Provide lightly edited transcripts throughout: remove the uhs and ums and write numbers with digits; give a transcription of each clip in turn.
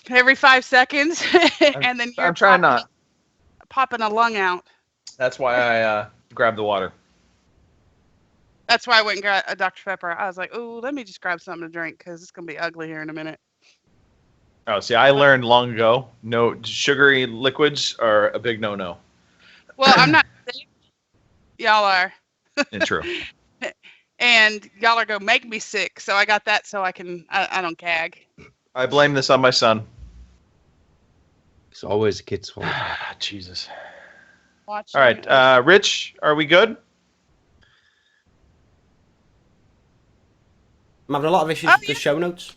every 5 seconds, and then you're I'm trying not. popping a lung out. That's why I grabbed the water. That's why I went and got a Dr. Pepper. I was like, "Oh, let me just grab something to drink because it's gonna be ugly here in a minute." Oh, see, I learned long ago, no sugary liquids are a big no-no. Well, I'm not sick. Y'all are. True. And y'all are gonna make me sick, so I got that so I don't gag. I blame this on my son. It's always a kid's fault. Jesus. Watch All right, Rich, are we good? I'm having a lot of issues with the show notes.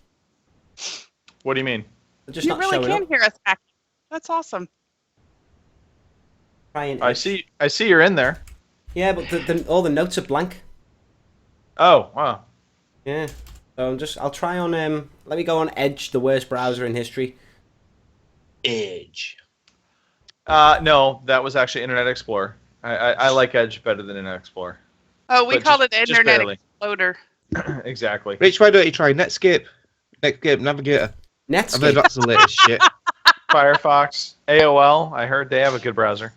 What do you mean? They're just You not really showing can up. hear us back. That's awesome. I see you're in there. Yeah, but all the notes are blank. Oh, wow. Yeah. So I'll try on let me go on Edge, the worst browser in history. Edge. No, that was actually Internet Explorer. I like Edge better than Internet Explorer. Oh, we But called it just Internet barely. Exploder. Exactly. Rich, why don't you try Netscape? Netscape Navigator. I've heard Netscape. that's the latest shit. Firefox, AOL. I heard they have a good browser.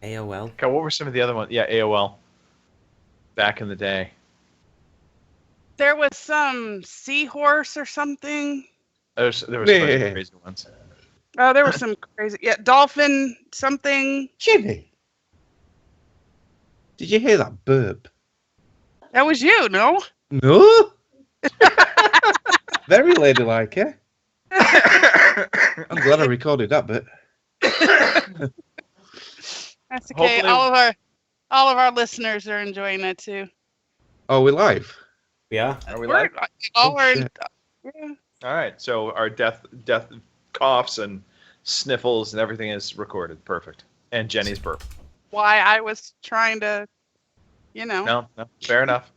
AOL. Okay, what were some of the other ones? Yeah, AOL. Back in the day. There was some seahorse or something. There was Yeah. crazy ones. Oh, there was some crazy. Yeah, dolphin something. Jimmy, did you hear that burp? That was you, no? No. Very ladylike, eh? I'm glad I recorded that bit. That's okay. Hopefully- All of our listeners are enjoying that too. Oh, we're live. Yeah. Are we live? Oh, shit. Yeah. All right. So our death coughs and sniffles and everything is recorded. Perfect. And Jenny's burp. Why I was trying to, No, fair enough.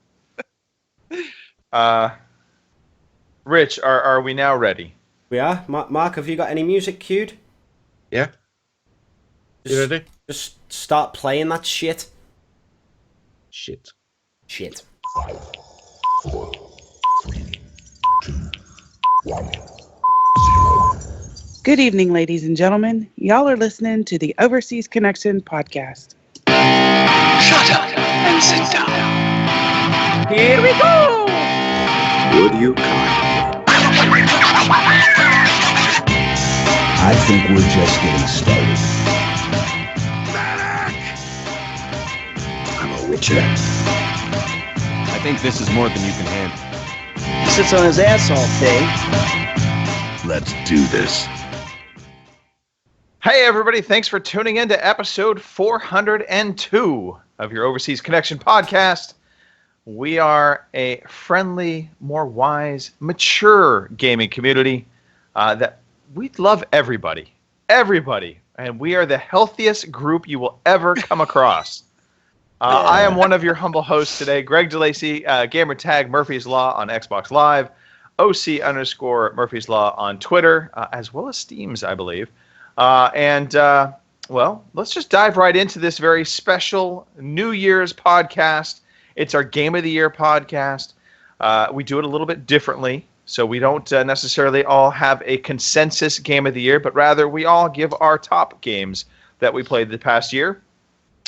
Rich, are we now ready? We are. Mark, have you got any music queued? Yeah. You ready? Just start playing that shit. Shit. Shit. 4, 3, 2, 1. Good evening, ladies and gentlemen. Y'all are listening to the Overseas Connection podcast. Shut up and sit down. Here we go! Would you kind? I think we're just getting started. I'm a witcher. I think this is more than you can handle. He sits on his ass all day. Let's do this. Hey, everybody. Thanks for tuning in to episode 402 of your Overseas Connection podcast. We are a friendly, more wise, mature gaming community that we love everybody. Everybody. And we are the healthiest group you will ever come across. I am one of your humble hosts today, Greg DeLacy, gamertag Murphy's Law on Xbox Live, OC_Murphy's Law on Twitter, as well as Steam's, I believe. Well, let's just dive right into this very special New Year's podcast. It's our Game of the Year podcast. We do it a little bit differently, so we don't necessarily all have a consensus Game of the Year, but rather we all give our top games that we played the past year.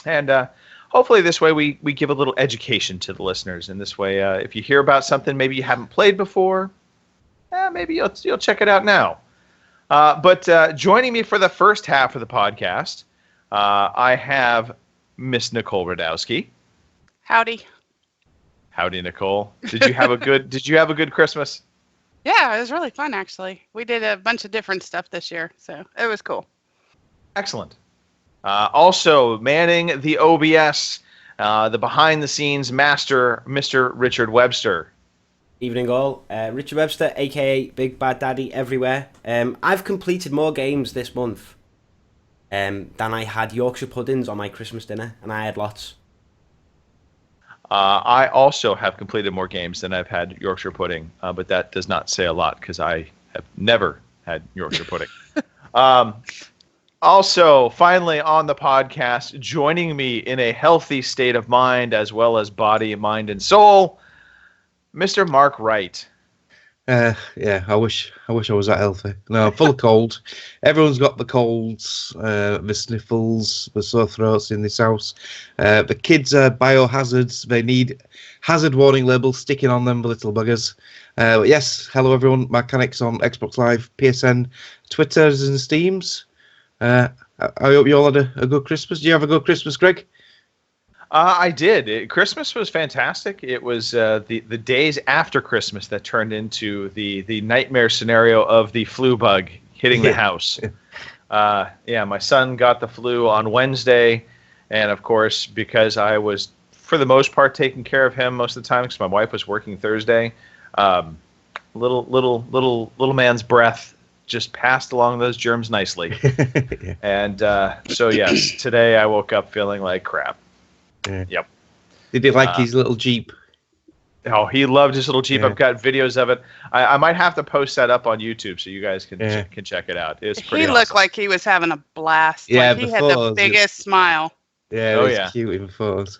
And hopefully this way we give a little education to the listeners. And this way, if you hear about something maybe you haven't played before, maybe you'll check it out now. But joining me for the first half of the podcast, I have Miss Nicole Radowski. Howdy. Howdy, Nicole. Did you have a good Christmas? Yeah, it was really fun actually. We did a bunch of different stuff this year, so it was cool. Excellent. Also manning the OBS, the behind-the-scenes master, Mr. Richard Webster. Evening all. Richard Webster, aka Big Bad Daddy everywhere. I've completed more games this month than I had Yorkshire puddings on my Christmas dinner, and I had lots. I also have completed more games than I've had Yorkshire pudding, but that does not say a lot because I have never had Yorkshire pudding. Also, finally on the podcast, joining me in a healthy state of mind as well as body, mind, and soul, Mr. Mark Wright. Yeah, I wish I was that healthy. No, I'm full of cold. Everyone's got the colds, the sniffles, the sore throats in this house. The kids are biohazards. They need hazard warning labels sticking on them, the little buggers. But yes, hello everyone. Mechanics on Xbox Live, PSN, Twitters and Steams. I hope you all had a good Christmas. Do you have a good Christmas, Greg? I did. Christmas was fantastic. It was the days after Christmas that turned into the nightmare scenario of the flu bug hitting the house. Yeah, my son got the flu on Wednesday, and of course, because I was for the most part taking care of him most of the time, because my wife was working Thursday, little man's breath just passed along those germs nicely. Yeah. And so yes, today I woke up feeling like crap. Yeah. Yep. Did he like his little Jeep? Oh, he loved his little Jeep. Yeah. I've got videos of it. I might have to post that up on YouTube so you guys can can check it out. It's pretty He looked like he was having a blast. Yeah, Like he the had the photos, biggest smile. Yeah, Oh, it was yeah. cute in photos.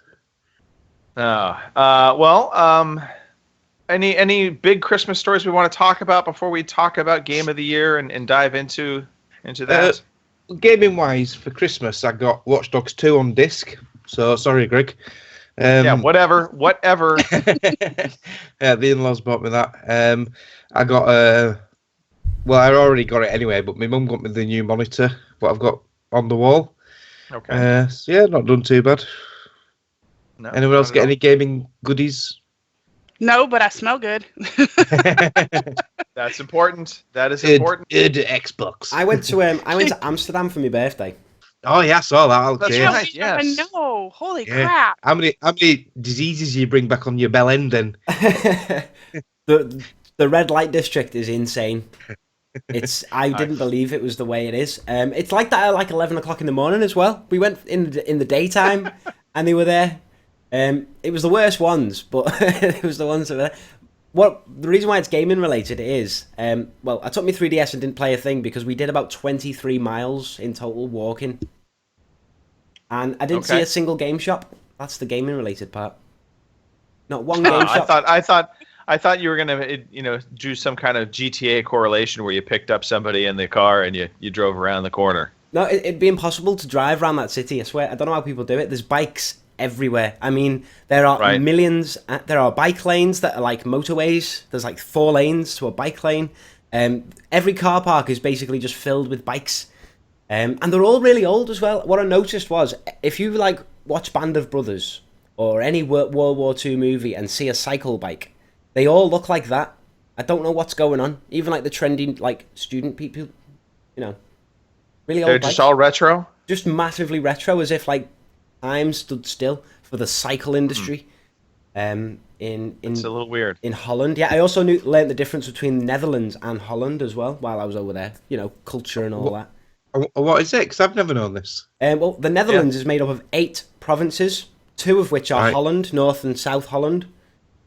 Any big Christmas stories we want to talk about before we talk about Game of the Year and dive into that? Gaming wise, for Christmas, I got Watch Dogs 2 on disc. So sorry, Greg. Yeah, whatever. Yeah, the in-laws bought me that. I got well, I already got it anyway, but my mum got me the new monitor, what I've got on the wall. Okay. So yeah, not done too bad. No, Anyone else not get at all. any gaming goodies? No, but I smell good. That's important. That is important. Xbox. I went to Amsterdam for my birthday. Oh yeah, I saw that. That's Okay. right. I yes. know. Holy Yeah. crap. How many diseases you bring back on your bell end then? the red light district is insane. I didn't believe it was the way it is. It's like that at like 11 o'clock in the morning as well. We went in the daytime and they were there. It was the worst ones, but it was the ones that were there. The reason why it's gaming related is, well, I took my 3DS and didn't play a thing because we did about 23 miles in total walking. And I didn't see Okay. a single game shop. That's the gaming related part. Not one game shop. I thought you were gonna do some kind of GTA correlation where you picked up somebody in the car and you drove around the corner. No, it'd be impossible to drive around that city. I swear. I don't know how people do it. There's bikes everywhere. I mean, there are millions. There are bike lanes that are like motorways. There's like 4 lanes to a bike lane. Every car park is basically just filled with bikes. And they're all really old as well. What I noticed was, if you like watch Band of Brothers or any World War II movie and see a cycle bike, they all look like that. I don't know what's going on. Even like the trendy like student people, really old They're bikes. just all retro. Just massively retro, as if like time stood still for the cycle industry. It's a little weird. In Holland, yeah. I also learned the difference between Netherlands and Holland as well while I was over there. Culture and all that. What is it? Because I've never known this. Well, the Netherlands is made up of 8 provinces, 2 of which are Right. Holland, North and South Holland.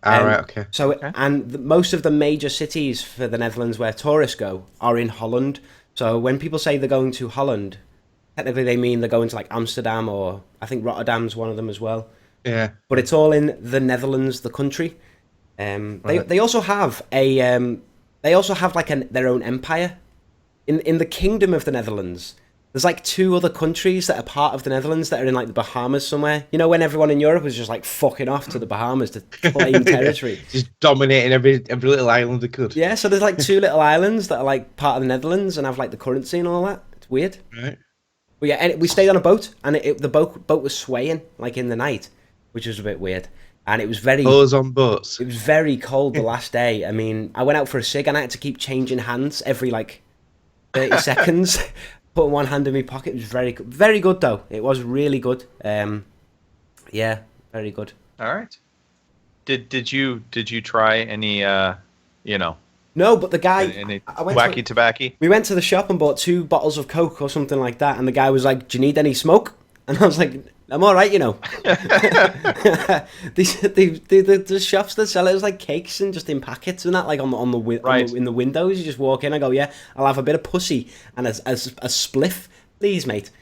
Right, okay. So, and most of the major cities for the Netherlands where tourists go are in Holland. So when people say they're going to Holland, technically they mean they're going to like Amsterdam, or I think Rotterdam's one of them as well. Yeah. But it's all in the Netherlands, the country. They also have their own empire in the Kingdom of the Netherlands. There's like 2 other countries that are part of the Netherlands that are in like the Bahamas somewhere. When everyone in Europe was just like fucking off to the Bahamas to claim territory. Just dominating every little island they could. Yeah, so there's like 2 little islands that are like part of the Netherlands and have like the currency and all that. It's weird. Right. But yeah, and we stayed on a boat, and the boat was swaying like in the night, which was a bit weird. And it was very Bows on boats. It was very cold the last day. I mean, I went out for a cig and I had to keep changing hands every like 30 seconds. Putting one hand in my pocket. It was very good though. It was really good. Yeah, very good. All right. Did you try any No, but the guy any I went wacky tobacco? we went to the shop and bought 2 bottles of Coke or something like that, and the guy was like, "Do you need any smoke?" And I was like, "I'm all right, The shops that sell it as like cakes and just in packets and that, like in the windows. You just walk in. I go, "Yeah, I'll have a bit of pussy and a spliff, please, mate."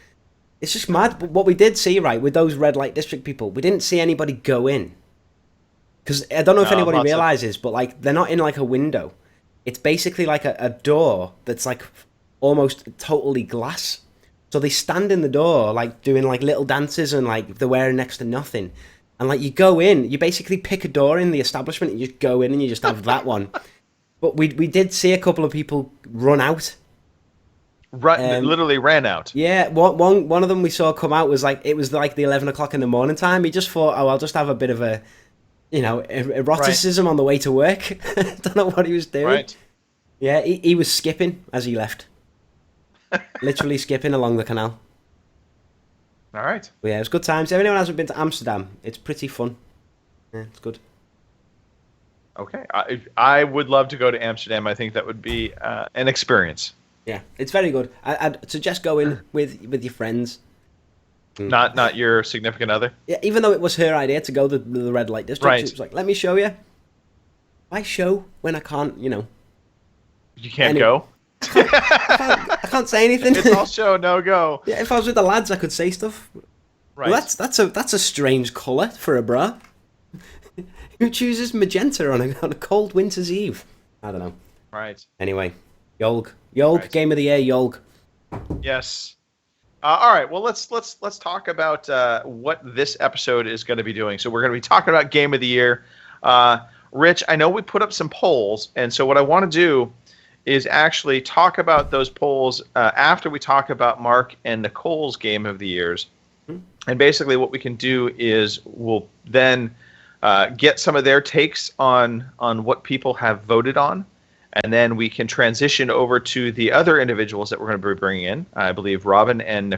It's just mad. But what we did see, right, with those red light district people, we didn't see anybody go in, because I don't know if anybody realizes, but like they're not in like a window. It's basically like a door that's like almost totally glass. So they stand in the door, like doing like little dances, and like they're wearing next to nothing. And like you go in, you basically pick a door in the establishment, and you just go in and you just have that one. But we did see a couple of people run out. Literally ran out. Yeah, one of them we saw come out was like, it was like the 11 o'clock in the morning time. He just thought, oh, I'll just have a bit of a, eroticism on the way to work. Don't know what he was doing. Right. Yeah, he was skipping as he left. Literally skipping along the canal. All right. But yeah, it was good times. If anyone hasn't been to Amsterdam, it's pretty fun. Yeah, it's good. Okay. I would love to go to Amsterdam. I think that would be an experience. Yeah, it's very good. I'd suggest going with your friends. Not your significant other. Yeah, even though it was her idea to go to the red light district, Right. It was like, let me show you. Why show when I can't, You can't Anyway. go. I can't say anything. It's all show, no go. Yeah, if I was with the lads, I could say stuff. Right. Well, that's a strange colour for a bra. Who chooses magenta on a cold winter's eve? I don't know. Right. Anyway, Yolg, Right. Game of the Year, Yolg. Yes. All right. Well, let's talk about what this episode is going to be doing. So we're going to be talking about Game of the Year. Rich, I know we put up some polls, and so what I want to do is actually talk about those polls after we talk about Mark and Nicole's Game of the Years. And basically what we can do is we'll then get some of their takes on what people have voted on, and then we can transition over to the other individuals that we're going to be bringing in. I believe Robin and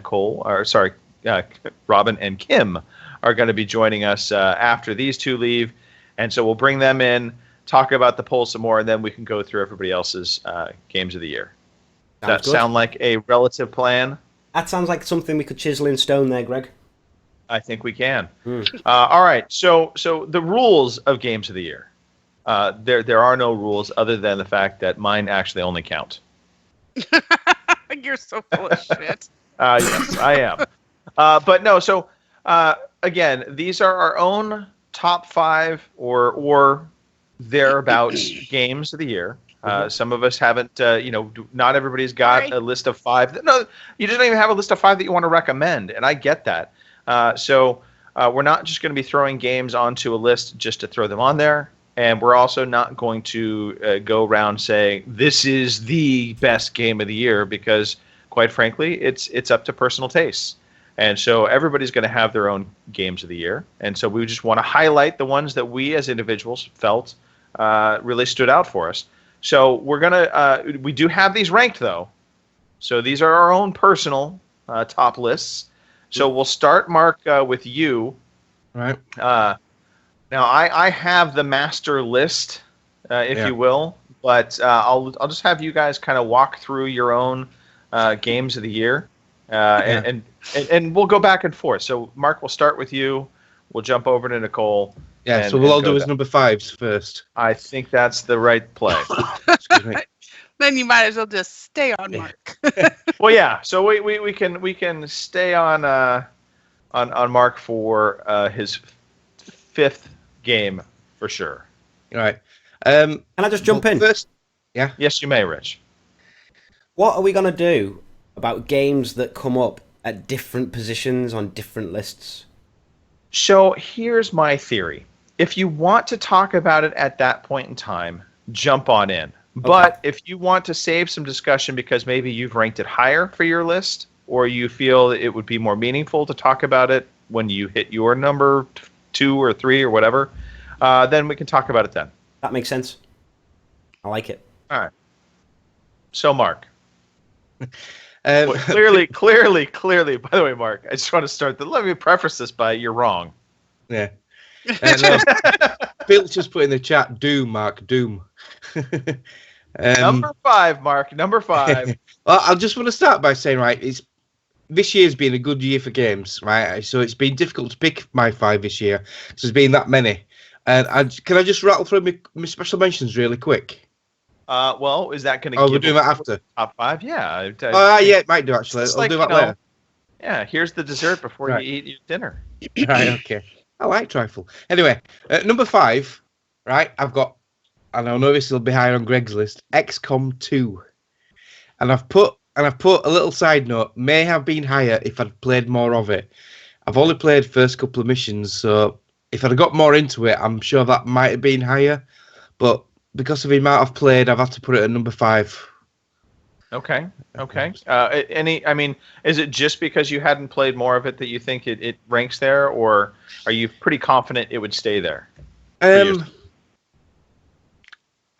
Kim are going to be joining us after these two leave, and so we'll bring them in, talk about the poll some more, and then we can go through everybody else's games of the year. Does that good. sound like a relative plan? That sounds like something we could chisel in stone there, Greg. I think we can. All right. So the rules of games of the year. There are no rules other than the fact that mine actually only count. You're so full of shit. Yes, I am. But no. So again, these are our own top 5 or thereabouts games of the year. Some of us haven't. Not everybody's got a list of 5. No, you don't even have a list of 5 that you want to recommend, and I get that. So we're not just going to be throwing games onto a list just to throw them on there. And we're also not going to go around saying this is the best game of the year because, quite frankly, it's up to personal tastes. And so everybody's going to have their own games of the year. And so we just want to highlight the ones that we as individuals felt really stood out for us. So we do have these ranked, though. So these are our own personal top lists. So we'll start, Mark, with you. Right. Now, I have the master list, if you will, but I'll just have you guys kind of walk through your own games of the year, and we'll go back and forth. So, Mark, we'll start with you. We'll jump over to Nicole. Yeah, so we'll all do his number 5s first. I think that's the right play. Excuse me. Then you might as well just stay on Mark. Well, yeah. So we can stay on Mark for his 5th game for sure. All right. Can I just jump in? First, yeah. Yes, you may, Rich. What are we going to do about games that come up at different positions on different lists? So here's my theory. If you want to talk about it at that point in time, jump on in. But if you want to save some discussion because maybe you've ranked it higher for your list, or you feel it would be more meaningful to talk about it when you hit your number 2 or 3 or whatever, then we can talk about it then. That makes sense. I like it. All right. So, Mark. Um, clearly. By the way, Mark, I just want to start. Let me preface this by you're wrong. Yeah. No, Bill just put in the chat, Doom, Mark, Doom. Number 5, Mark. Number 5. Well, I just want to start by saying, right, this year's been a good year for games, right? So it's been difficult to pick my 5 this year. So there's been that many. And can I just rattle through my special mentions really quick? Well, is that going to? Oh, we're doing that after. Top 5, yeah. Yeah, it might do actually. It's I'll like, do that later. Yeah, here's the dessert before Right. you eat your dinner. Right, okay. I like trifle. Anyway, number 5, right? I've got and I know this will be higher on Greg's list, XCOM 2. And I've put a little side note, may have been higher if I'd played more of it. I've only played first couple of missions, so if I'd got more into it, I'm sure that might have been higher. But because of the amount I've played, I've had to put it at number 5. Okay. I mean, is it just because you hadn't played more of it that you think it ranks there, or are you pretty confident it would stay there? I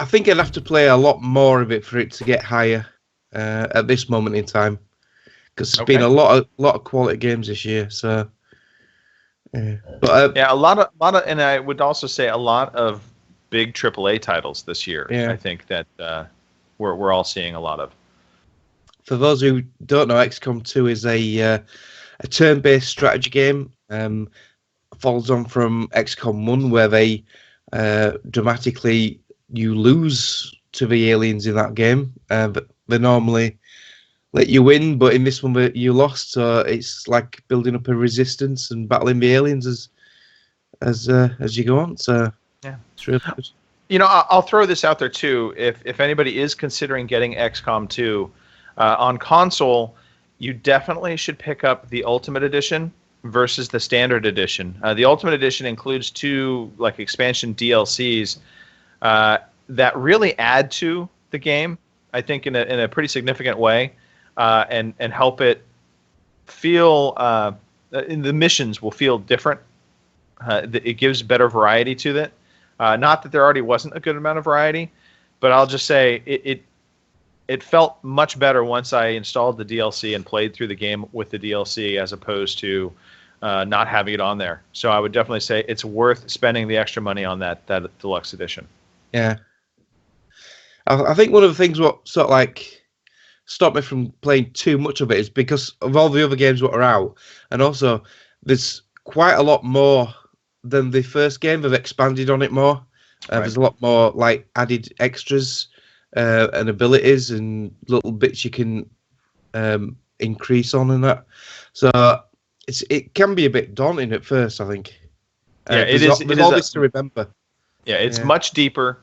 think I'd have to play a lot more of it for it to get higher at this moment in time, because there's been a lot of quality games this year. So, but a lot of, and I would also say a lot of big AAA titles this year. Yeah. I think that we're all seeing a lot of. For those who don't know, XCOM 2 is a turn-based strategy game. Follows on from XCOM 1, where they dramatically you lose to the aliens in that game. But they normally let you win, but in this one you lost. So it's like building up a resistance and battling the aliens as you go on. So yeah, it's really good. You know, I'll throw this out there too. If anybody is considering getting XCOM 2 on console, you definitely should pick up the Ultimate Edition versus the Standard Edition. The Ultimate Edition includes 2 like expansion DLCs that really add to the game, I think, in a pretty significant way, and help it feel. The missions will feel different. It gives better variety to it. Not that there already wasn't a good amount of variety, but I'll just say it felt much better once I installed the DLC and played through the game with the DLC as opposed to not having it on there. So I would definitely say it's worth spending the extra money on that deluxe edition. Yeah. I think one of the things what sort of like stopped me from playing too much of it is because of all the other games that are out, and also there's quite a lot more than the first game. They've expanded on it more. There's a lot more like added extras and abilities and little bits you can increase on and that. So it can be a bit daunting at first, I think. Yeah, it is. There's all this to remember. Yeah, it's much deeper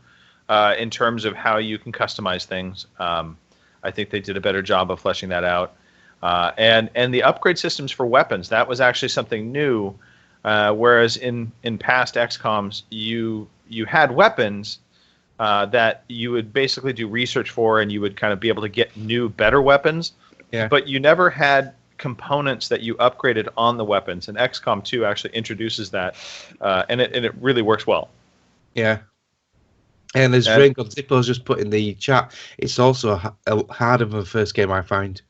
in terms of how you can customize things. I think they did a better job of fleshing that out. And the upgrade systems for weapons, that was actually something new. Whereas in past XCOMs, you had weapons that you would basically do research for, and you would kind of be able to get new, better weapons. Yeah. But you never had components that you upgraded on the weapons. And XCOM 2 actually introduces that, and it really works well. Yeah. And as Rainbow Zippo's just put in the chat, it's also harder than the first game, I find.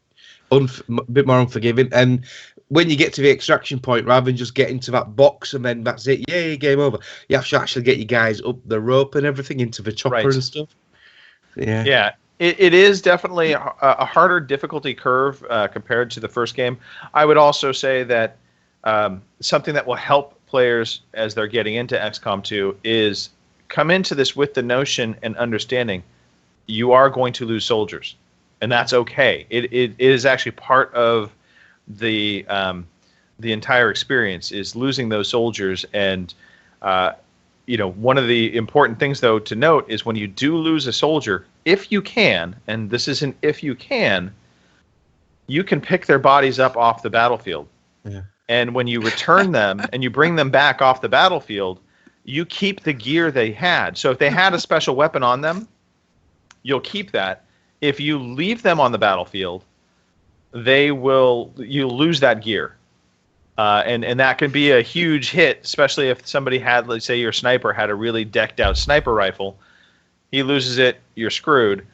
A bit more unforgiving. And when you get to the extraction point, rather than just get into that box and then that's it, yay, game over, you have to actually get your guys up the rope and everything into the chopper and stuff. Yeah. Yeah. It is definitely a harder difficulty curve compared to the first game. I would also say that something that will help players as they're getting into XCOM 2 is come into this with the notion and understanding you are going to lose soldiers, and that's okay. It is actually part of the entire experience is losing those soldiers. And one of the important things though to note is when you do lose a soldier, if you can, and this isn't if you can pick their bodies up off the battlefield. Yeah. And when you return them and you bring them back off the battlefield, you keep the gear they had. So if they had a special weapon on them, you'll keep that. If you leave them on the battlefield, you'll lose that gear. And that can be a huge hit, especially if somebody had, let's say your sniper had a really decked out sniper rifle. He loses it, you're screwed.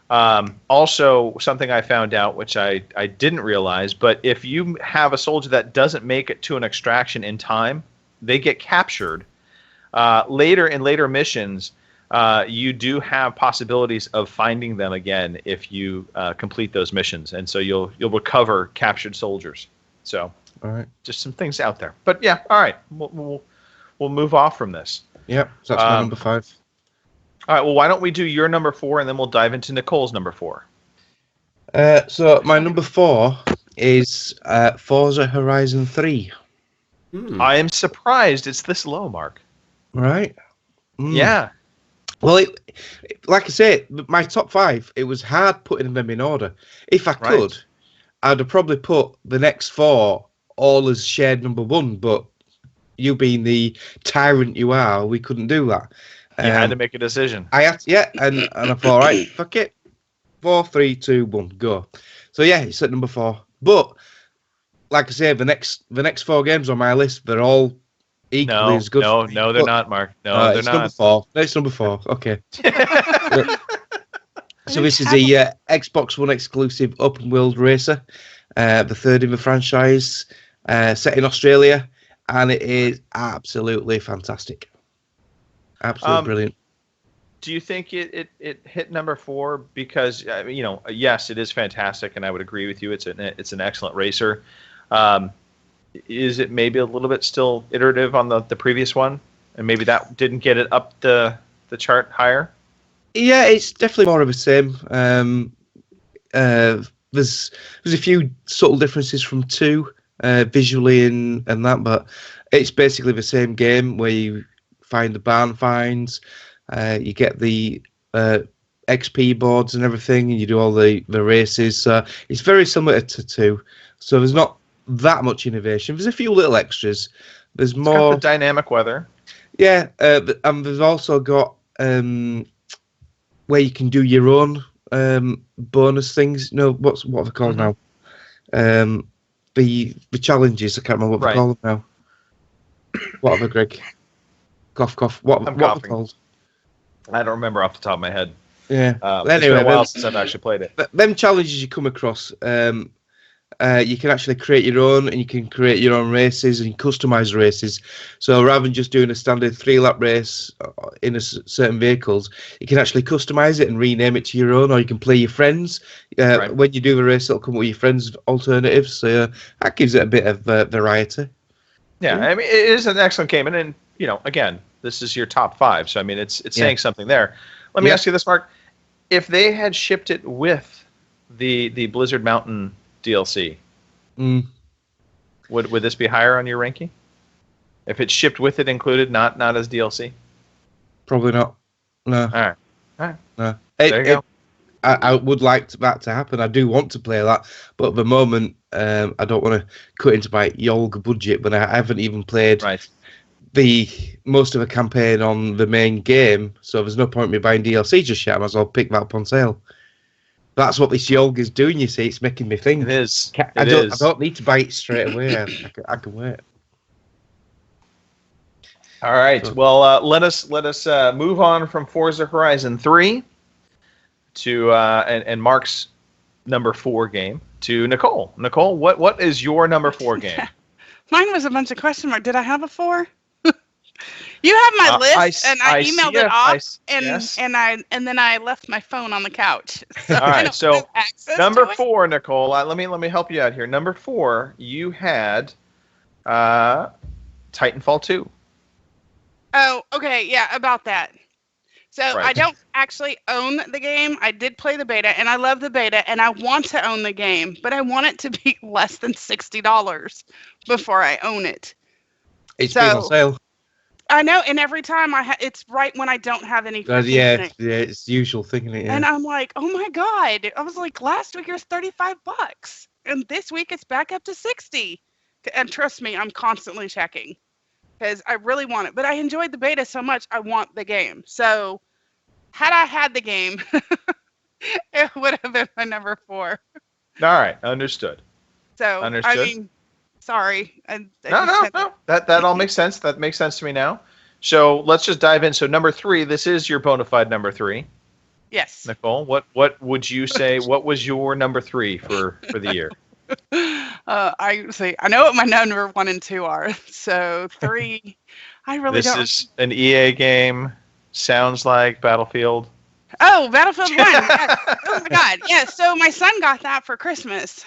Also, something I found out, which I didn't realize, but if you have a soldier that doesn't make it to an extraction in time, they get captured. Later in later missions, you do have possibilities of finding them again if you complete those missions, and so you'll recover captured soldiers. So, all right, just some things out there. But yeah, all right, we'll move off from this. Yep, so that's my number 5. All right, well, why don't we do your number 4, and then we'll dive into Nicole's number 4. So my number 4 is Forza Horizon 3. I am surprised it's this low, Mark. Right? Yeah. Well, like I say, my top 5, it was hard putting them in order. If I could, I'd have probably put the next 4 all as shared number 1, but you being the tyrant you are, we couldn't do that. You had to make a decision. I had to, and I thought, right, fuck it. 4, 3, 2, 1, go. So yeah, it's at number 4. But like I say, the next 4 games on my list, they're all equally as good. No, they're not, Mark. No, they're not. Number 4. No, it's number 4. Okay. So this is the Xbox One exclusive open world racer, the 3rd in the franchise, set in Australia, and it is absolutely fantastic. Absolutely brilliant. Do you think it hit number 4 because yes, it is fantastic, and I would agree with you. It's an excellent racer. Is it maybe a little bit still iterative on the previous one, and maybe that didn't get it up the chart higher? Yeah, it's definitely more of the same. There's a few subtle differences from 2 visually and that, but it's basically the same game where you find the barn finds, you get the XP boards and everything, and you do all the races. It's very similar to 2, so there's not that much innovation. There's a few little extras. There's more got the dynamic weather. Yeah, and there's also got where you can do your own bonus things. No, what are they called now? The challenges. I can't remember what they call them now. What are they, Greg? Cough. What are they called? I don't remember off the top of my head. Yeah. It's been a while since I've actually played it. Them challenges you come across, you can actually create your own, and you can create your own races and customize races. So rather than just doing a standard 3-lap race in certain vehicles, you can actually customize it and rename it to your own, or you can play your friends. When you do the race, it'll come up with your friends' alternatives. So that gives it a bit of variety. Yeah, I mean, it is an excellent game, and then again, this is your top 5, so I mean, it's saying something there. Let me ask you this, Mark: if they had shipped it with the Blizzard Mountain DLC, would this be higher on your ranking? If it's shipped with it included, not as DLC? Probably not. No. All right. No. There you go. I would like that to happen. I do want to play that, but at the moment, I don't want to cut into my Yolg budget. But I haven't even played the most of the campaign on the main game, so there's no point in me buying DLC just yet. I might as well pick that up on sale. That's what this Yolg is doing, you see. It's making me think. It is. I don't need to buy it straight away. I can wait. All right. Well, let us move on from Forza Horizon 3 to and Mark's number 4 game to Nicole. Nicole, what is your number 4 game? Mine was a bunch of question marks. Did I have a 4? You have my list, and I emailed it off, and then I left my phone on the couch. So all right, so number 4, Nicole. Let me help you out here. Number 4, you had Titanfall 2. Oh, okay, yeah, about that. So I don't actually own the game. I did play the beta, and I love the beta, and I want to own the game, but I want it to be less than $60 before I own it. It's been on sale. I know, and every time it's right when I don't have any. Yeah, it's the usual thing, isn't it? Yeah. And I'm like, oh my god! I was like, last week it was $35, and this week it's back up to $60. And trust me, I'm constantly checking because I really want it. But I enjoyed the beta so much, I want the game. So, had I had the game, it would have been my number 4. All right, understood. So, understood. I mean. Sorry. No. That all makes sense. That makes sense to me now. So let's just dive in. So number 3, this is your bona fide number 3. Yes. Nicole, what would you say? What was your number 3 for the year? I know what my number 1 and 2 are. So 3, I really don't. This is an EA game. Sounds like Battlefield. Oh, Battlefield 1. Yes. Oh my god. Yeah. So my son got that for Christmas.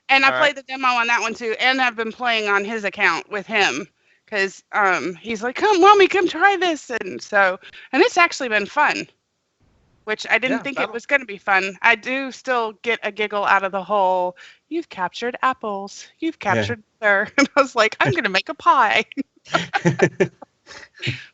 And I played the demo on that one too, and I've been playing on his account with him because he's like, "Come, mommy, come try this," and it's actually been fun, which I didn't think it was going to be fun. I do still get a giggle out of the whole, "You've captured apples, you've captured there," and I was like, "I'm going to make a pie."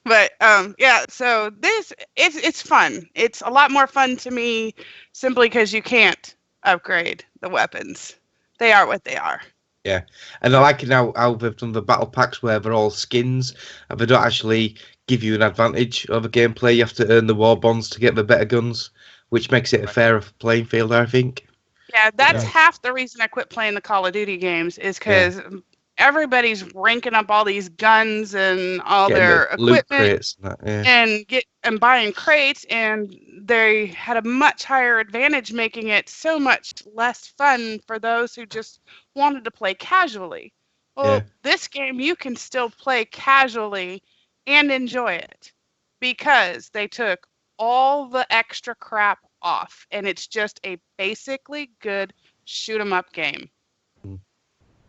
But yeah, so this it's fun. It's a lot more fun to me simply because you can't upgrade the weapons. They are what they are. Yeah, and I like it now how they've done the battle packs where they're all skins and they don't actually give you an advantage over gameplay. You have to earn the war bonds to get the better guns, which makes it a fairer playing field, I think. Yeah, that's Yeah. half the reason I quit playing the Call of Duty games is because everybody's ranking up all these guns and all Getting their the loot equipment crates and that, yeah. and buying crates, and they had a much higher advantage, making it so much less fun for those who just wanted to play casually. Well, Yeah. this game you can still play casually and enjoy it because they took all the extra crap off, and it's just a basically good shoot 'em up game. Mm.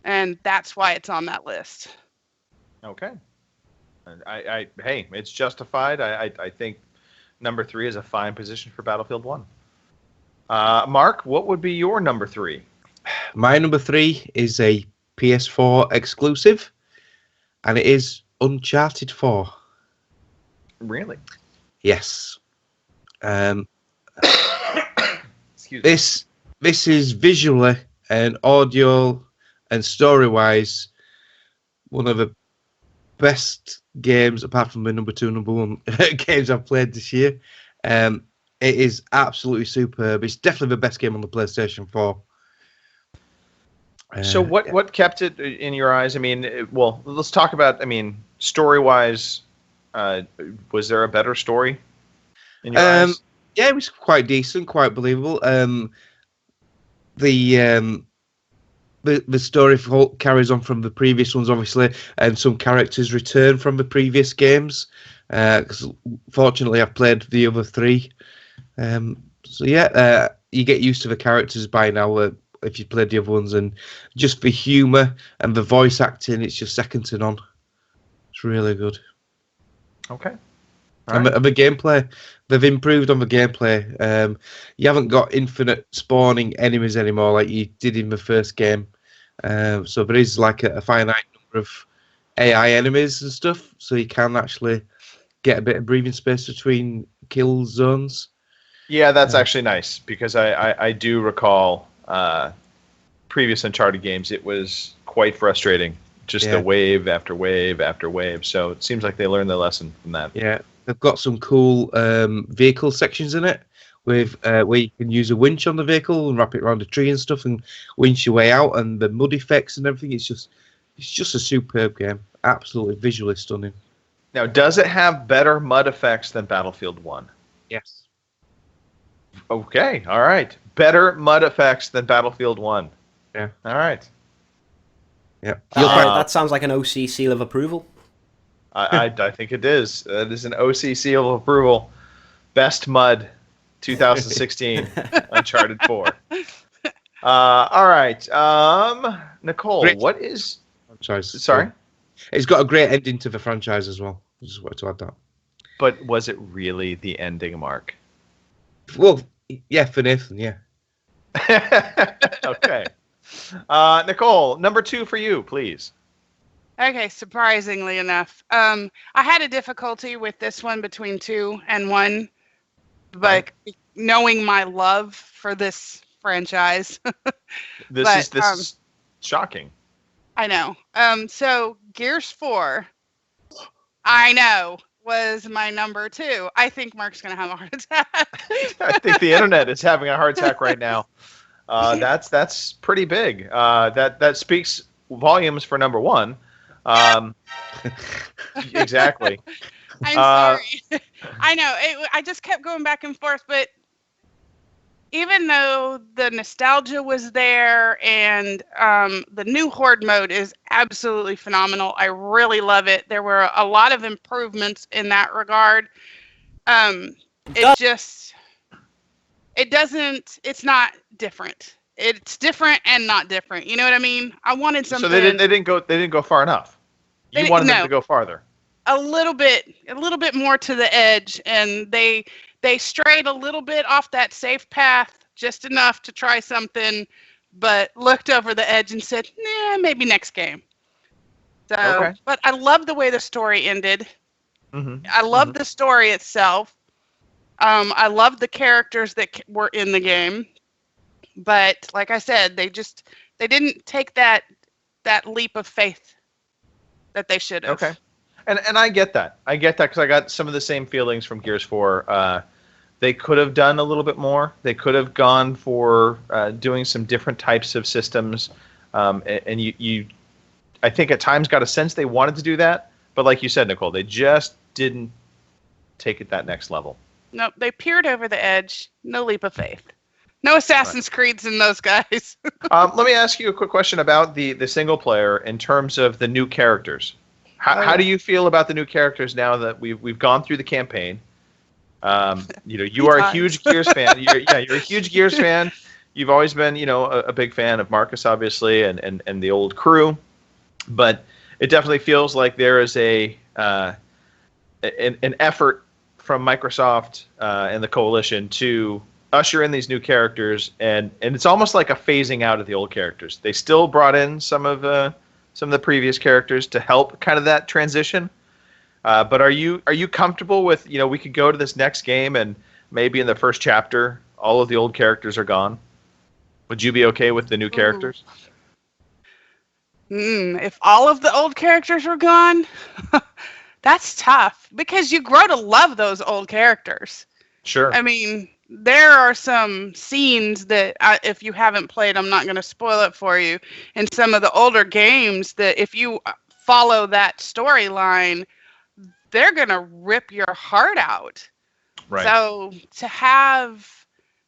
And that's why it's on that list. Okay. Hey, it's justified. I think number 3 is a fine position for Battlefield 1. Mark, what would be your number 3? My number 3 is a PS4 exclusive, and it is Uncharted 4. Really? Yes. Excuse me. This is visually and audio and story-wise one of the best games, apart from the number 1 games I've played this year. It is absolutely superb. It's definitely the best game on the PlayStation 4. So what kept it in your eyes? I mean, well, let's talk about, I mean, story-wise, was there a better story in your eyes? Yeah, it was quite decent, quite believable. The story carries on from the previous ones, obviously, and some characters return from the previous games. Because fortunately, I've played the other 3. So yeah, you get used to the characters by now if you played the other ones, and just the humour and the voice acting, it's just second to none. It's really good. Okay. And the gameplay, they've improved on the gameplay. You haven't got infinite spawning enemies anymore like you did in the first game. So there is like a finite number of AI enemies and stuff, so you can actually get a bit of breathing space between kill zones. Yeah, that's actually nice, because I do recall previous Uncharted games. It was quite frustrating, just the wave after wave after wave. So it seems like they learned their lesson from that. Yeah, they've got some cool vehicle sections in it with where you can use a winch on the vehicle and wrap it around a tree and stuff and winch your way out, and the mud effects and everything. It's just a superb game. Absolutely visually stunning. Now, does it have better mud effects than Battlefield 1? Yes. Okay, all right. Better mud effects than Battlefield 1. Yeah. All right. Yeah. That sounds like an OC seal of approval. I think it is. It is an OC seal of approval. Best mud 2016 Uncharted 4. All right. Nicole, Great. what is... Franchise. Sorry? It's got a great ending to the franchise as well. I just wanted to add that. But was it really the ending, Mark? Well, yeah, for Nathan, yeah. Okay. Nicole, number 2 for you, please. Okay, surprisingly enough. I had a difficulty with this one between 2 and 1, but knowing my love for this franchise. This is shocking. I know. So Gears 4, I know, was my number 2. I think Mark's going to have a heart attack. I think the internet is having a heart attack right now. That's pretty big. That speaks volumes for number 1. Exactly. I'm sorry. I know. I just kept going back and forth, but even though the nostalgia was there and the new Horde mode is absolutely phenomenal, I really love it. There were a lot of improvements in that regard. It's not different. It's different and not different. You know what I mean? I wanted something. So they didn't go far enough. You wanted them to go farther. A little bit more to the edge, and they strayed a little bit off that safe path, just enough to try something, but looked over the edge and said, "Nah, maybe next game." So, Okay. But I love the way the story ended. I love the story itself. I love the characters that were in the game, but like I said, they didn't take that leap of faith that they should have. Okay. And I get that. I get that because I got some of the same feelings from Gears 4. They could have done a little bit more. They could have gone for doing some different types of systems. And you, I think at times got a sense they wanted to do that. But like you said, Nicole, they just didn't take it that next level. Nope, they peered over the edge. No leap of faith. No Assassin's Creeds in those guys. Let me ask you a quick question about the single player in terms of the new characters. How do you feel about the new characters now that we've gone through the campaign? You are a huge Gears fan. You're a huge Gears fan. You've always been, a big fan of Marcus, obviously, and the old crew. But it definitely feels like there is an effort from Microsoft and the Coalition to usher in these new characters, and it's almost like a phasing out of the old characters. They still brought in some of the previous characters to help kind of that transition. But are you comfortable with, we could go to this next game and maybe in the first chapter all of the old characters are gone? Would you be okay with the new characters? If all of the old characters were gone, that's tough because you grow to love those old characters. Sure. I mean, there are some scenes that if you haven't played, I'm not going to spoil it for you, in some of the older games that if you follow that storyline, they're going to rip your heart out. Right. So to have,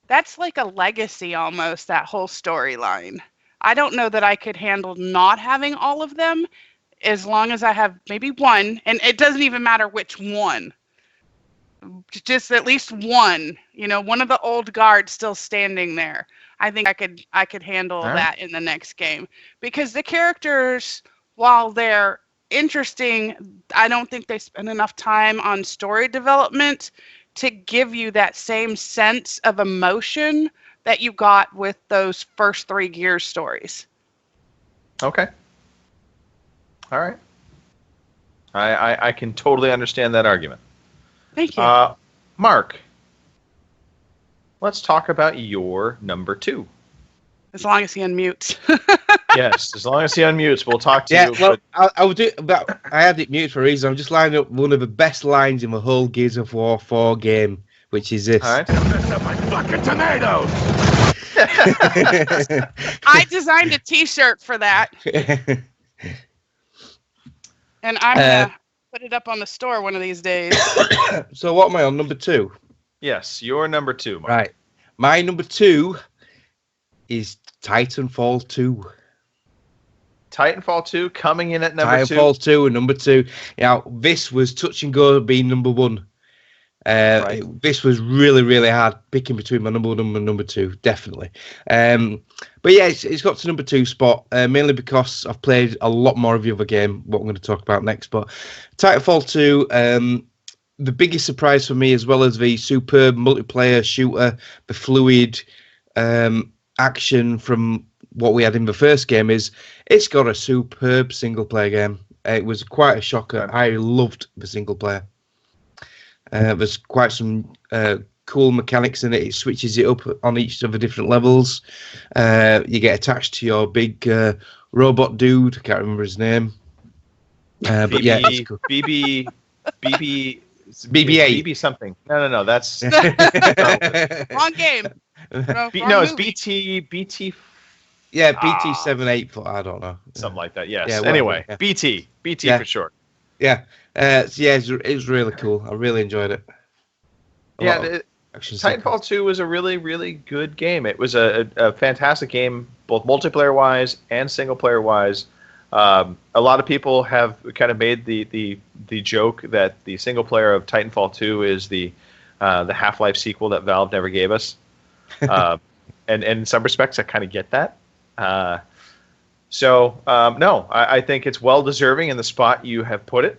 that's like a legacy almost, that whole storyline. I don't know that I could handle not having all of them as long as I have maybe one, and it doesn't even matter which one. Just at least one, one of the old guards still standing there. I think I could handle that in the next game because the characters, while they're interesting, I don't think they spend enough time on story development to give you that same sense of emotion that you got with those first 3 Gears stories. Okay. All right. I can totally understand that argument. Thank you. Mark, let's talk about your number 2. As long as he unmutes. Yes, as long as he unmutes, we'll talk to you. Well, I'll do. But I had it muted for a reason. I'm just lining up one of the best lines in the whole Gears of War 4 game, which is this. All right. My fucking tomatoes! I designed a T-shirt for that, and I'm gonna put it up on the store one of these days. So what am I on, number 2? Yes, your number 2, Mark. Right. My number 2 is Titanfall 2. Titanfall 2 coming in at number 2. Titanfall 2 and number 2. Now, this was touch and go being number 1. Right. This was really, really hard picking between my number 1 and my number 2, definitely. But yeah, it's got to number 2 spot, mainly because I've played a lot more of the other game, what I'm going to talk about next. But Titanfall 2, the biggest surprise for me, as well as the superb multiplayer shooter, the fluid action from what we had in the first game, is it's got a superb single player game. It was quite a shocker. I loved the single player. There's quite some cool mechanics in it. It switches it up on each of the different levels. You get attached to your big robot dude. I can't remember his name. But yeah, it's cool. BB8. BB something. No. That's Wrong game. It's BT. Yeah, BT 78. I don't know. Something like that. Yes. Yeah, anyway, yeah. BT Yeah. for short. Yeah. It was really cool. I really enjoyed it. Titanfall 2 was a really, really good game. It was a fantastic game, both multiplayer wise and single player wise. A lot of people have kind of made the joke that the single player of Titanfall 2 is the Half-Life sequel that Valve never gave us. And in some respects, I kind of get that. No, I think it's well deserving in the spot you have put it.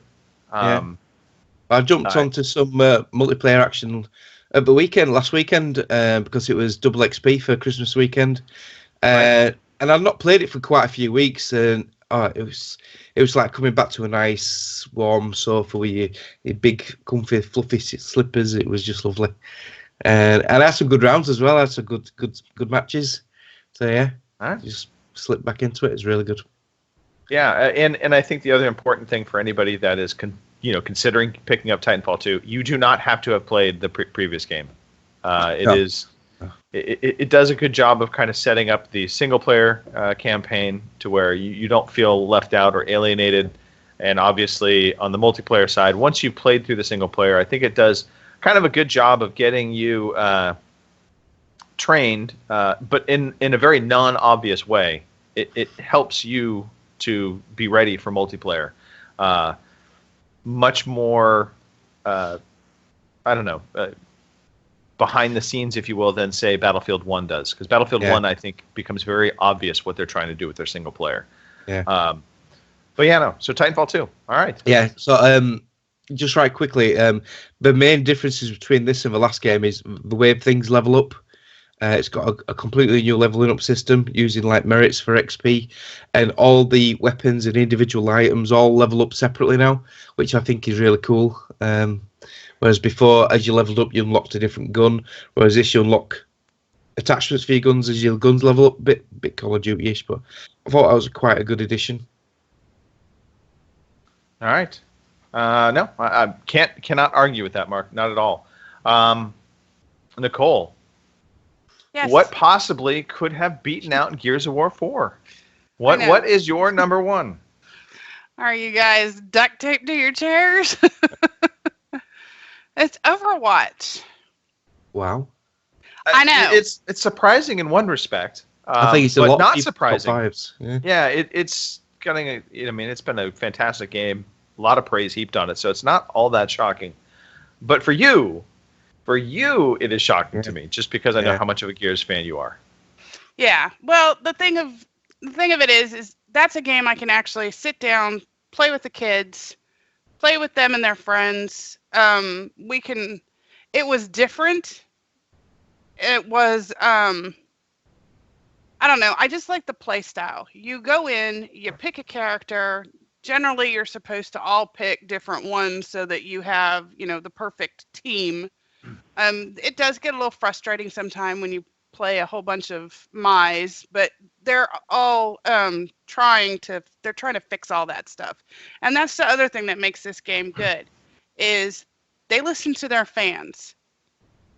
I jumped onto some multiplayer action at the last weekend, because it was double XP for Christmas weekend. And I've not played it for quite a few weeks, and it was like coming back to a nice warm sofa with your big comfy fluffy slippers. It was just lovely, and I had some good rounds as well. I had some good matches. So yeah, just slipped back into it. It's really good. Yeah, and I think the other important thing for anybody that is considering picking up Titanfall 2, you do not have to have played the previous game. It does a good job of kind of setting up the single player campaign to where you don't feel left out or alienated. And obviously on the multiplayer side, once you've played through the single player, I think it does kind of a good job of getting you trained, but in a very non-obvious way. It helps you to be ready for multiplayer. Much more, behind the scenes, if you will, than say Battlefield 1 does. Because Battlefield 1, I think, becomes very obvious what they're trying to do with their single player. Yeah. But yeah, no. So Titanfall 2. All right. Yeah. So just right quickly, the main differences between this and the last game is the way things level up. It's got a completely new leveling up system using like merits for XP, and all the weapons and individual items all level up separately now, which I think is really cool. Whereas before, as you leveled up, you unlocked a different gun, whereas this you unlock attachments for your guns as your guns level up, bit Call of Duty-ish, but I thought that was quite a good addition. All right. No, I cannot argue with that, Mark. Not at all. Nicole. Yes. What possibly could have beaten out Gears of War 4? What is your number one? Are you guys duct taped to your chairs? It's Overwatch. Wow. I know. It's surprising in one respect. I think it's a but lot not of surprising. top fives. Yeah. Yeah, it's getting. It's been a fantastic game. A lot of praise heaped on it, so it's not all that shocking. But for you, it is shocking to me, just because I know how much of a Gears fan you are. Yeah. Well, the thing of it is that's a game I can actually sit down, play with the kids, play with them and their friends. It was different. It was, I don't know. I just like the play style. You go in, you pick a character. Generally, you're supposed to all pick different ones so that you have, the perfect team. It does get a little frustrating sometimes when you play a whole bunch of Mize, but they're all trying to fix all that stuff. And that's the other thing that makes this game good, is they listen to their fans.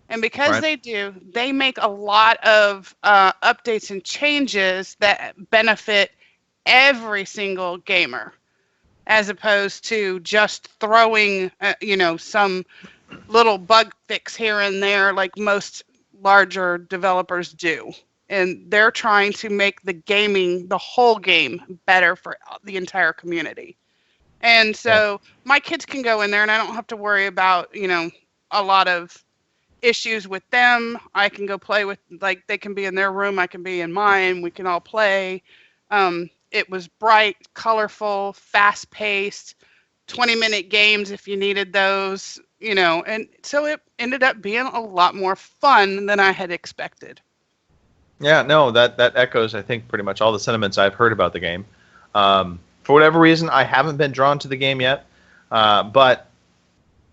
And because they do, they make a lot of updates and changes that benefit every single gamer, as opposed to just throwing, some little bug fix here and there like most larger developers do. And they're trying to make the whole game better for the entire community. And so my kids can go in there and I don't have to worry about, a lot of issues with them. I can go play with, they can be in their room, I can be in mine, we can all play. It was bright, colorful, fast-paced, 20-minute games if you needed those, and so it ended up being a lot more fun than I had expected. Yeah, no, that echoes, I think, pretty much all the sentiments I've heard about the game. For whatever reason, I haven't been drawn to the game yet, but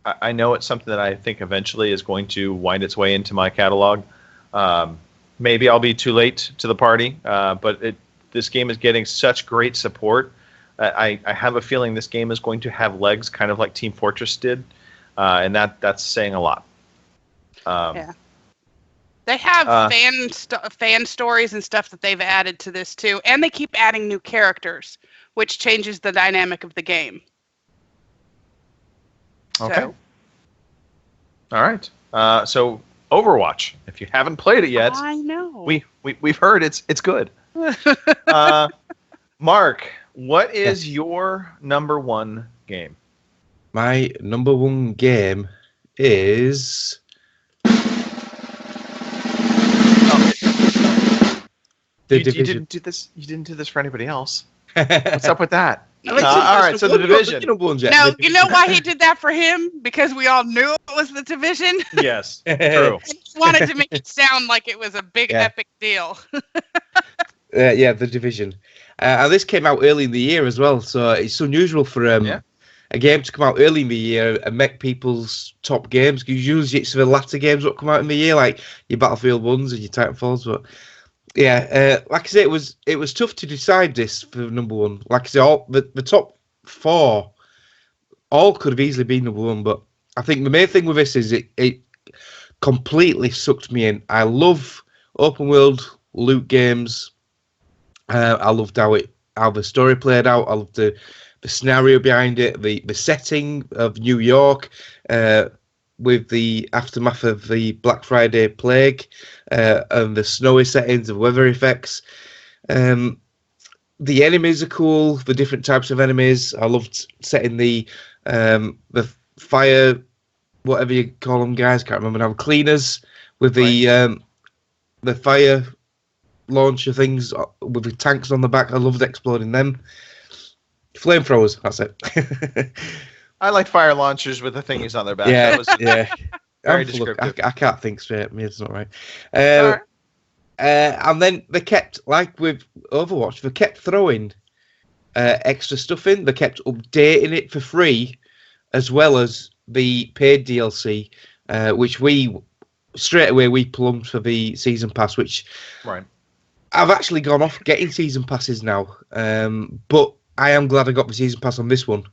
I know it's something that I think eventually is going to wind its way into my catalog. Maybe I'll be too late to the party, but this game is getting such great support. I have a feeling this game is going to have legs, kind of like Team Fortress did, and that's saying a lot. Yeah. They have fan stories and stuff that they've added to this too, and they keep adding new characters, which changes the dynamic of the game. Okay. So. All right. So Overwatch, if you haven't played it yet, I know we've heard it's good. Mark, what is your number one game? My number one game is You didn't do this. You didn't do this for anybody else. What's up with that? All right, so the Division. No, you know why he did that for him? Because we all knew it was the Division. Yes, true. He wanted to make it sound like it was a big epic deal. Yeah, The Division. And this came out early in the year as well, so it's unusual for a game to come out early in the year and make people's top games. Because usually it's the latter games that come out in the year, like your Battlefield 1s and your Titanfalls. But yeah, like I say, it was tough to decide this for number one. Like I say, all the top four all could have easily been number one, but I think the main thing with this is it completely sucked me in. I love open world loot games. I loved how the story played out. I loved the scenario behind it, the setting of New York, with the aftermath of the Black Friday plague, and the snowy settings of weather effects. The enemies are cool, the different types of enemies. I loved setting the fire, whatever you call them, guys, can't remember now, cleaners with the fire launcher things with the tanks on the back. I loved exploding them. Flamethrowers, that's it. I like fire launchers with the thingies on their back. Yeah, That was very descriptive. I can't think straight. It's not right. All right. And then they kept, like with Overwatch, they kept throwing extra stuff in. They kept updating it for free, as well as the paid DLC, which we straight away we plumbed for the season pass. Which I've actually gone off getting season passes now, but I am glad I got the season pass on this one.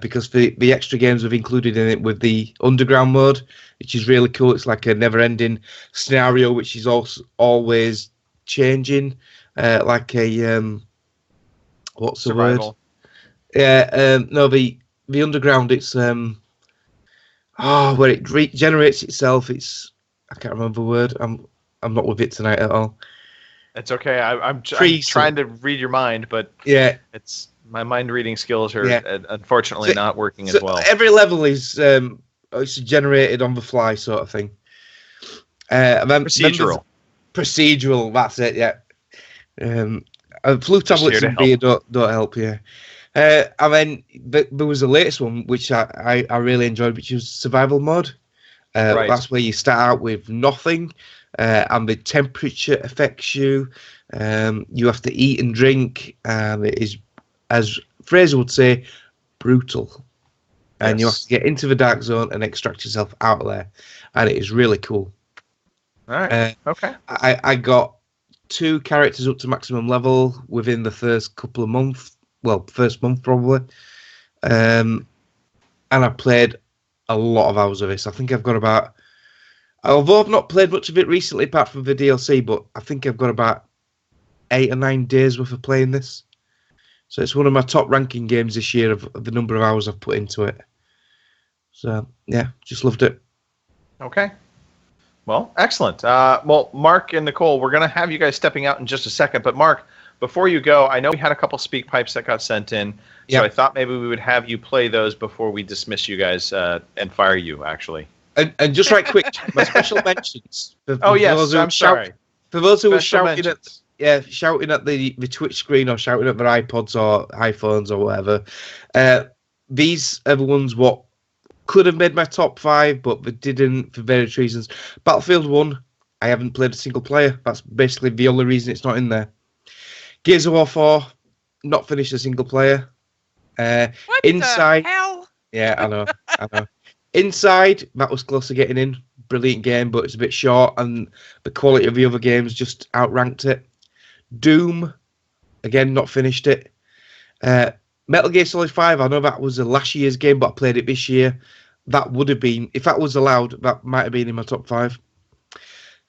Because the extra games we've included in it with the underground mode, which is really cool. It's like a never-ending scenario, which is also always changing, like a what's the Survival. word? Yeah, no, the underground. It's where it regenerates itself. It's I can't remember the word. I'm not with it tonight at all. It's okay. I'm trying to read your mind, but yeah, it's. My mind reading skills are unfortunately not working as well. Every level is it's generated on the fly sort of thing. Procedural. Procedural, that's it, yeah. Flu tablets and beer don't help, yeah. And then there was the latest one, which I really enjoyed, which was survival mode. That's where you start out with nothing, and the temperature affects you. You have to eat and drink, and it is, as Fraser would say, brutal. And you have to get into the dark zone and extract yourself out of there. And it is really cool. All right. Okay. I got 2 characters up to maximum level within the first couple of months. Well, first month probably. And I played a lot of hours of this. I think I've got about... Although I've not played much of it recently, apart from the DLC, but I think I've got about 8 or 9 days worth of playing this. So it's one of my top ranking games this year of the number of hours I've put into it. So, yeah, just loved it. Okay. Well, excellent. Well, Mark and Nicole, we're going to have you guys stepping out in just a second. But, Mark, before you go, I know we had a couple speak pipes that got sent in. So I thought maybe we would have you play those before we dismiss you guys and fire you, actually. And just right quick, my special mentions. I'm sorry. For those who were shouting at the Twitch screen or shouting at their iPods or iPhones or whatever, these are the ones what could have made my top 5, but they didn't for various reasons. Battlefield 1, I haven't played a single player. That's basically the only reason it's not in there. Gears of War 4, not finished a single player. What Inside, the hell? Yeah, I know. Inside, that was close to getting in. Brilliant game, but it's a bit short, and the quality of the other games just outranked it. Doom, again, not finished it. Metal Gear Solid 5, I know that was a last year's game, but I played it this year. That would have been, if that was allowed, that might have been in my top 5.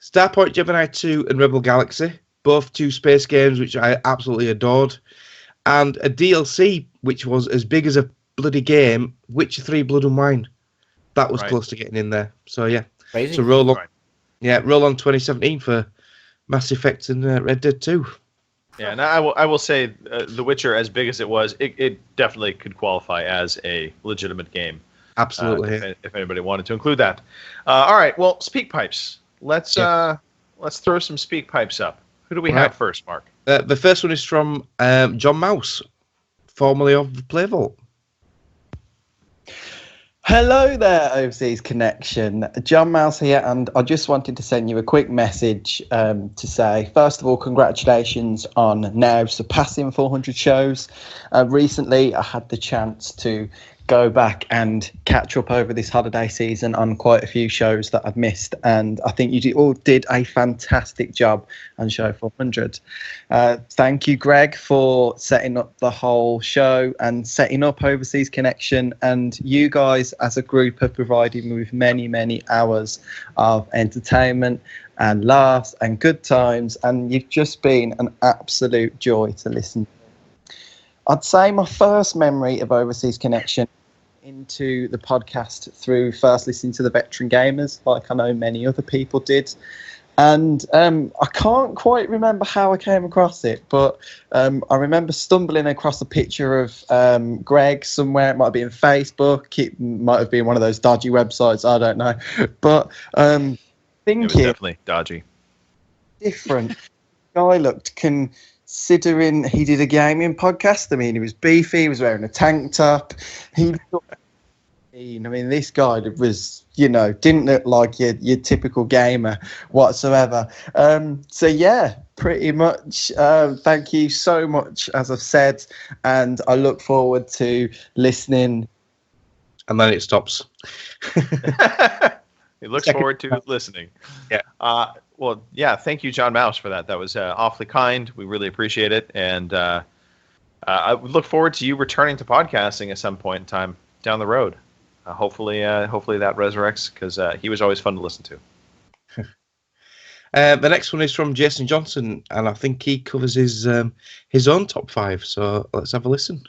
Starpoint Gemini 2 and Rebel Galaxy, both 2 space games which I absolutely adored. And a DLC which was as big as a bloody game, Witcher 3 Blood and Wine. That was close to getting in there. So, yeah. Crazy. So roll on 2017 for Mass Effect and Red Dead 2. Yeah, and I will say The Witcher, as big as it was, it definitely could qualify as a legitimate game. Absolutely. If anybody wanted to include that. All right, well, speak pipes. Let's throw some speak pipes up. Who do we have first, Mark? The first one is from John Mouse, formerly of Playvault. Hello there, Overseas Connection. John Mouse here, and I just wanted to send you a quick message to say, first of all, congratulations on now surpassing 400 shows. Recently, I had the chance to go back and catch up over this holiday season on quite a few shows that I've missed, and I think you all did a fantastic job on show 400. Thank you, Greg, for setting up the whole show and setting up Overseas Connection, and you guys as a group have provided me with many hours of entertainment and laughs and good times, and you've just been an absolute joy to listen to. I'd say my first memory of Overseas Connection into the podcast through first listening to the Veteran Gamers, like I know many other people did. And I can't quite remember how I came across it, but I remember stumbling across a picture of Greg somewhere. It might have been Facebook. It might have been one of those dodgy websites. I don't know. But thinking... It was definitely dodgy. Different. Guy looked considering he did a gaming podcast. I mean, he was beefy. He was wearing a tank top. I mean, this guy was, didn't look like your typical gamer whatsoever. So, yeah, pretty much. Thank you so much, as I've said, and I look forward to listening. And then it stops. He looks forward to listening. Yeah. Well, yeah, thank you, John Mouse, for that. That was awfully kind. We really appreciate it. And I look forward to you returning to podcasting at some point in time down the road. Hopefully that resurrects, because he was always fun to listen to. The next one is from Jason Johnson, and I think he covers his own top 5. So let's have a listen.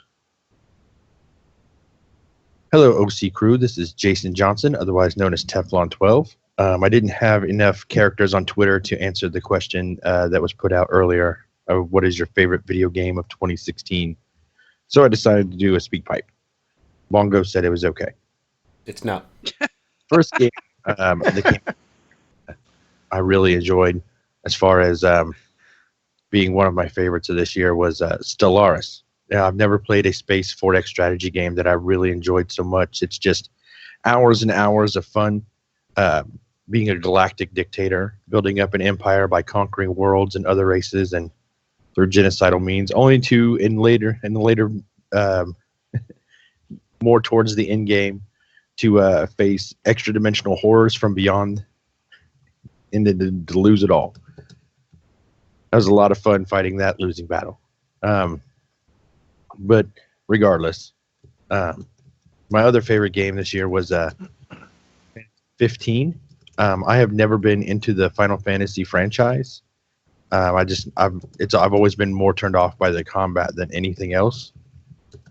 Hello, OC crew. This is Jason Johnson, otherwise known as Teflon 12. I didn't have enough characters on Twitter to answer the question that was put out earlier. What is your favorite video game of 2016? So I decided to do a speak pipe. Bongo said it was okay. It's not. First game, the game I really enjoyed, as far as being one of my favorites of this year, was Stellaris. I've never played a space 4X strategy game that I really enjoyed so much. It's just hours and hours of fun. Being a galactic dictator, building up an empire by conquering worlds and other races and through genocidal means, only to in the later more towards the end game to face extra dimensional horrors from beyond and then to lose it all. That was a lot of fun fighting that losing battle. But regardless, my other favorite game this year was 15. I have never been into the Final Fantasy franchise. I've always been more turned off by the combat than anything else.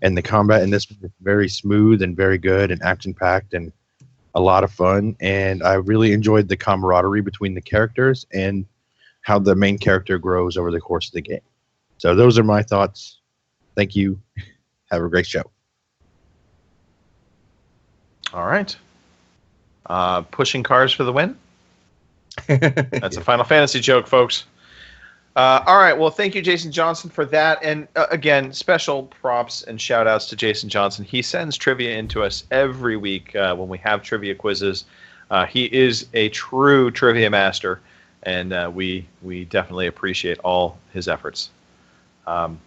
And the combat in this was very smooth and very good and action-packed and a lot of fun. And I really enjoyed the camaraderie between the characters and how the main character grows over the course of the game. So those are my thoughts. Thank you. Have a great show. All right. Pushing cars for the win. That's a Final Fantasy joke, folks. All right. Well, thank you, Jason Johnson, for that. And again, special props and shout outs to Jason Johnson. He sends trivia into us every week when we have trivia quizzes. He is a true trivia master, and we definitely appreciate all his efforts.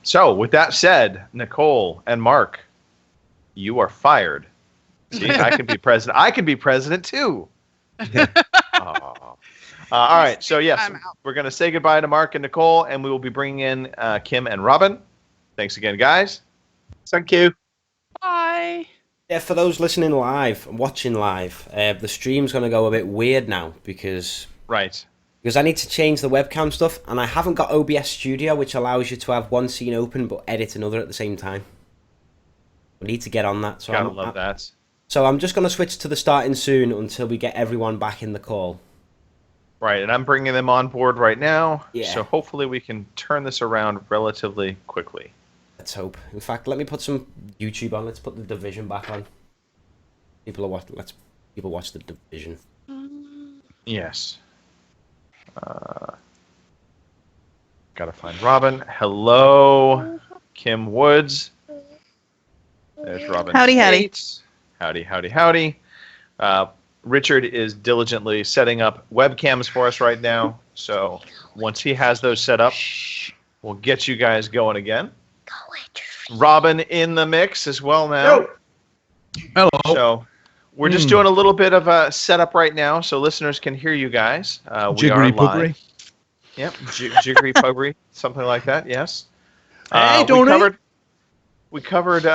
So with that said, Nicole and Mark, you are fired. See, I can be president. I can be president too. All right. So yes, we're going to say goodbye to Mark and Nicole, and we will be bringing in Kim and Robin. Thanks again, guys. Thank you. Bye. Yeah, for those listening live, watching live, the stream's going to go a bit weird now because I need to change the webcam stuff, and I haven't got OBS Studio, which allows you to have one scene open but edit another at the same time. I need to get on that. So Gotta love that. So I'm just going to switch to the starting soon until we get everyone back in the call. Right, and I'm bringing them on board right now, Yeah. so hopefully we can turn this around relatively quickly. Let's hope. In fact, let me put some YouTube on. Let's put The Division back on. People watch The Division. Yes. Gotta find Robin. Hello, Kim Woods. There's Robin. Howdy, howdy. Howdy, howdy, howdy. Richard is diligently setting up webcams for us right now. So once he has those set up, we'll get you guys going again. Robin in the mix as well now. Hello. So we're just doing a little bit of a setup right now so listeners can hear you guys. We are live. Puggery. Yep, jiggery puggery, something like that, yes. Hey, we covered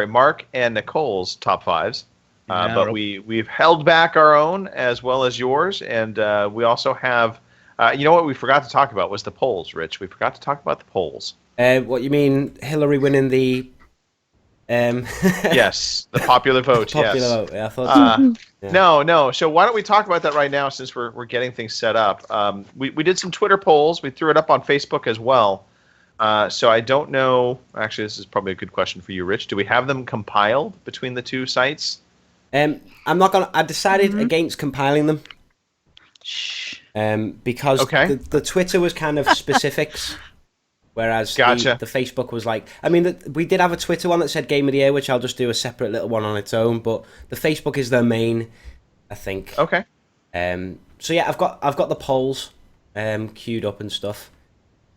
Mark and Nicole's top fives. But we've held back our own as well as yours, and we also have. You know what we forgot to talk about was the polls, Rich. We forgot to talk about the polls. What you mean, Hillary winning the? Yes, the popular vote. Popular yes. vote. Yeah, I thought. Yeah. No. So why don't we talk about that right now, since we're getting things set up? We did some Twitter polls. We threw it up on Facebook as well. So I don't know. Actually, this is probably a good question for you, Rich. Do we have them compiled between the two sites? I'm not gonna. I decided against compiling them. Because the Twitter was kind of specifics, whereas the Facebook was like. I mean, we did have a Twitter one that said Game of the Year, which I'll just do a separate little one on its own. But the Facebook is their main, I think. Okay. So yeah, I've got the polls queued up and stuff.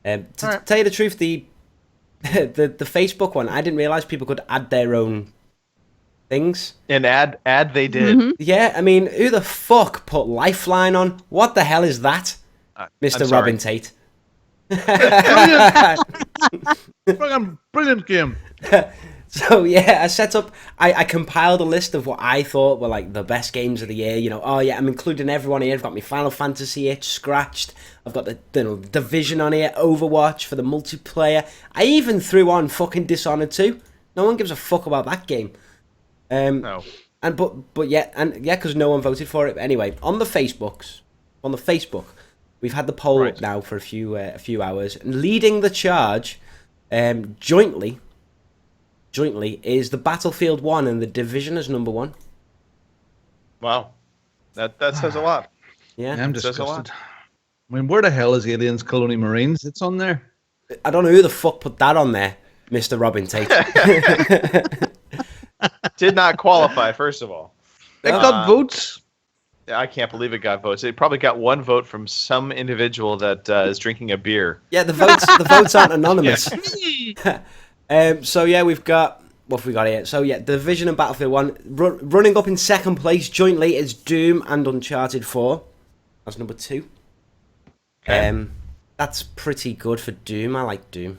To tell you the truth, the Facebook one, I didn't realize people could add their own things. And add they did. Yeah, I mean, who the fuck put Lifeline on? What the hell is that, Mr. Robin Tate? Brilliant game. So yeah, I compiled a list of what I thought were like the best games of the year. You know, I'm including everyone here. I've got my Final Fantasy itch scratched. I've got the Division on here, Overwatch for the multiplayer. I even threw on fucking Dishonored 2. No one gives a fuck about that game. No. Because no one voted for it. But anyway, on the Facebook, we've had the poll up now for a few hours, and leading the charge, jointly is the Battlefield 1 and the Division as number 1. Wow, that says a lot. Yeah, I'm disgusted. I mean, where the hell is Aliens Colony Marines? It's on there. I don't know who the fuck put that on there, Mr. Robin Tate. Did not qualify, first of all. It got votes. I can't believe it got votes. It probably got one vote from some individual that is drinking a beer. Yeah, the votes aren't anonymous. So yeah, we've got what have we got here? So yeah, Division and Battlefield 1 running up in second place jointly is Doom and Uncharted 4. That's number 2. Okay. That's pretty good for Doom. I like Doom.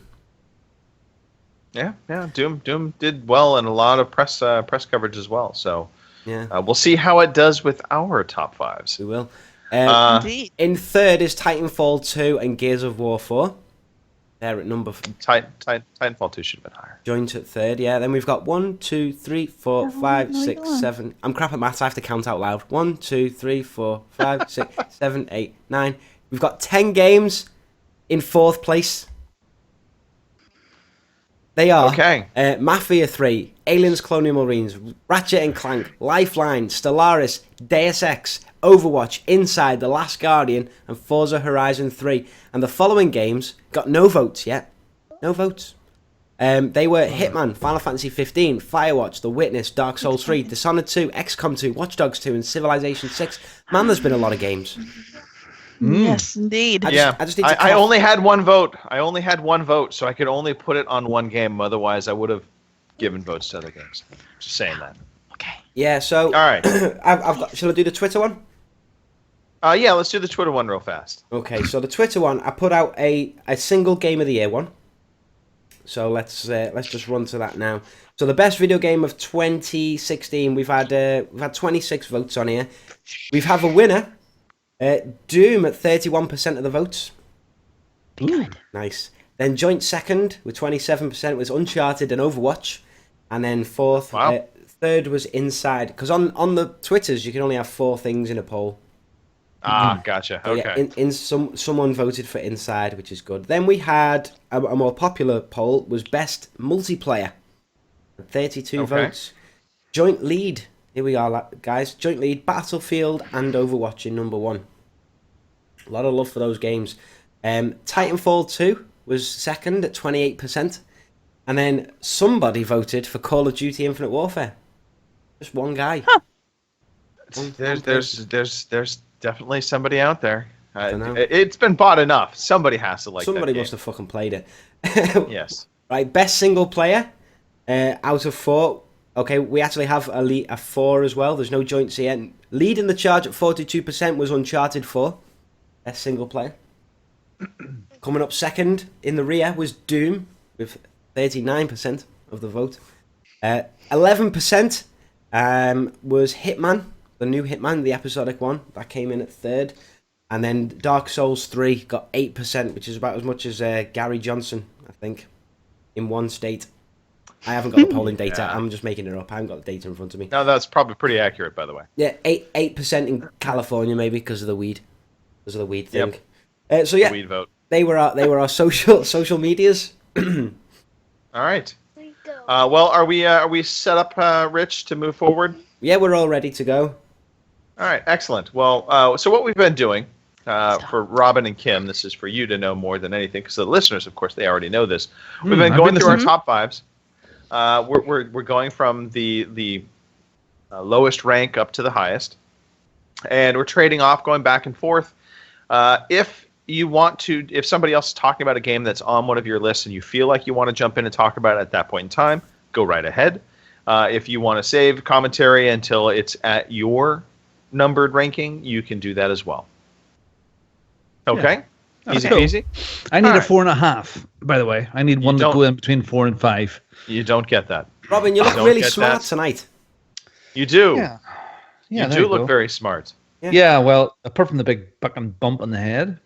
Yeah. Doom did well and a lot of press coverage as well. So yeah, we'll see how it does with our top fives. We will. Indeed. In third is Titanfall 2 and Gears of War 4. They're at number. Titanfall 2 should have been higher. Joint at third, yeah. Then we've got 1, 2, 3, 4, 5, 6, 7. I'm crap at maths. I have to count out loud. 1, 2, 3, 4, 5, 6, 7, 8, 9. We've got 10 games in fourth place. They are Mafia 3, Aliens Colonial Marines, Ratchet & Clank, Lifeline, Stellaris, Deus Ex, Overwatch, Inside, The Last Guardian, and Forza Horizon 3. And the following games got no votes yet. No votes. They were Hitman, Final Fantasy 15, Firewatch, The Witness, Dark Souls 3, Dishonored 2, XCOM 2, Watch Dogs 2, and Civilization 6. Man, there's been a lot of games. Yes, indeed. I only had one vote. So I could only put it on one game. Otherwise, I would have given votes to other games. Just saying that. Okay. Yeah. So. All right. Shall I do the Twitter one? Yeah. Let's do the Twitter one real fast. Okay. So the Twitter one, I put out a single Game of the Year one. So let's just run to that now. So the best video game of 2016, we've had 26 votes on here. We have a winner. Doom at 31% of the votes. Good. Nice. Then joint second with 27% was Uncharted and Overwatch. And then fourth, third was Inside. Because on the Twitters, you can only have 4 things in a poll. Gotcha. Okay. Yeah, someone voted for Inside, which is good. Then we had a more popular poll was Best Multiplayer. 32 votes. Joint lead. Here we are, guys. Joint lead, Battlefield and Overwatch in number 1. A lot of love for those games. Titanfall 2 was second at 28%. And then somebody voted for Call of Duty Infinite Warfare. Just one guy. There's definitely somebody out there. Dunno. It's been bought enough. Somebody has to like Somebody that must game. have fucking played it. Yes. Right, best single player out of 4. Okay, we actually have a 4 as well. There's no joints here. Leading the charge at 42% was Uncharted 4. Best single player. Coming up second in the rear was Doom with 39% of the vote. 11% was Hitman, the new Hitman, the episodic one. That came in at third. And then Dark Souls 3 got 8%, which is about as much as Gary Johnson, I think, in one state. I haven't got the polling data. Yeah. I'm just making it up. I haven't got the data in front of me. No, that's probably pretty accurate, by the way. Yeah, 8% in California, maybe, because of the weed. Because of the weed thing. So yeah, The weed vote. they were our social medias. All right. Well, are we set up, Rich, to move forward? Yeah, we're all ready to go. All right, excellent. Well, so what we've been doing for Robin and Kim, this is for you to know more than anything, because the listeners, of course, they already know this. We've been going through our top 5s. We're going from the lowest rank up to the highest, and we're trading off, going back and forth. If you want to, if somebody else is talking about a game that's on one of your lists and you feel like you want to jump in and talk about it at that point in time, go right ahead. If you want to save commentary until it's at your numbered ranking, you can do that as well. Okay? Yeah. Easy Cool. peasy? I need All a right. 4.5, by the way. I need one to don't- go in between 4 and 5. You don't get that. Robin, you look Don't really get smart that. tonight. You do. Yeah, You there do look go. very smart. Yeah, well, apart from the big fucking bump on the head.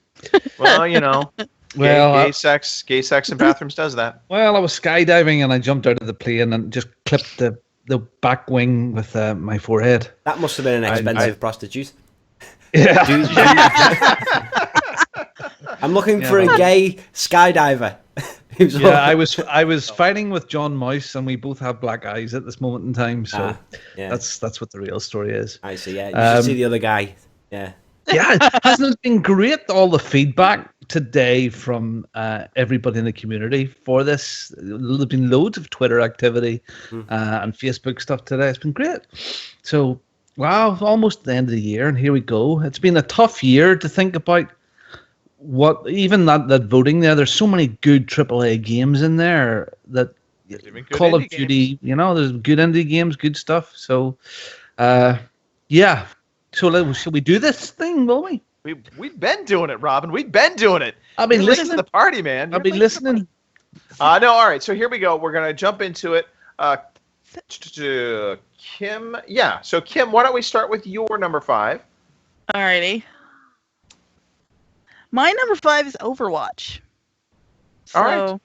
Well, you know, Well, gay sex in bathrooms does that. Well, I was skydiving and I jumped out of the plane and just clipped the back wing with my forehead. That must have been an expensive prostitute. Yeah. I'm looking Yeah, for a well. gay skydiver. Who's Yeah, I was fighting with John Mouse and we both have black eyes at this moment in time. So yeah. that's what the real story is. I see. Yeah, you should see the other guy. Yeah. Yeah, hasn't it been great, all the feedback today from everybody in the community for this? There's been loads of Twitter activity and Facebook stuff today. It's been great. So, wow, almost the end of the year, and here we go. It's been a tough year to think about what, even that voting there, there's so many good AAA games in there that Call of Duty, you know, there's good indie games, good stuff. So, yeah. So shall we do this thing, will we? We've been doing it, Robin. We've been doing it. I've been You're late listening to the party, man. I've been listening. No, all right. So here we go. We're gonna jump into it. Kim, yeah. So Kim, why don't we start with your number 5? Alrighty. My number 5 is Overwatch. All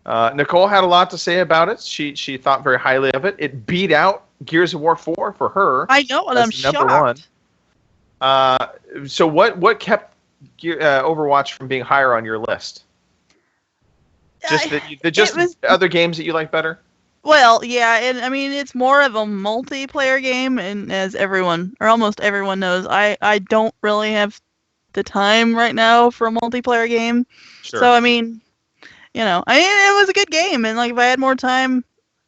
right. Nicole had a lot to say about it. She thought very highly of it. It beat out Gears of War 4 for her. I know, and I'm shocked. So what kept Overwatch from being higher on your list? Just other games that you like better? Well, yeah, and I mean it's more of a multiplayer game, and as everyone or almost everyone knows, I don't really have the time right now for a multiplayer game. Sure. So I mean, it was a good game, and like if I had more time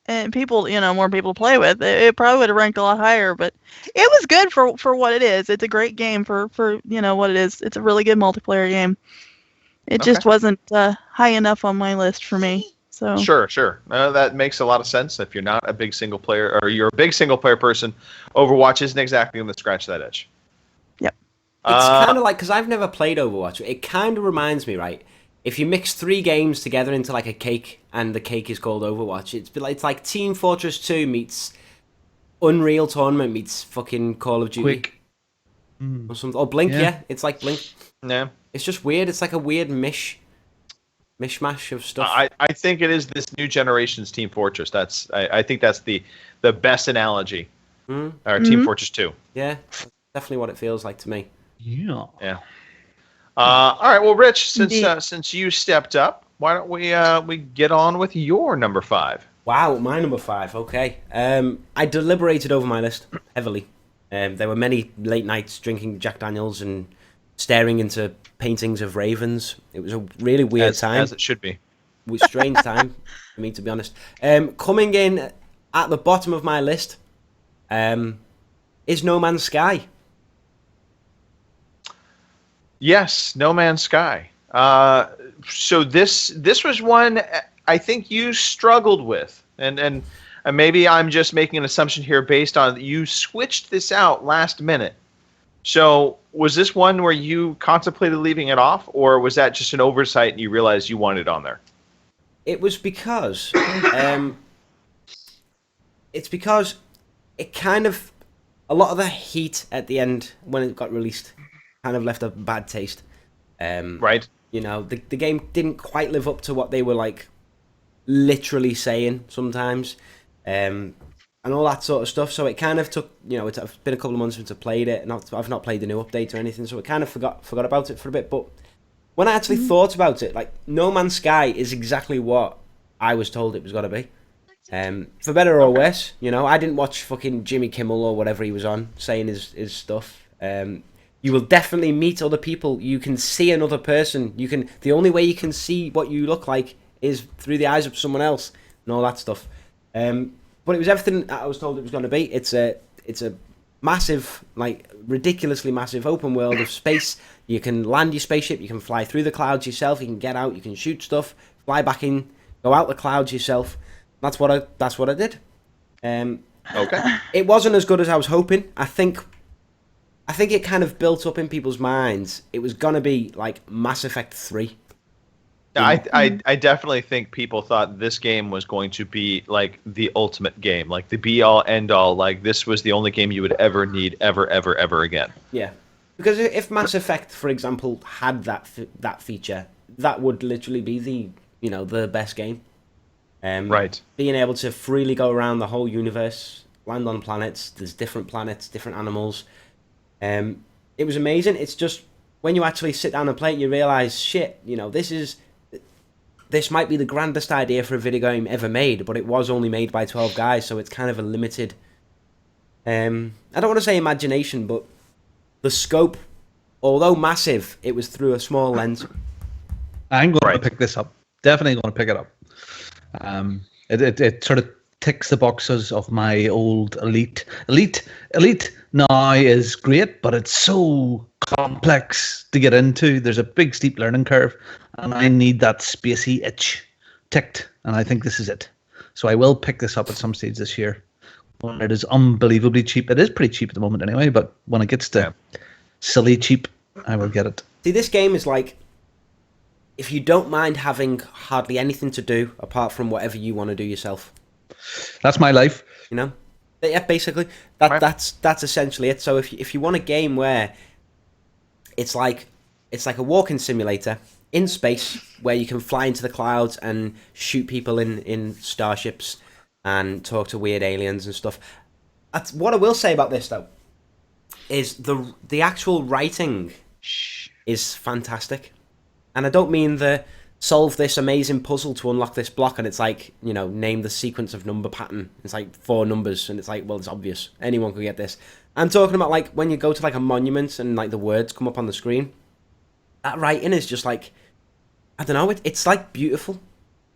and people, more people to play with, it probably would have ranked a lot higher. But it was good for what it is. It's a great game for what it is. It's a really good multiplayer game. It just wasn't high enough on my list for me. So Sure. That makes a lot of sense. If you're not a big single player, or you're a big single player person, Overwatch isn't exactly going to scratch that itch. Yep. It's kind of like, because I've never played Overwatch, it kind of reminds me, right? If you mix 3 games together into like a cake, and the cake is called Overwatch, it's like Team Fortress 2 meets Unreal Tournament meets fucking Call of Duty. Quick. Or something. Or Blink, yeah. It's like Blink. Yeah. It's just weird. It's like a weird mishmash of stuff. I think it is this new generation's Team Fortress. I think that's the best analogy. Or Team Fortress 2. Yeah, that's definitely what it feels like to me. Yeah. All right. Well, Rich, since you stepped up, why don't we get on with your number 5? Wow, my number 5. Okay. I deliberated over my list heavily. There were many late nights drinking Jack Daniels and staring into paintings of ravens. It was a really weird time. As it should be. strange time for me, to be honest. Coming in at the bottom of my list is No Man's Sky. Yes, No Man's Sky. So this was one I think you struggled with, and maybe I'm just making an assumption here based on you switched this out last minute. So was this one where you contemplated leaving it off, or was that just an oversight and you realized you wanted it on there? It was because it's because it kind of, a lot of the heat at the end when it got released kind of left a bad taste. Right. You know, the game didn't quite live up to what they were like literally saying sometimes, and all that sort of stuff. So it kind of took, you know, it's been a couple of months since I played it, and I've not played the new update or anything, so I kind of forgot about it for a bit. But when I actually thought about it, like, No Man's Sky is exactly what I was told it was going to be. For better or worse, you know, I didn't watch fucking Jimmy Kimmel or whatever he was on saying his stuff. You will definitely meet other people. You can see another person. The only way you can see what you look like is through the eyes of someone else and all that stuff. But it was everything I was told it was going to be. It's a massive, like, ridiculously massive open world of space. You can land your spaceship. You can fly through the clouds yourself. You can get out. You can shoot stuff. Fly back in. Go out the clouds yourself. That's what I did. Okay. It wasn't as good as I was hoping. I think it kind of built up in people's minds. It was gonna be like Mass Effect 3. I definitely think people thought this game was going to be like the ultimate game, like the be all end all. Like this was the only game you would ever need, ever again. Yeah, because if Mass Effect, for example, had that feature, that would literally be the best game. Right. Being able to freely go around the whole universe, land on planets. There's different planets, different animals. It was amazing. It's just when you actually sit down and play it, you realize, shit, you know, this might be the grandest idea for a video game ever made, but it was only made by 12 guys, so it's kind of a limited, I don't want to say imagination, but the scope, although massive, it was through a small lens. I'm going to pick this up. Definitely going to pick it up. It sort of ticks the boxes of my old Elite. Elite now is great, but it's so complex to get into. There's a big steep learning curve, and I need that spacey itch ticked, and I think this is it. So I will pick this up at some stage this year when it is unbelievably cheap. It is pretty cheap at the moment anyway, but when it gets to silly cheap, I will get it. See, this game is like, if you don't mind having hardly anything to do apart from whatever you want to do yourself. That's my life. You know? Yeah, basically. That's essentially it. So if you want a game where it's like a walking simulator in space where you can fly into the clouds and shoot people in starships and talk to weird aliens and stuff. What I will say about this, though, is the actual writing is fantastic. And I don't mean solve this amazing puzzle to unlock this block, and it's like, you know, name the sequence of number pattern. It's like 4 numbers, and it's like, well, it's obvious. Anyone could get this. I'm talking about, like, when you go to, like, a monument and, like, the words come up on the screen. That writing is just, like, I don't know, it's like, beautiful,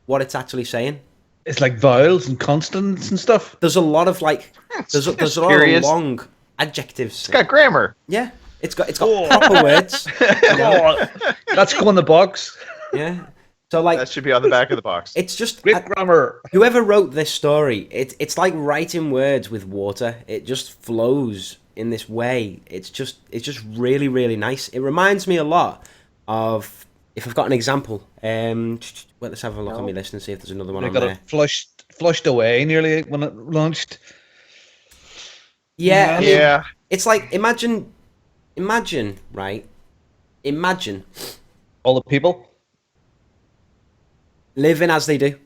what it's actually saying. It's like vowels and consonants and stuff. There's a lot of, like, there's a lot of long adjectives. It's got grammar. Yeah. It's got proper words. You know? That's go in the box. Yeah. So like that should be on the back of the box. It's just great grammar. Whoever wrote this story, it's like writing words with water. It just flows in this way. It's just really, really nice. It reminds me a lot of, if I've got an example. Let's have a look on my list and see if there's another one on there. Got it flushed away nearly when it launched. Yeah. I mean, yeah. It's like imagine, right? Imagine all the people living as they do.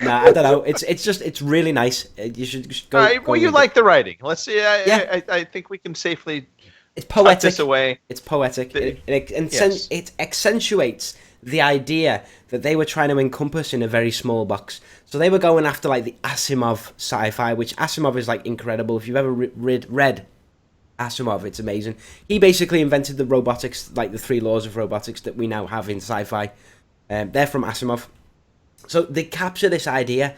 Nah, I don't know. It's really nice. You should just go. All right, well, you like the writing. Let's see. Yeah. I think we can safely. It's poetic. Tuck this away. It's poetic. Yes. It accentuates the idea that they were trying to encompass in a very small box. So they were going after like the Asimov sci-fi, which Asimov is like incredible. If you've ever read Asimov, it's amazing. He basically invented the robotics, like the 3 laws of robotics that we now have in sci-fi. They're from Asimov. So they capture this idea.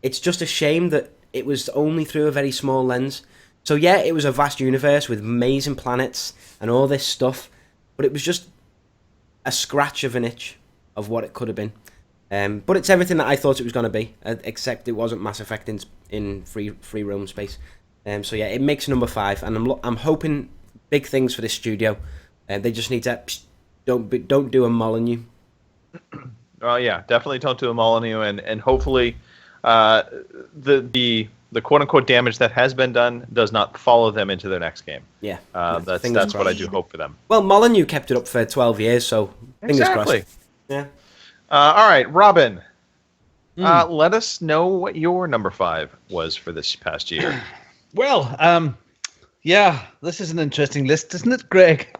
It's just a shame that it was only through a very small lens. So yeah, it was a vast universe with amazing planets and all this stuff, but it was just a scratch of an itch of what it could have been. But it's everything that I thought it was going to be, except it wasn't Mass Effect in free roam space. So yeah, it makes number 5, and I'm hoping big things for this studio. They just need to don't do a Molyneux. Well, yeah, definitely don't do a Molyneux, and hopefully the quote unquote damage that has been done does not follow them into their next game. Yeah, that's what I do hope for them. Well, Molyneux kept it up for 12 years, so fingers crossed. Yeah. All right, Robin. Let us know what your number 5 was for this past year. Well, yeah, this is an interesting list, isn't it, Greg?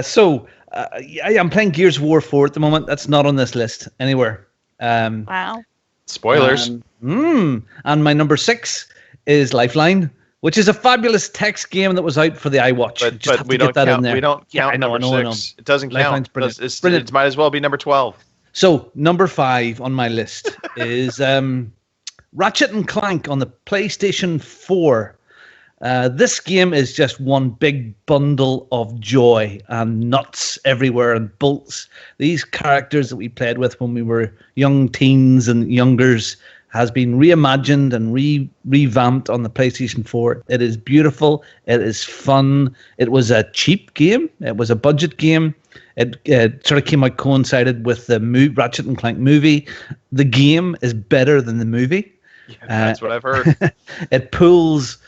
So I'm playing Gears of War 4 at the moment. That's not on this list anywhere. Wow. Spoilers. And my number 6 is Lifeline, which is a fabulous text game that was out for the iWatch. But we don't count. We don't count number 6. It doesn't count. Brilliant. It might as well be number 12. So number 5 on my list is Ratchet and Clank on the PlayStation 4. This game is just one big bundle of joy and nuts everywhere and bolts. These characters that we played with when we were young teens and youngers has been reimagined and revamped on the PlayStation 4. It is beautiful. It is fun. It was a cheap game. It was a budget game. It sort of came out coincided with the Ratchet and Clank movie. The game is better than the movie. Yeah, that's what I've heard. It pulls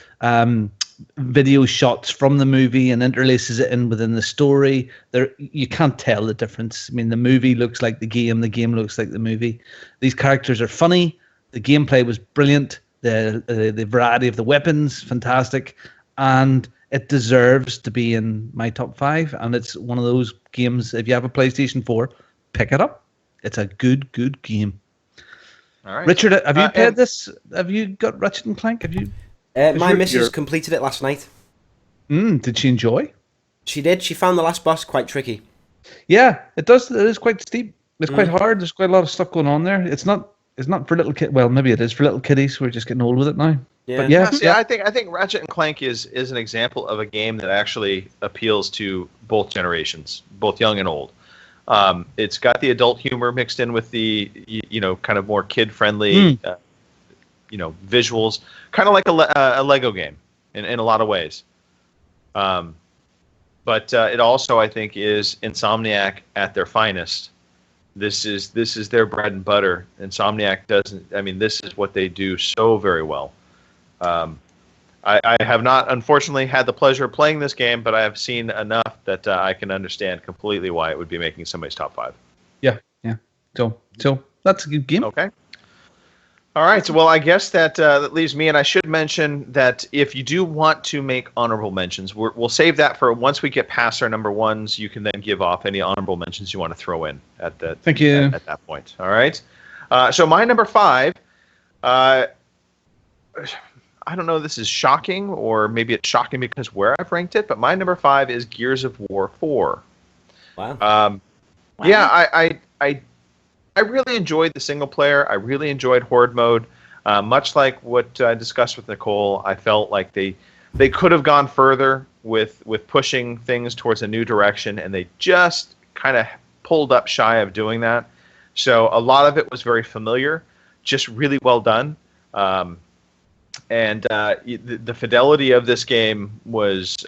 video shots from the movie and interlaces it in within the story. You can't tell the difference. I mean, the movie looks like the game looks like the movie. These characters are funny. The gameplay was brilliant. The variety of the weapons, fantastic. And it deserves to be in my top 5. And it's one of those games, if you have a PlayStation 4, pick it up. It's a good game. All right. Richard, have you played this? Have you got Ratchet and Clank? Have you? My missus completed it last night. Did she enjoy? She did. She found the last boss quite tricky. Yeah, it does. It is quite steep. It's quite hard. There's quite a lot of stuff going on there. It's not for little kids. Well, maybe it is for little kiddies. We're just getting old with it now. Yeah. But yeah. See, I think Ratchet and Clank is an example of a game that actually appeals to both generations, both young and old. It's got the adult humor mixed in with the kind of more kid friendly visuals, kind of like a Lego game in a lot of ways. But it also, I think, is Insomniac at their finest. This is their bread and butter. Insomniac doesn't. I mean, this is what they do so very well. I have not, unfortunately, had the pleasure of playing this game, but I have seen enough that I can understand completely why it would be making somebody's top 5. Yeah. So that's a good game. Okay. All right. So, well, I guess that leaves me, and I should mention that if you do want to make honorable mentions, we'll save that for once we get past our number 1s. You can then give off any honorable mentions you want to throw in at that. Thank you. At that point. All right. So my number 5. I don't know if this is shocking, or maybe it's shocking because where I've ranked it, but my number 5 is Gears of War 4. Wow. Wow. Yeah, I really enjoyed the single player. I really enjoyed Horde mode. Much like what I discussed with Nicole, I felt like they could have gone further with pushing things towards a new direction, and they just kind of pulled up shy of doing that. So a lot of it was very familiar, just really well done. And the fidelity of this game was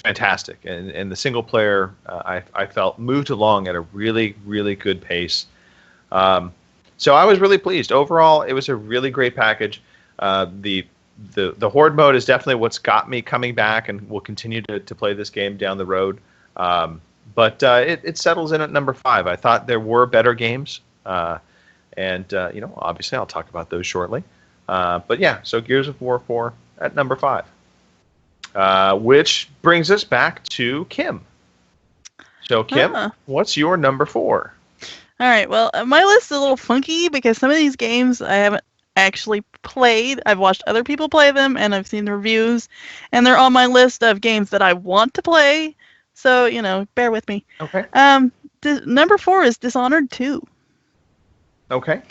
fantastic, and the single player I felt moved along at a really, really good pace. So I was really pleased. Overall, it was a really great package. The Horde mode is definitely what's got me coming back, and will continue to play this game down the road. But it settles in at number 5. I thought there were better games, and obviously I'll talk about those shortly. But yeah, so Gears of War 4 at number 5, which brings us back to Kim. So Kim, what's your number 4? All right, well, my list is a little funky because some of these games I haven't actually played. I've watched other people play them, and I've seen the reviews, and they're on my list of games that I want to play. So, bear with me. Okay. number 4 is Dishonored 2. Okay.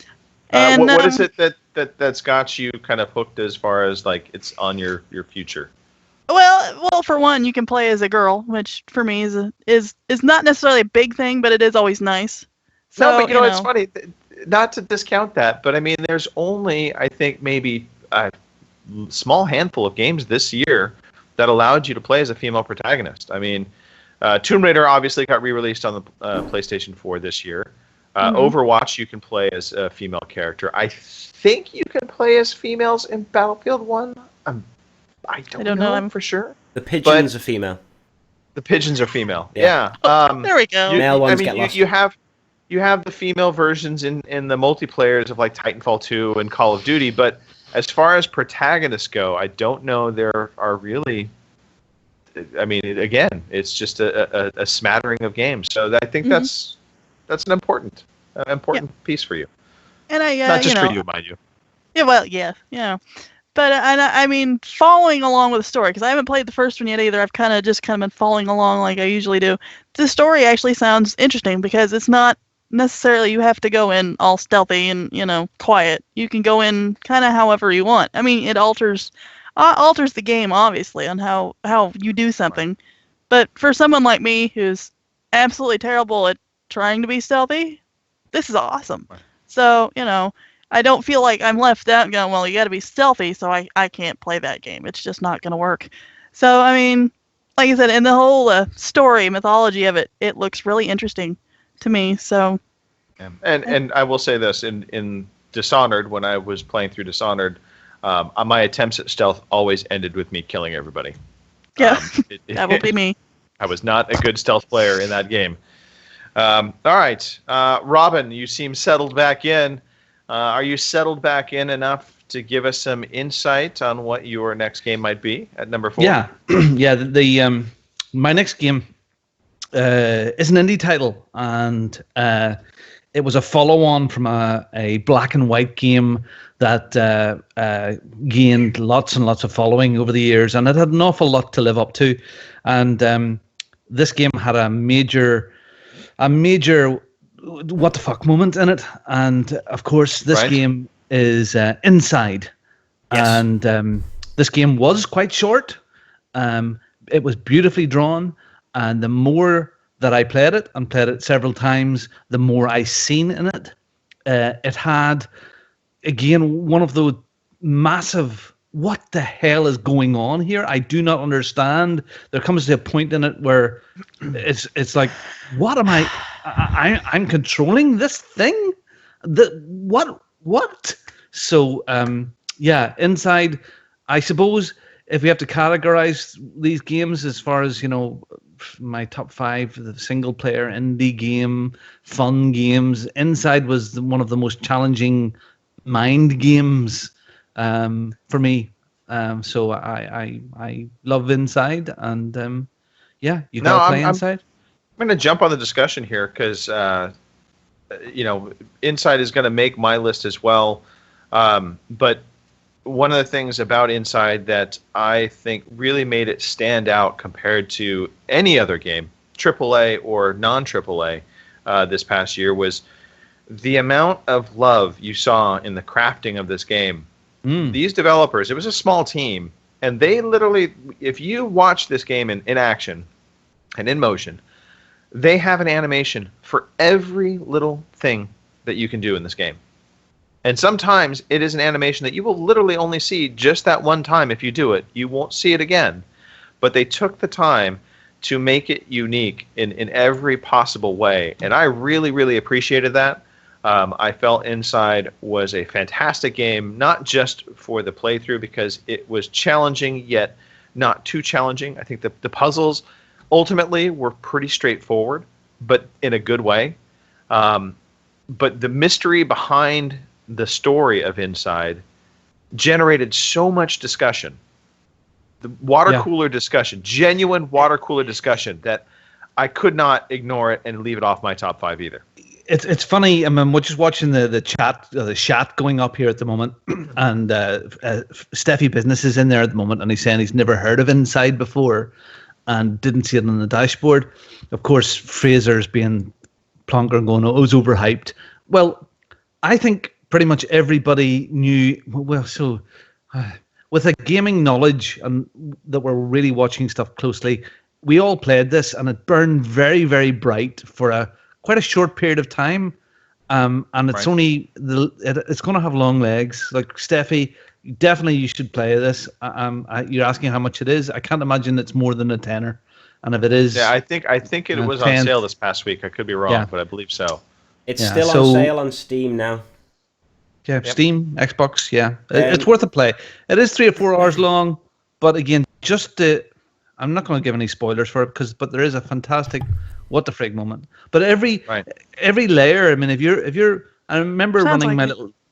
And, what is it that's got you kind of hooked as far as like it's on your future? Well, for one, you can play as a girl, which for me is not necessarily a big thing, but it is always nice. So, no, but you know, it's funny. Not to discount that, but I mean, there's only, I think, maybe a small handful of games this year that allowed you to play as a female protagonist. I mean, Tomb Raider obviously got re-released on the PlayStation 4 this year. Overwatch, you can play as a female character. I think you can play as females in Battlefield 1. I don't know for sure. The pigeons are female. The pigeons are female. Yeah. There we go. Male ones get lost. You have the female versions in the multiplayers of like Titanfall 2 and Call of Duty, but as far as protagonists go, I don't know there are really. I mean, again, it's just a smattering of games. So I think that's an important piece for you. And not just for you, mind you. Yeah, well, yeah. But I mean, following along with the story, because I haven't played the first one yet either. I've kind of been following along like I usually do. The story actually sounds interesting because it's not necessarily you have to go in all stealthy and quiet. You can go in kind of however you want. I mean, it alters the game obviously on how you do something. But for someone like me who's absolutely terrible at trying to be stealthy, this is awesome. So I don't feel like I'm left out going, well, you got to be stealthy, so I can't play that game. It's just not going to work. So, I mean, like I said, in the whole story, mythology of it looks really interesting to me. So, and I will say this, in Dishonored, when I was playing through Dishonored, my attempts at stealth always ended with me killing everybody. Yeah, that would be me. I was not a good stealth player in that game. All right, Robin, you seem settled back in. Are you settled back in enough to give us some insight on what your next game might be at number 4? Yeah, yeah. My next game is an indie title, and it was a follow-on from a black and white game that gained lots and lots of following over the years, and it had an awful lot to live up to. And this game had a major what the fuck moment in it, and of course this game is Inside. Yes. And this game was quite short. It was beautifully drawn, and the more that I played it several times, the more I seen in it. It had, again, one of those massive, what the hell is going on here? I do not understand. There comes to a point in it where it's like, what am I'm controlling this thing? What? So, Inside, I suppose if we have to categorize these games as far as, my top 5, the single player indie game, fun games, Inside was one of the most challenging mind games for me. So I love Inside, and you gotta play Inside. I'm going to jump on the discussion here because, Inside is going to make my list as well. But one of the things about Inside that I think really made it stand out compared to any other game, AAA or non-AAA, this past year was the amount of love you saw in the crafting of this game. These developers, it was a small team, and they literally, if you watch this game in action and in motion, they have an animation for every little thing that you can do in this game. And sometimes it is an animation that you will literally only see just that one time if you do it. You won't see it again. But they took the time to make it unique in every possible way. And I really, really appreciated that. I felt Inside was a fantastic game, not just for the playthrough, because it was challenging, yet not too challenging. I think the puzzles ultimately were pretty straightforward, but in a good way. But the mystery behind the story of Inside generated so much discussion. The water cooler discussion, genuine water cooler discussion, that I could not ignore it and leave it off my top 5 either. It's funny. We're just watching the chat going up here at the moment, and Steffi Business is in there at the moment, and he's saying he's never heard of Inside before and didn't see it on the dashboard. Of course, Fraser's being Plonker and going, "Oh, it was overhyped." Well, I think pretty much everybody knew. Well, so with a gaming knowledge and that we're really watching stuff closely, we all played this, and it burned very, very bright for quite a short period of time. And it's only it's going to have long legs. Like Steffi, definitely you should play this. You're asking how much it is. I can't imagine it's more than a tenner. And if it is, I think it was on sale this past week. I could be wrong, but I believe so. It's still on sale on Steam now. Yeah, yep. Steam, Xbox. Yeah, it's worth a play. It is 3 or 4 hours long, but again, I'm not going to give any spoilers for it but there is a fantastic what the frig moment. But every layer. I mean, if you're, I remember running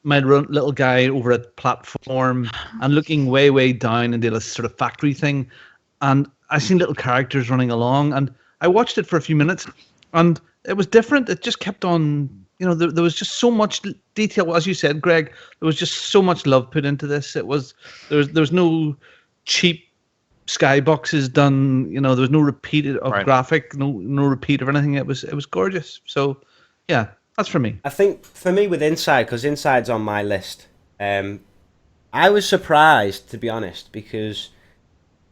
my little guy over a platform and looking way down into this sort of factory thing, and I seen little characters running along, and I watched it for a few minutes, and it was different. It just kept on. You know, there was just so much detail, as you said, Greg. There was just so much love put into this. There was no cheap skyboxes done. You know, there was no repeat of graphic, no repeat of anything. It was gorgeous. So, yeah, that's for me. I think for me with Inside, because Inside's on my list. I was surprised, to be honest, because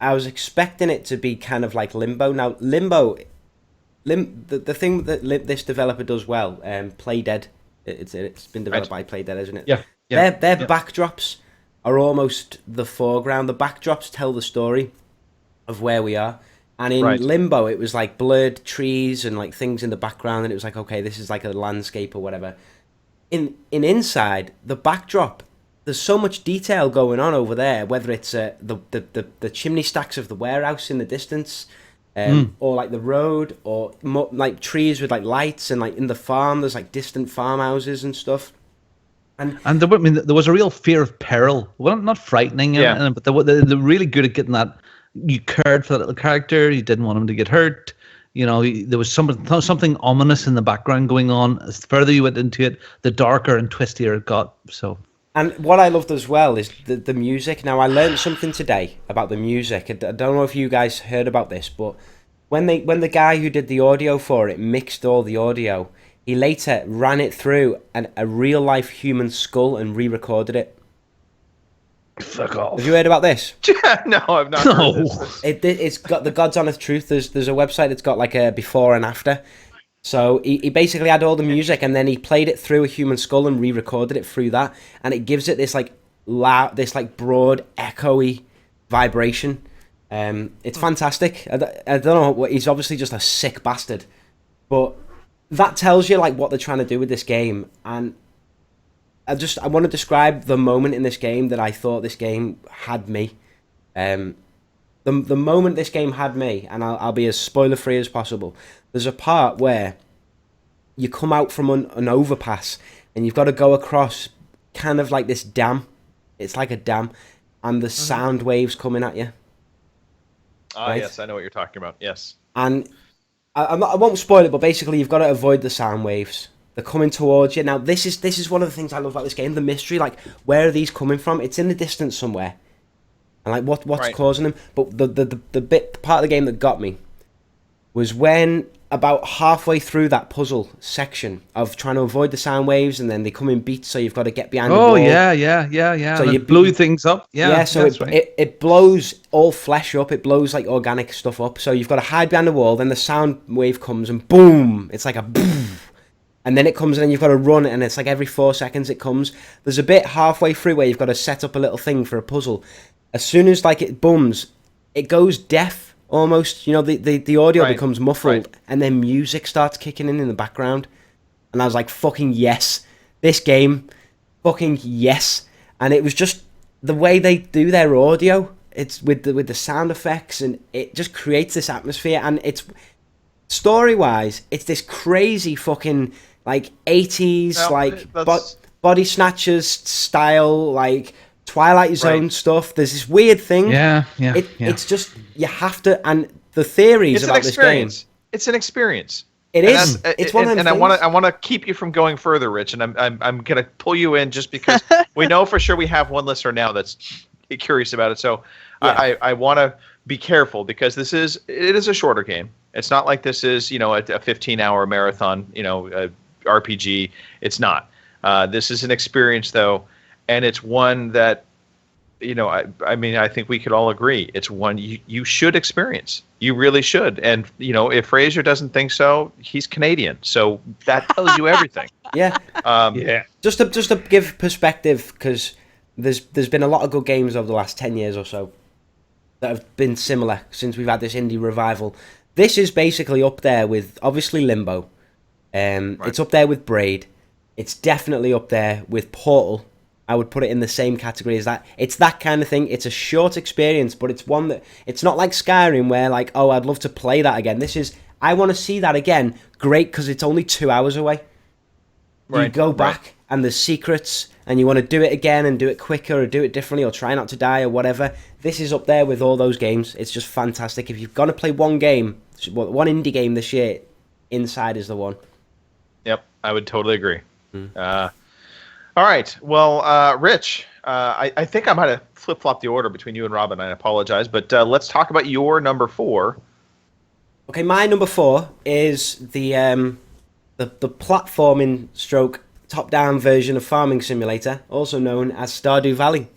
I was expecting it to be kind of like Limbo. Now, Limbo. The thing that this developer does well, Playdead, it's been developed by Playdead, isn't it? Yeah. Their backdrops are almost the foreground. The backdrops tell the story of where we are. And in Limbo, it was like blurred trees and like things in the background, and it was like, okay, this is like a landscape or whatever. In Inside, the backdrop, there's so much detail going on over there, whether it's the chimney stacks of the warehouse in the distance, or like the road, or like trees with like lights, and like in the farm there's like distant farmhouses and stuff. And there was a real fear of peril. Well, not frightening, but they're really good at getting that. You cared for that little character. You didn't want him to get hurt. You know, there was something ominous in the background going on. As further you went into it, the darker and twistier it got. So. And what I loved as well is the music. Now, I learned something today about the music. I don't know if you guys heard about this, but when the guy who did the audio for it mixed all the audio, he later ran it through a real-life human skull and re-recorded it. Fuck off. Have you heard about this? No, I've not heard this. It's got the God's Honest Truth. There's a website that's got like a before and after. So he basically had all the music, and then he played it through a human skull and re-recorded it through that, and it gives it this like loud, this like broad, echoey vibration. It's fantastic. I don't know. He's obviously just a sick bastard, but that tells you like what they're trying to do with this game. And I want to describe the moment in this game that I thought this game had me. The moment this game had me, and I'll be as spoiler free as possible. There's a part where you come out from an overpass and you've got to go across kind of like this dam. It's like a dam, and the sound waves coming at you. Right? Yes, I know what you're talking about. Yes. And I won't spoil it, but basically you've got to avoid the sound waves. They're coming towards you. Now, this is one of the things I love about this game, the mystery. Like, where are these coming from? It's in the distance somewhere. And like, what's causing them? But the part of the game that got me was when about halfway through that puzzle section of trying to avoid the sound waves, and then they come in beats, so you've got to get behind the wall. Oh, yeah. So you blew things up. Yeah, so it blows all flesh up. It blows like organic stuff up. So you've got to hide behind the wall, then the sound wave comes and boom, it's like a boom. And then it comes in and you've got to run, and it's like every 4 seconds it comes. There's a bit halfway through where you've got to set up a little thing for a puzzle. As soon as like it booms, it goes deaf. Almost, you know, the audio becomes muffled, and then music starts kicking in the background, and I was like, "Fucking yes, this game, fucking yes!" And it was just the way they do their audio. It's with the sound effects, and it just creates this atmosphere. And it's story wise, it's this crazy fucking like 80s body snatchers style, like Twilight Zone stuff. There's this weird thing. It's just, you have to, and the theories about this game. It's an experience. It is. It's one of them things. I want to keep you from going further, Rich, and I'm gonna pull you in just because we know for sure we have one listener now that's get curious about it. So Yeah. I want to be careful because it is a shorter game. It's not like this is, a 15-hour marathon, RPG. It's not. This is an experience, though, and it's one that, I think we could all agree. It's one you should experience. You really should. And, if Fraser doesn't think so, he's Canadian. So that tells you everything. Yeah. Yeah. Just to give perspective, because there's been a lot of good games over the last 10 years or so that have been similar since we've had this indie revival. This is basically up there with, obviously, Limbo. It's up there with Braid. It's definitely up there with Portal. I would put it in the same category as that. It's that kind of thing. It's a short experience, but it's one that... It's not like Skyrim where, like, oh, I'd love to play that again. This is... I want to see that again. Great, because it's only 2 hours away. You go back, and there's secrets, and you want to do it again and do it quicker or do it differently or try not to die or whatever. This is up there with all those games. It's just fantastic. If you've got to play one game, one indie game this year, Inside is the one. Yep, I would totally agree. All right. Well, Rich, I think I might have flip-flopped the order between you and Robin. I apologize. But let's talk about your number 4. Okay, my number 4 is the platforming stroke top-down version of Farming Simulator, also known as Stardew Valley.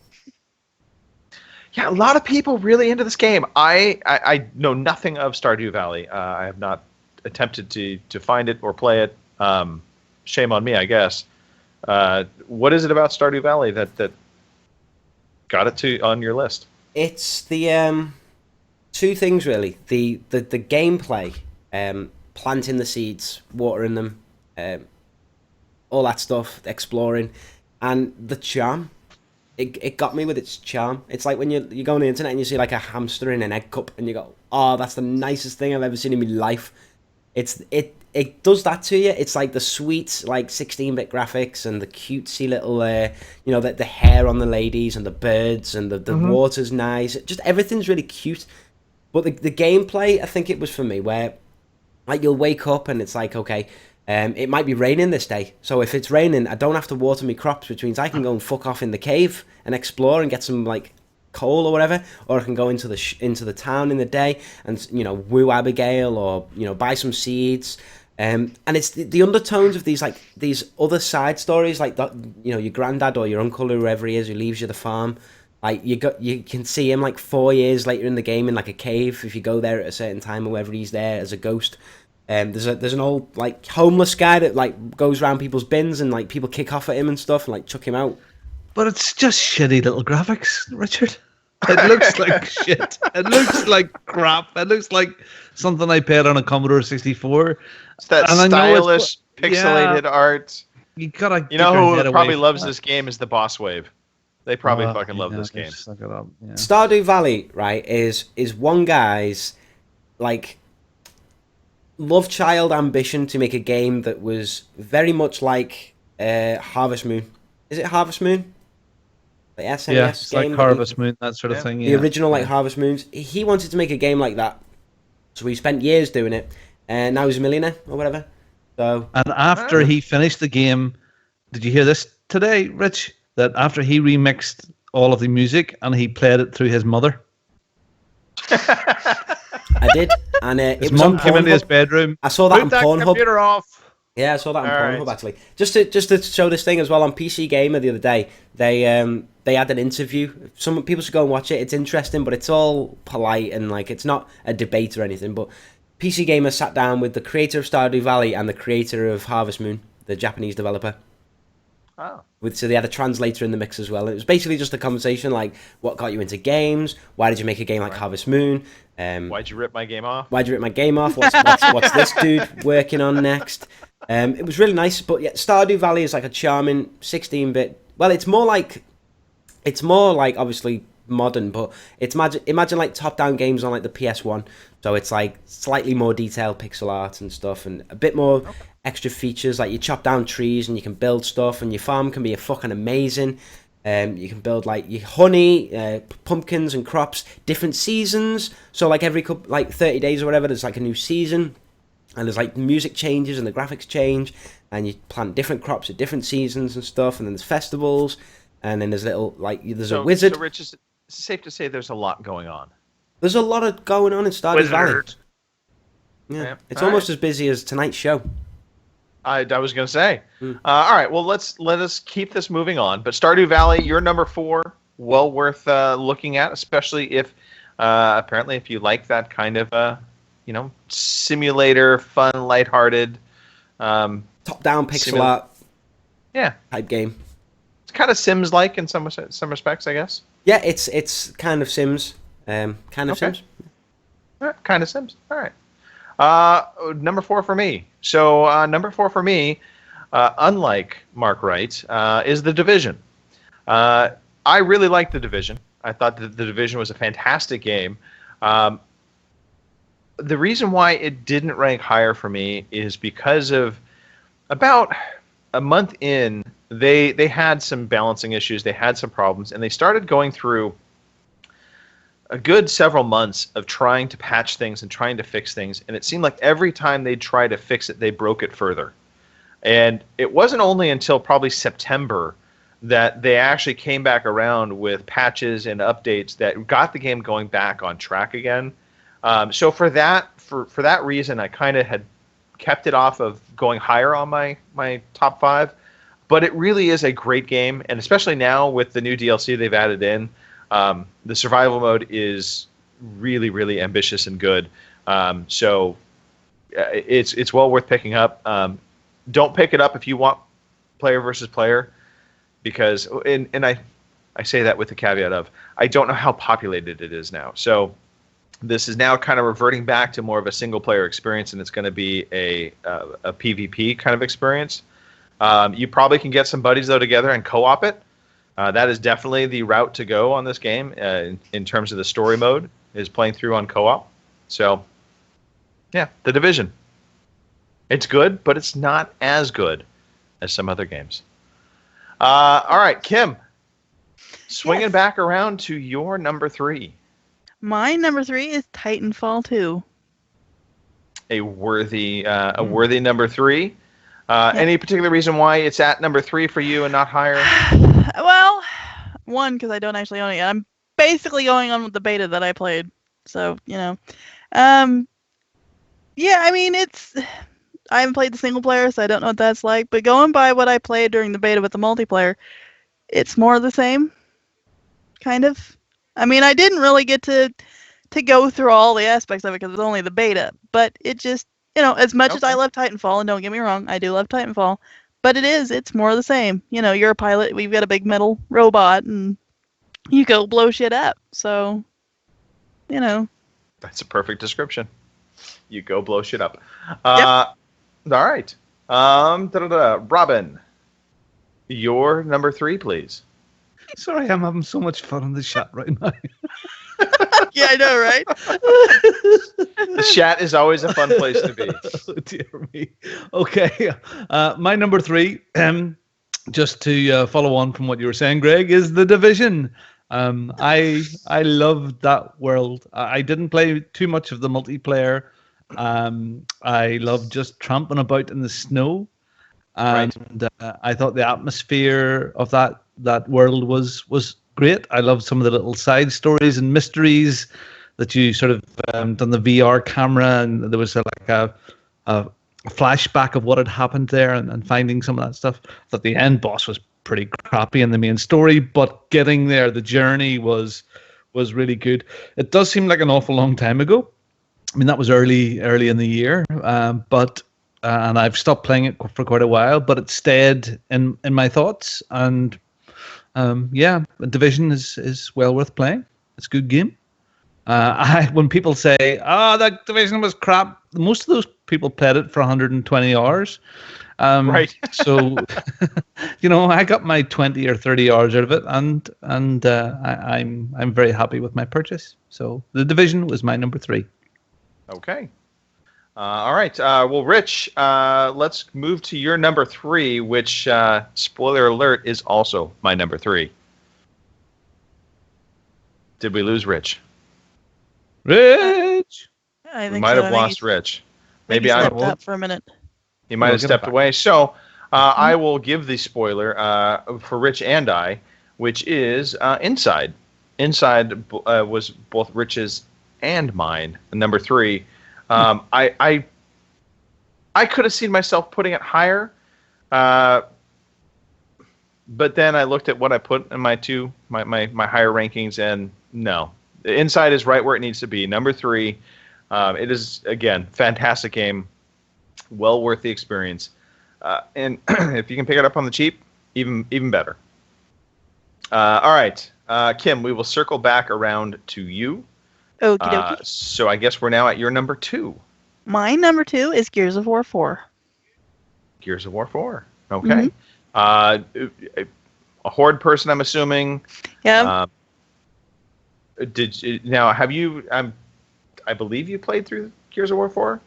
Yeah, a lot of people really into this game. I know nothing of Stardew Valley. I have not attempted to find it or play it. Shame on me, I guess. What is it about Stardew Valley that got it on your list? It's the two things really. The gameplay, planting the seeds, watering them, all that stuff, exploring, and the charm. It got me with its charm. It's like when you go on the internet and you see like a hamster in an egg cup and you go, oh, that's the nicest thing I've ever seen in my life. It does that to you. It's like the sweet, like 16-bit graphics and the cutesy little, the hair on the ladies and the birds and the water's nice. Just everything's really cute. But the gameplay, I think it was for me, where like you'll wake up and it's like, okay, it might be raining this day. So if it's raining, I don't have to water my crops, which means I can go and fuck off in the cave and explore and get some like coal or whatever, or I can go into the town in the day and woo Abigail or buy some seeds. And it's the undertones of these other side stories, like that, your granddad or your uncle or whoever he is who leaves you the farm. Like you can see him like 4 years later in the game in like a cave if you go there at a certain time or whether he's there as a ghost. There's an old like homeless guy that like goes around people's bins and like people kick off at him and stuff and like chuck him out. But it's just shitty little graphics, Richard. It looks like shit. It looks like crap. It looks like something I played on a Commodore 64. It's that stylish, pixelated art. You gotta. You know who probably loves this game is the Boss Wave. They probably fucking love this game. Stardew Valley, right, is one guy's like love child ambition to make a game that was very much like Harvest Moon. Is it Harvest Moon? The SNES yeah, it's game, like Harvest Moon, that sort of thing. The original like Harvest Moons. He wanted to make a game like that, so he spent years doing it, and now he's a millionaire or whatever. So. And after he finished the game, did you hear this today, Rich? That after he remixed all of the music and he played it through his mother. I did, and his mum came into his bedroom. I saw that on Pornhub. Computer off. Yeah, I saw that on Pornhub actually. Just to show this thing as well on PC Gamer the other day, they had an interview. Some people should go and watch it. It's interesting, but it's all polite and like it's not a debate or anything. But PC Gamer sat down with the creator of Stardew Valley and the creator of Harvest Moon, the Japanese developer. Oh. So they had a translator in the mix as well. It was basically just a conversation like, what got you into games? Why did you make a game like Harvest Moon? Why'd you rip my game off? Why'd you rip my game off? What's this dude working on next? It was really nice, but yeah, Stardew Valley is like a charming 16-bit. Well, it's more like obviously modern, but it's imagine like top-down games on like the PS1. So it's like slightly more detailed pixel art and stuff, and a bit more extra features. Like you chop down trees and you can build stuff, and your farm can be fucking amazing. You can build like your honey, pumpkins and crops, different seasons. So like every 30 days or whatever, there's like a new season. And there's like the music changes and the graphics change, and you plant different crops at different seasons and stuff. And then there's festivals, and then there's a wizard. So Rich, safe to say there's a lot going on. There's a lot of going on in Stardew Valley. Wizard. Yeah, Yeah. it's All almost as busy as tonight's show. I was going to say. All right, well, let us keep this moving on. But Stardew Valley, you're number 4, well worth looking at, especially if apparently if you like that kind of simulator, fun, lighthearted, top-down pixel art, type game. It's kind of Sims-like in some respects, I guess. Yeah, it's kind of Sims, Sims. Kind of Sims. All right. Number 4 for me. So number 4 for me, unlike Mark Wright, is The Division. I really liked The Division. I thought that The Division was a fantastic game. The reason why it didn't rank higher for me is because of about a month in, they had some balancing issues, they had some problems, and they started going through a good several months of trying to patch things and trying to fix things, and it seemed like every time they'd try to fix it, they broke it further. And it wasn't only until probably September that they actually came back around with patches and updates that got the game going back on track again. So for that reason, I kind of had kept it off of going higher on my top 5. But it really is a great game, and especially now with the new DLC they've added in, the survival mode is really, really ambitious and good. So it's well worth picking up. Don't pick it up if you want player versus player, because and I say that with the caveat of I don't know how populated it is now. So this is now kind of reverting back to more of a single player experience, and it's going to be a PvP kind of experience. You probably can get some buddies though together and co-op it. That is definitely the route to go on this game in terms of the story mode, is playing through on co-op. So, yeah, The Division. It's good, but it's not as good as some other games. All right, Kim, swinging back around to your number 3. My number 3 is Titanfall 2. A worthy number 3. Any particular reason why it's at number 3 for you and not higher? Well, one, because I don't actually own it yet. I'm basically going on with the beta that I played. So, yeah, I mean, I haven't played the single player, so I don't know what that's like. But going by what I played during the beta with the multiplayer, it's more of the same, kind of. I mean, I didn't really get to go through all the aspects of it because it was only the beta. But it just, as much as I love Titanfall, and don't get me wrong, I do love Titanfall, but it's more of the same. You're a pilot, we've got a big metal robot, and you go blow shit up. So, That's a perfect description. You go blow shit up. All right. Robin, your number 3, please. Sorry, I'm having so much fun in the chat right now. Yeah, I know, right? The chat is always a fun place to be. Oh, dear me. Okay. My number 3, just to follow on from what you were saying, Greg, is The Division. I loved that world. I didn't play too much of the multiplayer. I loved just tramping about in the snow. And I thought the atmosphere of that world was great. I loved some of the little side stories and mysteries that you sort of done the VR camera, and there was a flashback of what had happened there, and finding some of that stuff. I thought the end boss was pretty crappy in the main story, but getting there, the journey was really good. It does seem like an awful long time ago. I mean, that was early in the year, but I've stopped playing it for quite a while, but it stayed in my thoughts. And Division is well worth playing. It's a good game. When people say, that Division was crap, most of those people played it for 120 hours. Right. So, I got my 20 or 30 hours out of it, and I'm very happy with my purchase. So The Division was my number 3. Okay. All right. Well, Rich, let's move to your number 3, which, spoiler alert, is also my number 3. Did we lose Rich? Rich! I think we might so. have lost Rich. Maybe I stepped up for a minute. He might have stepped away. So I will give the spoiler for Rich and I, which is Inside. Inside was both Rich's and mine. Number 3. I could have seen myself putting it higher, but then I looked at what I put in my higher rankings, and no, Inside is right where it needs to be. Number 3. It is, again, fantastic game, well worth the experience, and if you can pick it up on the cheap, even better. All right, Kim, we will circle back around to you. Okie dokie. So I guess we're now at your number 2. My number 2 is Gears of War 4. Gears of War 4. Okay. A Horde person, I'm assuming. Yeah. Have you? I believe you played through Gears of War 4.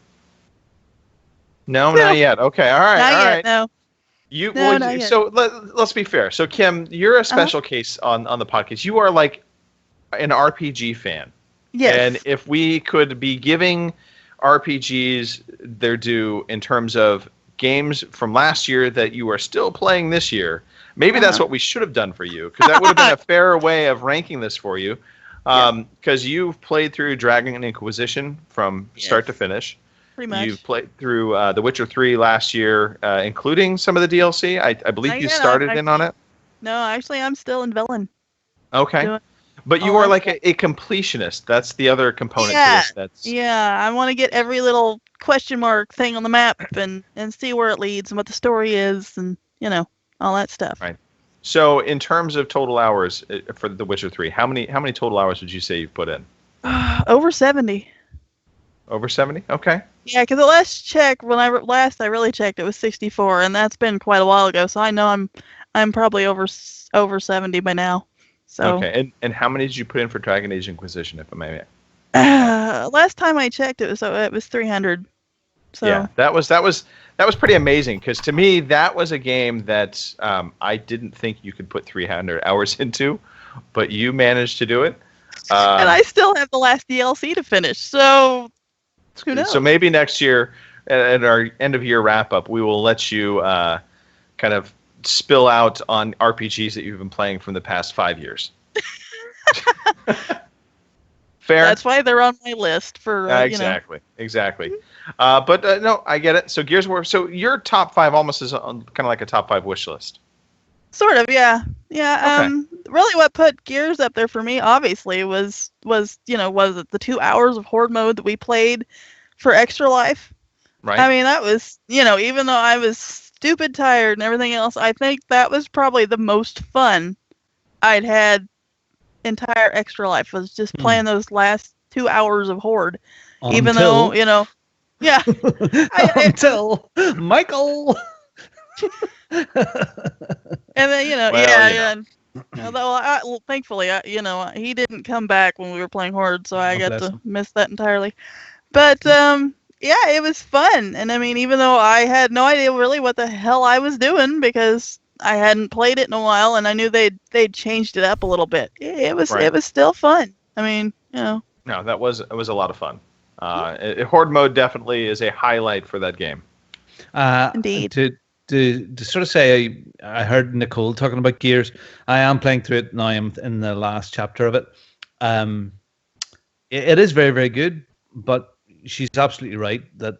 No, not yet. Okay. All right. Not all yet. right. No. Not yet. So let's be fair. So Kim, you're a special case on the podcast. You are like an RPG fan. Yes. And if we could be giving RPGs their due in terms of games from last year that you are still playing this year, maybe that's what we should have done for you, because that would have been a fairer way of ranking this for you. Because you've played through Dragon and Inquisition from start to finish. Pretty much. You've played through The Witcher 3 last year, including some of the DLC. I believe you started in on it. No, actually, I'm still in Velen. Okay. But you are like a completionist. That's the other component to this. I want to get every little question mark thing on the map and see where it leads and what the story is and, all that stuff. Right. So in terms of total hours for The Witcher 3, how many total hours would you say you've put in? Over 70. Over 70? Okay. Yeah, because the last check, when I really checked, it was 64, and that's been quite a while ago. So I know I'm probably over 70 by now. So. Okay, and how many did you put in for Dragon Age Inquisition, if I may? Last time I checked, it was 300. So. Yeah, that was pretty amazing, because to me that was a game that I didn't think you could put 300 hours into, but you managed to do it. And I still have the last DLC to finish, so who knows? So maybe next year, at our end of year wrap up, we will let you kind of spill out on RPGs that you've been playing from the past 5 years. Fair. That's why they're on my list for exactly. But no, I get it. So Gears of War. So your top 5 almost is kind of like a top 5 wish list. Sort of, yeah. Really, what put Gears up there for me, obviously, was it the 2 hours of Horde mode that we played for Extra Life? Right. I mean, that was, even though I was stupid tired and everything else, I think that was probably the most fun I'd had entire Extra Life, was just playing those last 2 hours of Horde. Even though, yeah. Until Michael. And then, although thankfully, he didn't come back when we were playing Horde, so I got to miss that entirely. But yeah, it was fun, and I mean, even though I had no idea really what the hell I was doing because I hadn't played it in a while, and I knew they'd changed it up a little bit. It was still fun. I mean, No, it was a lot of fun. Horde mode definitely is a highlight for that game. Indeed. To sort of say, I heard Nicole talking about Gears. I am playing through it now. I'm in the last chapter of it. It is very, very good, but she's absolutely right that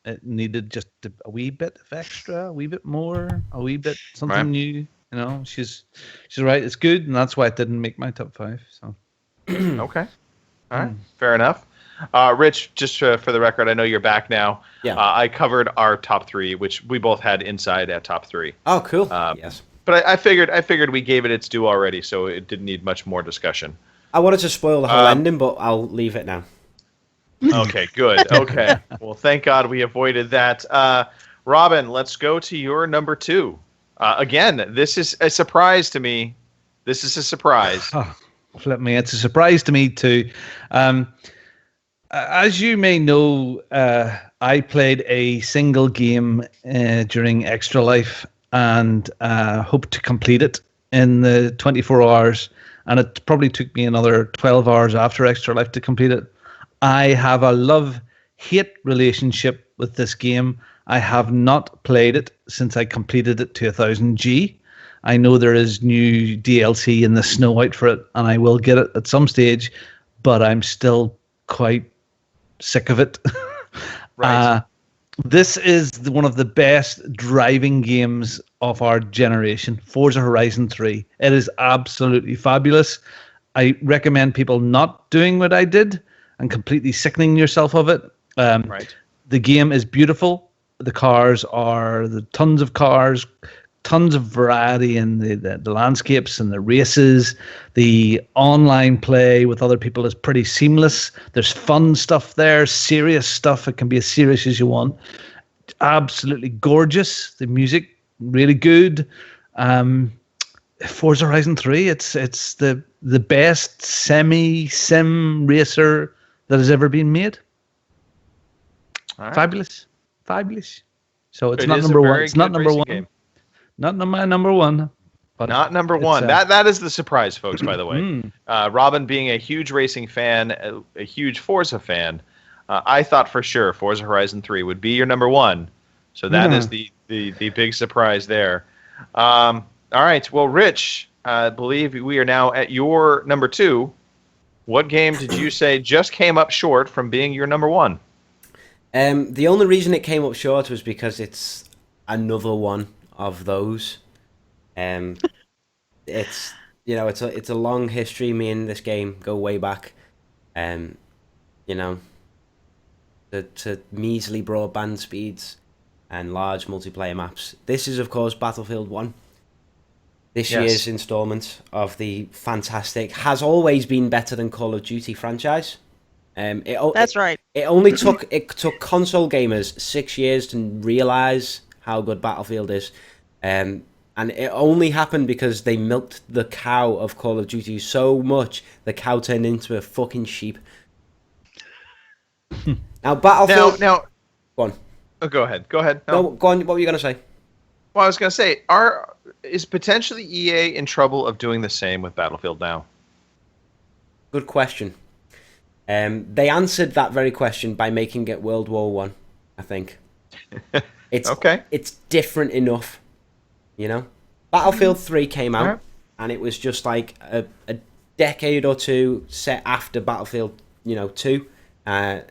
it needed just a wee bit of extra, a wee bit more, a wee bit something new. She's right. It's good, and that's why it didn't make my top 5. So. Okay. All right. Fair enough. Rich, just for the record, I know you're back now. Yeah. I covered our top 3, which we both had Inside at top 3. Oh, cool. Yes. But I figured we gave it its due already, so it didn't need much more discussion. I wanted to spoil the whole ending, but I'll leave it now. Okay, good. Okay. Well, thank God we avoided that. Robin, let's go to your number 2. Again, this is a surprise to me. This is a surprise. Oh, flip me. It's a surprise to me, too. As you may know, I played a single game during Extra Life and hoped to complete it in the 24 hours. And it probably took me another 12 hours after Extra Life to complete it. I have a love-hate relationship with this game. I have not played it since I completed it to 1000G. I know there is new DLC in the snow out for it, and I will get it at some stage, but I'm still quite sick of it. Right. This is one of the best driving games of our generation, Forza Horizon 3. It is absolutely fabulous. I recommend people not doing what I did and completely sickening yourself of it. Right. The game is beautiful. The cars are tons of cars, tons of variety in the landscapes and the races. The online play with other people is pretty seamless. There's fun stuff there, serious stuff. It can be as serious as you want. Absolutely gorgeous. The music, really good. Forza Horizon 3, it's the best semi-sim racer that has ever been made. All right. Fabulous. So it's It not is a number one. very It's not good number racing one. game. Not my number one. But Not number it's, one. That is the surprise, folks, by the way. Mm. Robin being a huge racing fan, a huge Forza fan, I thought for sure Forza Horizon 3 would be your number one. So that is the big surprise there. All right. Well, Rich, I believe we are now at your number 2. What game did you say just came up short from being your number 1? The only reason it came up short was because it's another one of those. It's it's a long history. Me and this game go way back. To measly broadband speeds and large multiplayer maps. This is, of course, Battlefield 1. This year's installment of the fantastic, has always been better than Call of Duty franchise. That's right. It only took console gamers 6 years to realize how good Battlefield is, and it only happened because they milked the cow of Call of Duty so much the cow turned into a fucking sheep. Now Battlefield. Now, go on. Oh, go ahead. Go ahead. No, go on. What were you gonna say? Well, I was gonna say, is potentially EA in trouble of doing the same with Battlefield now? Good question. They answered that very question by making it World War One. I think. It's okay. It's different enough, Battlefield 3 came out, and it was just like a decade or two set after Battlefield, 2, a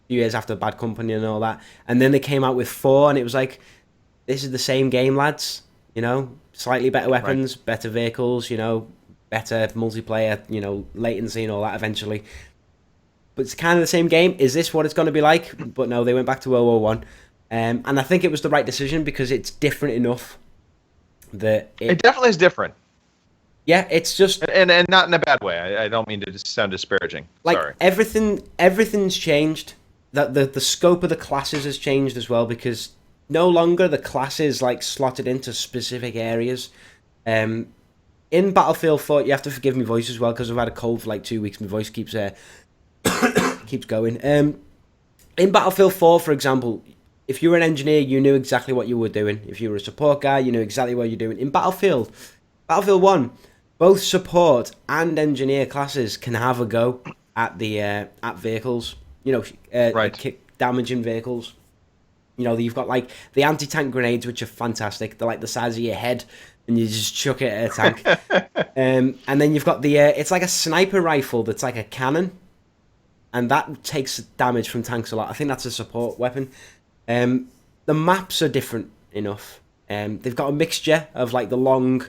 few years after Bad Company and all that, and then they came out with 4, and it was like, this is the same game, lads. Slightly better weapons, better vehicles, better multiplayer, latency and all that eventually. But it's kind of the same game. Is this what it's going to be like? But no, they went back to World War One. And I think it was the right decision because it's different enough that it definitely is different. Yeah, it's just and not in a bad way. I don't mean to sound disparaging. Like Sorry. everything's changed. That the scope of the classes has changed as well because no longer the classes like slotted into specific areas. In Battlefield 4, you have to forgive me voice as well because I've had a cold for like 2 weeks. My voice keeps keeps going. In Battlefield 4, for example, if you were an engineer, you knew exactly what you were doing. If you were a support guy, you knew exactly what you're doing. In Battlefield 1, both support and engineer classes can have a go at the at vehicles. Kick damaging vehicles. You've got like the anti-tank grenades, which are fantastic. They're like the size of your head, and you just chuck it at a tank. And then you've got the it's like a sniper rifle that's like a cannon, and that takes damage from tanks a lot. I think that's a support weapon. The maps are different enough. They've got a mixture of like the long,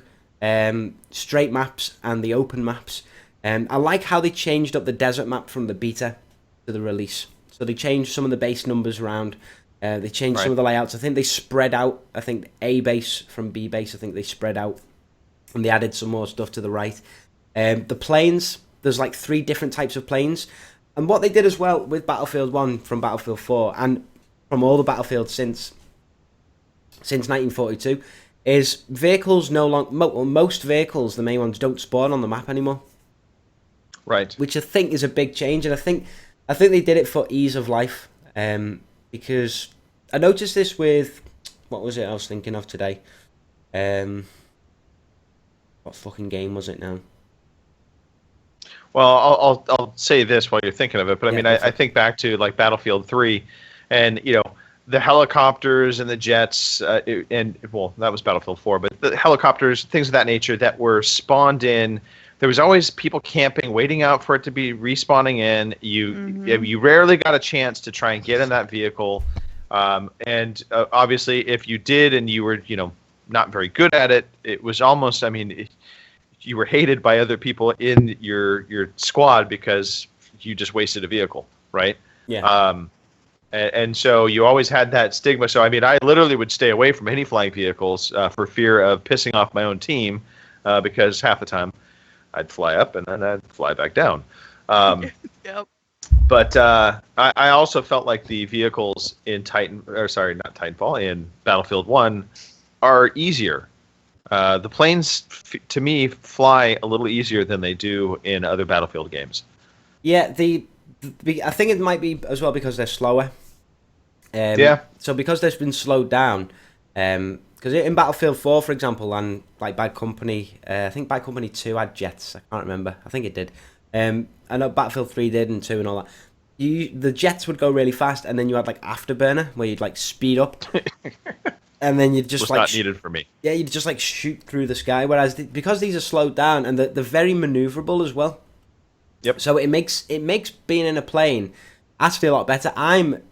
straight maps and the open maps. I like how they changed up the desert map from the beta to the release. So they changed some of the base numbers around. They changed some of the layouts. I think they spread out. I think A base from B base. I think they spread out, and they added some more stuff to the right. The planes. There's like 3 different types of planes, and what they did as well with Battlefield 1 from Battlefield 4 and from all the Battlefields since 1942 is vehicles no longer. Most vehicles, the main ones, don't spawn on the map anymore. Right. Which I think is a big change, and I think they did it for ease of life. Because I noticed this with, what was it I was thinking of today? What fucking game was it now? Well, I'll say this while you're thinking of it, but I mean, I think back to like Battlefield 3, and the helicopters and the jets, and that was Battlefield 4, but the helicopters, things of that nature that were spawned in. There was always people camping, waiting out for it to be respawning in. You rarely got a chance to try and get in that vehicle, and obviously, if you did and you were, not very good at it, it was almost. I mean, you were hated by other people in your squad because you just wasted a vehicle, right? Yeah. And so you always had that stigma. So, I mean, I literally would stay away from any flying vehicles for fear of pissing off my own team because half the time I'd fly up and then I'd fly back down. Yep. But I also felt like the vehicles in in Battlefield 1 are easier. The planes, to me, fly a little easier than they do in other Battlefield games. Yeah, I think it might be as well because they're slower. So because they've been slowed down, because in Battlefield 4, for example, and like Bad Company, I think Bad Company 2 had jets. I can't remember. I think it did. I know Battlefield 3 did and 2 and all that. The jets would go really fast, and then you had like Afterburner where you'd like speed up, and then you'd just was like not needed for me. Yeah, you'd just like shoot through the sky. Whereas because these are slowed down and they're very maneuverable as well. Yep. So it makes being in a plane actually a lot better. I'm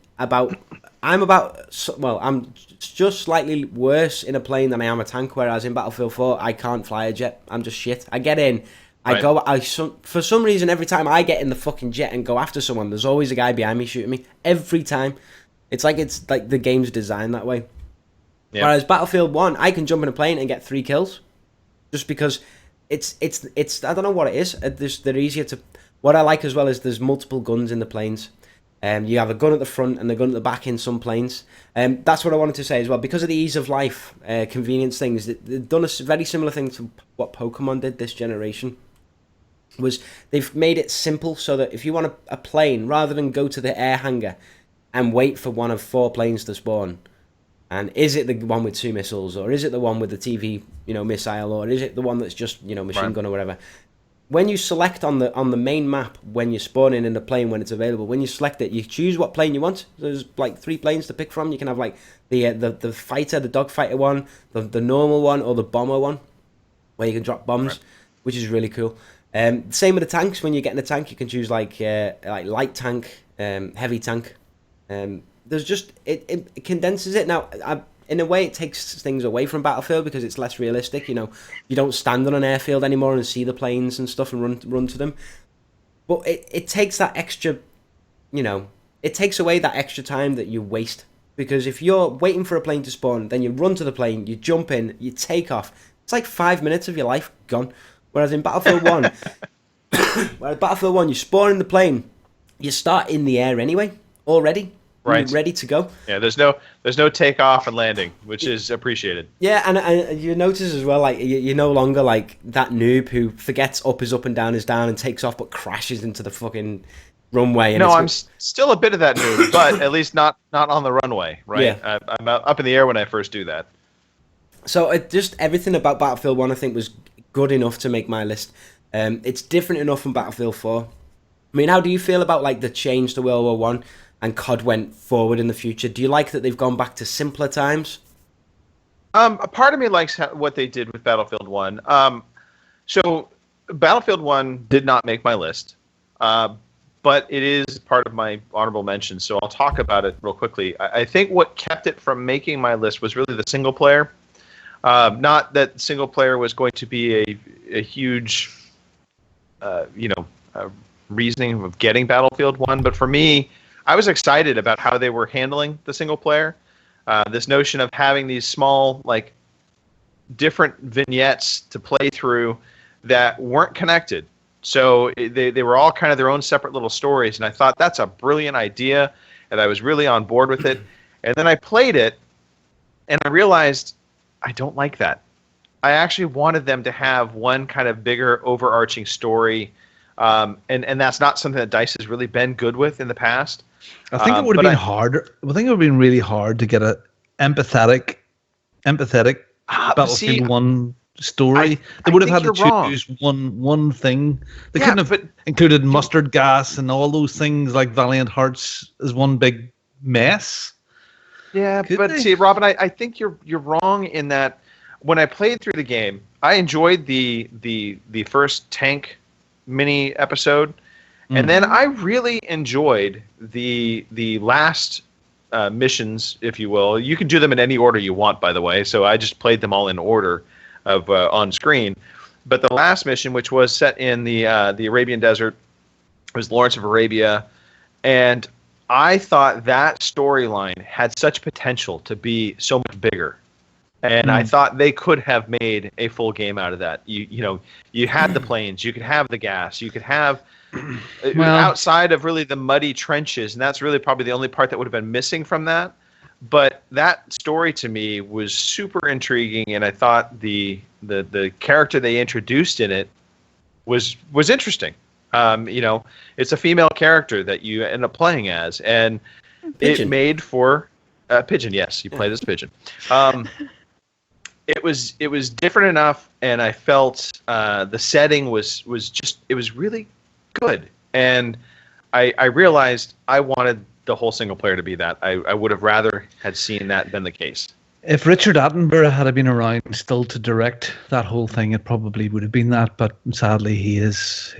just slightly worse in a plane than I am a tank. Whereas in Battlefield 4, I can't fly a jet. I'm just shit. I get in. For some reason, every time I get in the fucking jet and go after someone, there's always a guy behind me shooting me. Every time. It's like the game's designed that way. Yeah. Whereas Battlefield 1, I can jump in a plane and get 3 kills. Just because it's I don't know what it is. They're easier to... What I like as well is there's multiple guns in the planes. You have a gun at the front and a gun at the back in some planes. That's what I wanted to say as well. Because of the ease of life, convenience things, they've done a very similar thing to what Pokemon did this generation. Was they've made it simple so that if you want a plane, rather than go to the air hangar and wait for one of 4 planes to spawn, and is it the one with 2 missiles, or is it the one with the TV, missile, or is it the one that's just, machine gun or whatever? When you select on the main map, when you're spawning in the plane, when it's available, when you select it, you choose what plane you want. There's like 3 planes to pick from. You can have like the fighter, the dogfighter one, the normal one, or the bomber one, where you can drop bombs, which is really cool. Same with the tanks. When you get in a tank, you can choose like light tank, heavy tank. There's just it condenses it. Now, in a way, it takes things away from Battlefield because it's less realistic. You don't stand on an airfield anymore and see the planes and stuff and run to them. But it takes that extra, it takes away that extra time that you waste. Because if you're waiting for a plane to spawn, then you run to the plane, you jump in, you take off. It's like 5 minutes of your life gone. Whereas in Battlefield 1, you spawn in the plane, you start in the air anyway, already. Right. You're ready to go. Yeah, there's no takeoff and landing, which is appreciated. Yeah, and you notice as well, like you're no longer like that noob who forgets up is up and down is down and takes off but crashes into the fucking runway. And no, I'm still a bit of that noob, but at least not on the runway, right? Yeah. I'm up in the air when I first do that. So just everything about Battlefield 1 I think was good enough to make my list. It's different enough from Battlefield 4. I mean, how do you feel about like the change to World War 1? And COD went forward in the future. Do you like that they've gone back to simpler times? A part of me likes what they did with Battlefield 1. So Battlefield 1 did not make my list, but it is part of my honorable mention, so I'll talk about it real quickly. I think what kept it from making my list was really the single player. Not that single player was going to be a huge, reasoning of getting Battlefield 1, but for me, I was excited about how they were handling the single player. This notion of having these small, like, different vignettes to play through that weren't connected. So they were all kind of their own separate little stories, and I thought that's a brilliant idea, and I was really on board with it. And then I played it, and I realized I don't like that. I actually wanted them to have one kind of bigger, overarching story, and that's not something that DICE has really been good with in the past. I think it would have been harder. I think it would have been really hard to get a empathetic Battlefield 1 story. They would have had to choose one thing. They couldn't have included mustard gas and all those things like Valiant Hearts as one big mess. Yeah, but see, Robin, I think you're wrong in that when I played through the game, I enjoyed the first tank mini episode, and then I really enjoyed the last missions, if you will. You can do them in any order you want, by the way. So I just played them all in order of on screen. But the last mission, which was set in the Arabian desert, was Lawrence of Arabia, and I thought that storyline had such potential to be so much bigger. And I thought they could have made a full game out of that. You had the planes, you could have the gas, you could have outside of really the muddy trenches, and that's really probably the only part that would have been missing from that. But that story to me was super intriguing, and I thought the character they introduced in it was interesting. It's a female character that you end up playing as, and Pigeon. it made for Pigeon. Yes, you played as Pigeon. It was different enough, and I felt the setting was really good, and I realized I wanted the whole single player to be that. I would have rather had seen that than the case. If Richard Attenborough had been around still to direct that whole thing, it probably would have been that. But sadly, he is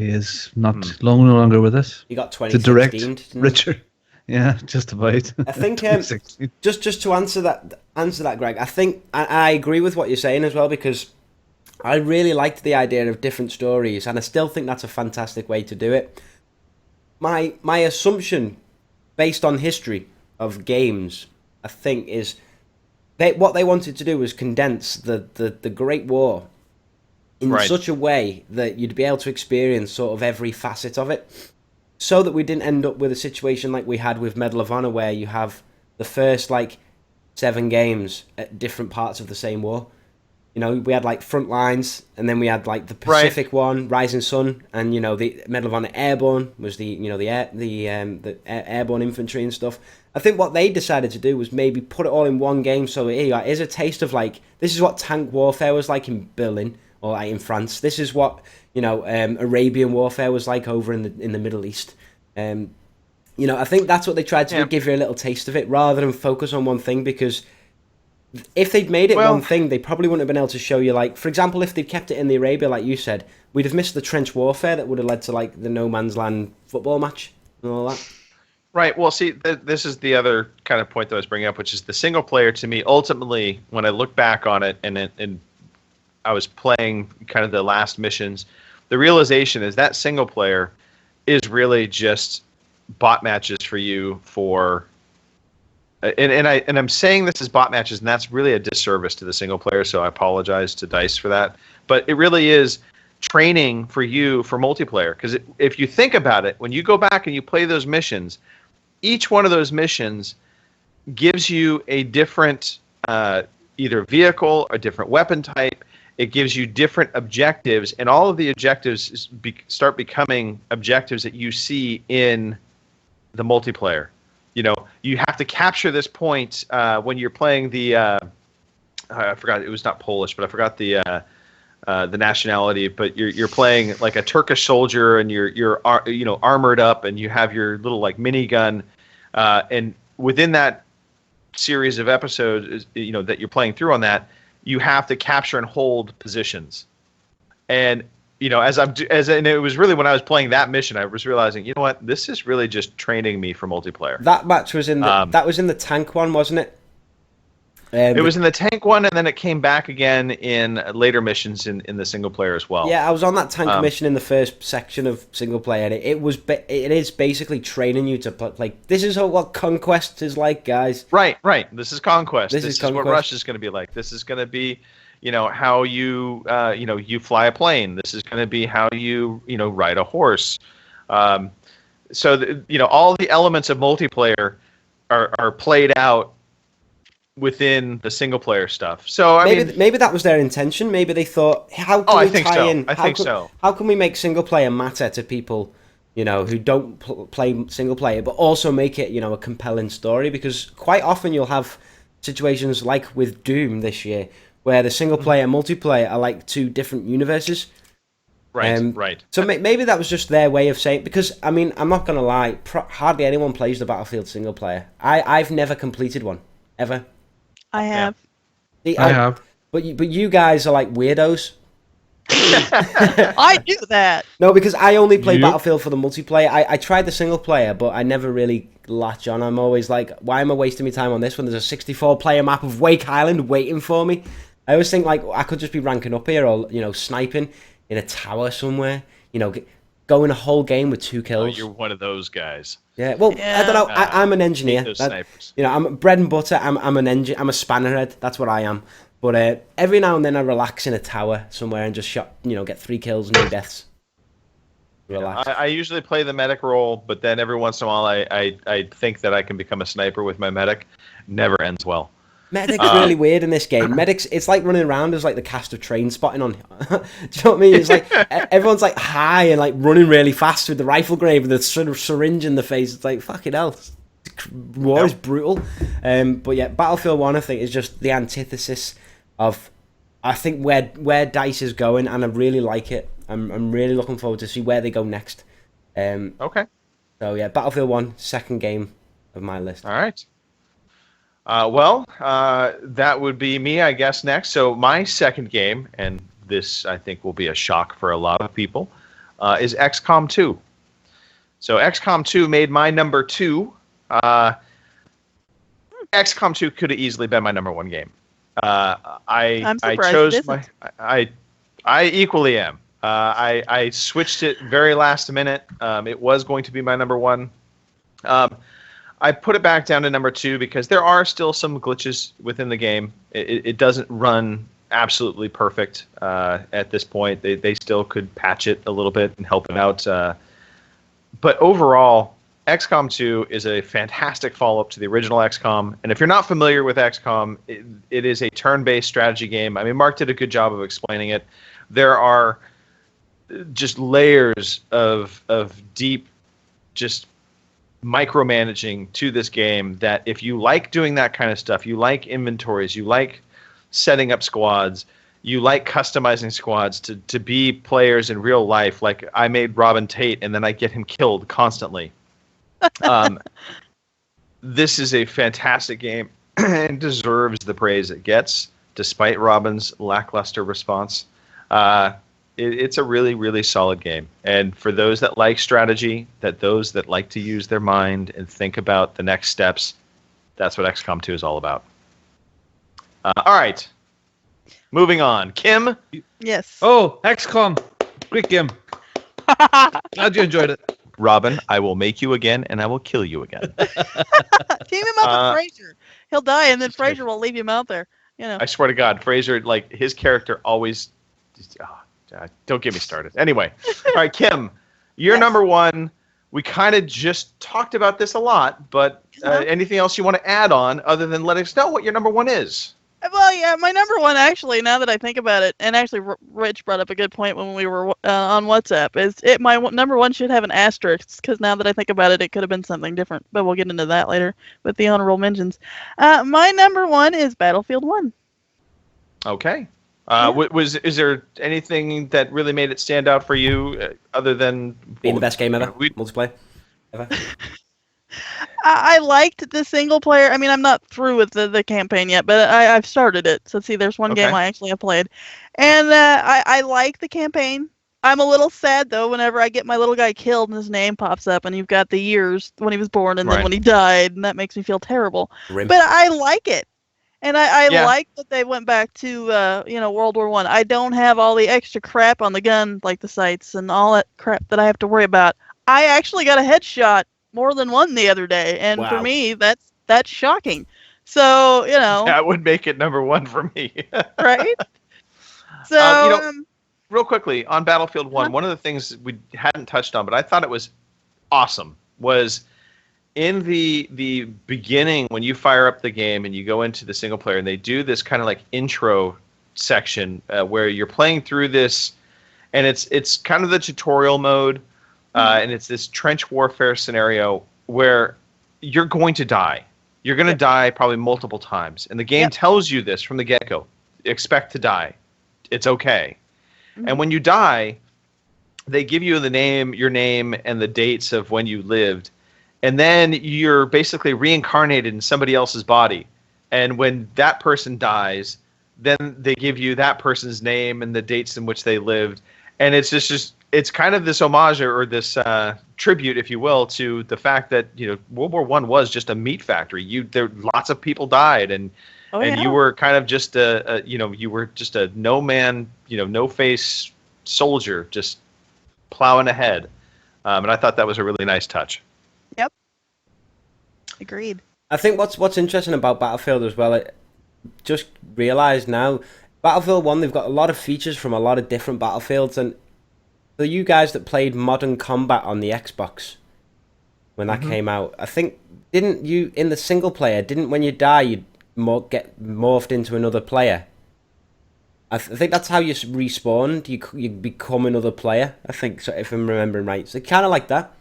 not no longer with us. He got to direct 2016. Richard. Yeah, just about. I think just to answer that, Greg. I think I agree with what you're saying as well, because I really liked the idea of different stories, and I still think that's a fantastic way to do it. My assumption, based on history of games, I think is what they wanted to do was condense the Great War in such a way that you'd be able to experience sort of every facet of it, so that we didn't end up with a situation like we had with Medal of Honor, where you have the first 7 games at different parts of the same war. We had Front Lines, and then we had the Pacific one, Rising Sun, and the Medal of Honor Airborne was the airborne infantry and stuff. I think what they decided to do was maybe put it all in one game. So here's a taste of this is what tank warfare was like in Berlin or in France. This is what Arabian warfare was like over in the Middle East. I think that's what they tried to do, give you a little taste of it rather than focus on one thing, because if they'd made it one thing, they probably wouldn't have been able to show you, for example, if they'd kept it in the Arabia, like you said, we'd have missed the trench warfare that would have led to the No Man's Land football match and all that. Right. Well, see, this is the other kind of point that I was bringing up, which is the single player. To me, ultimately, when I look back on it, and I was playing kind of the last missions, the realization is that single player is really just bot matches for you for. And I'm saying this is bot matches, and that's really a disservice to the single player. So I apologize to DICE for that. But it really is training for you for multiplayer, because if you think about it, when you go back and you play those missions, each one of those missions gives you a different either vehicle or different weapon type. It gives you different objectives, and all of the objectives start becoming objectives that you see in the multiplayer. You have to capture this point when you're playing the. I forgot, it was not Polish, but I forgot the nationality. But you're playing a Turkish soldier, and you're armored up, and you have your little minigun, and within that series of episodes, that you're playing through on that, you have to capture and hold positions, and. And it was really when I was playing that mission, I was realizing, what, this is really just training me for multiplayer. That match was in the tank one, wasn't it? It was in the tank one, and then it came back again in later missions in the single player as well. Yeah, I was on that tank mission in the first section of single player, and it is basically training you to play. This is what Conquest is like, guys. Right. This is Conquest. This is what Rush is going to be like. This is going to be. How you you fly a plane. This is going to be how you ride a horse. So all the elements of multiplayer are played out within the single player stuff. So maybe that was their intention. Maybe they thought, how can we tie in? How can we make single player matter to people who don't play single player, but also make it a compelling story? Because quite often you'll have situations like with Doom this year, where the single player and multiplayer are two different universes. Right. So maybe that was just their way of saying, because I'm not going to lie, hardly anyone plays the Battlefield single player. I've never completed one. ever? I have. See, I have. But you guys are like weirdos. I do that. No, because I only play Yep. Battlefield for the multiplayer. I tried the single player, but I never really latch on. I'm always like, why am I wasting my time on this when there's a 64-player map of Wake Island waiting for me? I always think, like, I could just be ranking up here or, sniping in a tower somewhere. Going a whole game with 2 Oh, kills. you're one of those guys. Yeah, well, I don't know. I'm an engineer. Those snipers. I'm bread and butter. I'm a spannerhead. That's what I am. But every now and then I relax in a tower somewhere and just get 3 kills, no deaths. Relax. I usually play the medic role, but then every once in a while I think that I can become a sniper with my medic. Never ends well. Medic's really weird in this game. Medics, it's like running around as like the cast of Train Spotting on. Do you know what I mean? It's like everyone's like high and like running really fast with the rifle grenade with the sort of syringe in the face. It's like fucking hell. War is brutal. But yeah, Battlefield 1 I think is just the antithesis of I think where DICE is going, and I really like it. I'm really looking forward to see where they go next. Okay. So yeah, Battlefield 1, second game of my list. All right. That would be me, I guess, next. So my second game, and this I think will be a shock for a lot of people, is XCOM 2. So XCOM 2 made my number 2. XCOM 2 could have easily been my number 1 game. I'm surprised I chose it isn't. I equally am. I switched it very last minute. It was going to be my number 1. I put it back down to number 2 because there are still some glitches within the game. It doesn't run absolutely perfect at this point. They still could patch it a little bit and help it out. But overall, XCOM 2 is a fantastic follow-up to the original XCOM. And if you're not familiar with XCOM, it is a turn-based strategy game. I mean, Mark did a good job of explaining it. There are just layers of deep, just micromanaging to this game that if you like doing that kind of stuff, you like inventories, you like setting up squads, you like customizing squads to be players in real life. Like I made Robin Tate and then I get him killed constantly. This is a fantastic game and deserves the praise it gets despite Robin's lackluster response. It's a really, really solid game. And for those that like strategy, those that like to use their mind and think about the next steps, that's what XCOM 2 is all about. All right. Moving on. Kim? Yes. Oh, XCOM. Great game. Glad you enjoyed it. Robin, I will make you again, and I will kill you again. Team him up with Fraser. He'll die, and then Fraser will leave him out there. I swear to God, Fraser, like, his character always... don't get me started. Anyway, all right, Kim, you're number 1. We kind of just talked about this a lot, but anything else you want to add on other than let us know what your number 1 is? Well, yeah, my number 1, actually, now that I think about it, and actually Rich brought up a good point when we were on WhatsApp, is my number 1 should have an asterisk, because now that I think about it, it could have been something different, but we'll get into that later with the honorable mentions. My number 1 is Battlefield 1. Okay. Is there anything that really made it stand out for you other than being the best game ever? Multiplayer ever? I liked the single player. I mean, I'm not through with the campaign yet, but I've started it. So see, there's one game I actually have played, and I like the campaign. I'm a little sad though whenever I get my little guy killed and his name pops up, and you've got the years when he was born and then when he died, and that makes me feel terrible. But I like it. And I like that they went back to World War I. I don't have all the extra crap on the gun, like the sights and all that crap that I have to worry about. I actually got a headshot more than one the other day, and for me, that's shocking. So that would make it number 1 for me. Right? So real quickly on Battlefield 1, one of the things we hadn't touched on, but I thought it was awesome, was in the beginning when you fire up the game and you go into the single player, and they do this kind of like intro section where you're playing through this, and it's kind of the tutorial mode, and it's this trench warfare scenario where you're going to die. You're going to die probably multiple times, and the game tells you this from the get-go. Expect to die. It's okay. And when you die, they give you your name and the dates of when you lived. And then you're basically reincarnated in somebody else's body. and when that person dies, then they give you that person's name and the dates in which they lived, and it's just it's kind of this homage or this tribute, if you will, to the fact that World War I was just a meat factory. There lots of people died, and you were kind of just you were just a no man, no face soldier just plowing ahead, and I thought that was a really nice touch. Yep. Agreed. I think what's interesting about Battlefield as well, I just realised now, Battlefield 1, they've got a lot of features from a lot of different Battlefields, and for you guys that played Modern Combat on the Xbox when that came out, I think, didn't you, in the single player, when you die, you'd get morphed into another player? I think that's how you respawned. You become another player, I think, so if I'm remembering right. So kind of like that.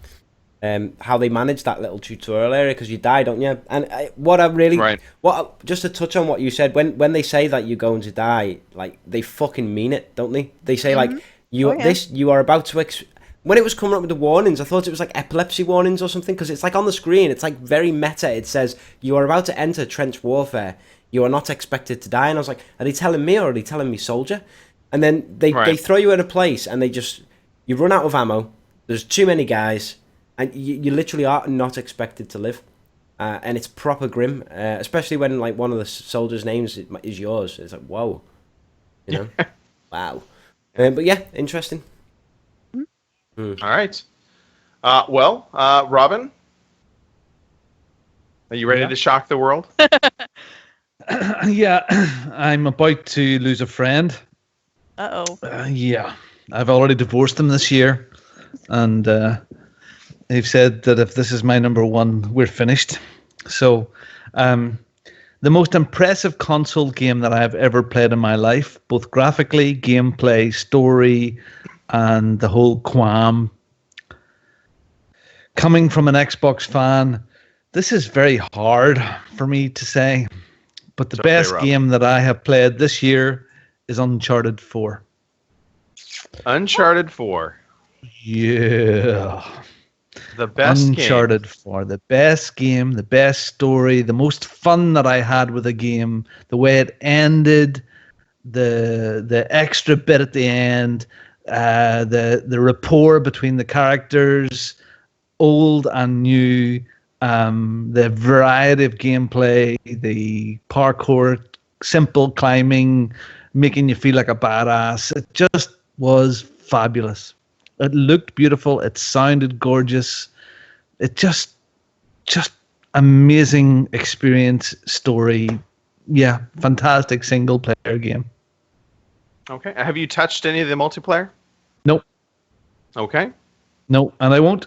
How they managed that little tutorial area, because you die, don't you? And just to touch on what you said, when they say that you're going to die, like, they fucking mean it, don't they? They say like you are about to when it was coming up with the warnings, I thought it was like epilepsy warnings or something, because it's like on the screen, it's like very meta. It says you are about to enter trench warfare. You are not expected to die. And I was like, are they telling me or are they telling me soldier? And then they throw you in a place and you run out of ammo. There's too many guys. And you literally are not expected to live, and it's proper grim, especially when like one of the soldiers' names is yours. It's like, whoa, wow. But yeah, interesting. All right. Robin, are you ready to shock the world? Yeah, I'm about to lose a friend. Uh-oh. Yeah, I've already divorced him this year, and they've said that if this is my number one, we're finished. So, the most impressive console game that I have ever played in my life, both graphically, gameplay, story, and the whole qualm. Coming from an Xbox fan, this is very hard for me to say, but the best game that I have played this year is Uncharted 4. Uncharted 4. Yeah. The best Uncharted 4, the best game, the best story, the most fun that I had with a game, the way it ended, the extra bit at the end, the rapport between the characters, old and new, the variety of gameplay, the parkour, simple climbing, making you feel like a badass. It just was fabulous. It looked beautiful. It sounded gorgeous. It just amazing experience, story. Yeah, fantastic single player game. Okay. Have you touched any of the multiplayer? Nope. Okay. No, and I won't.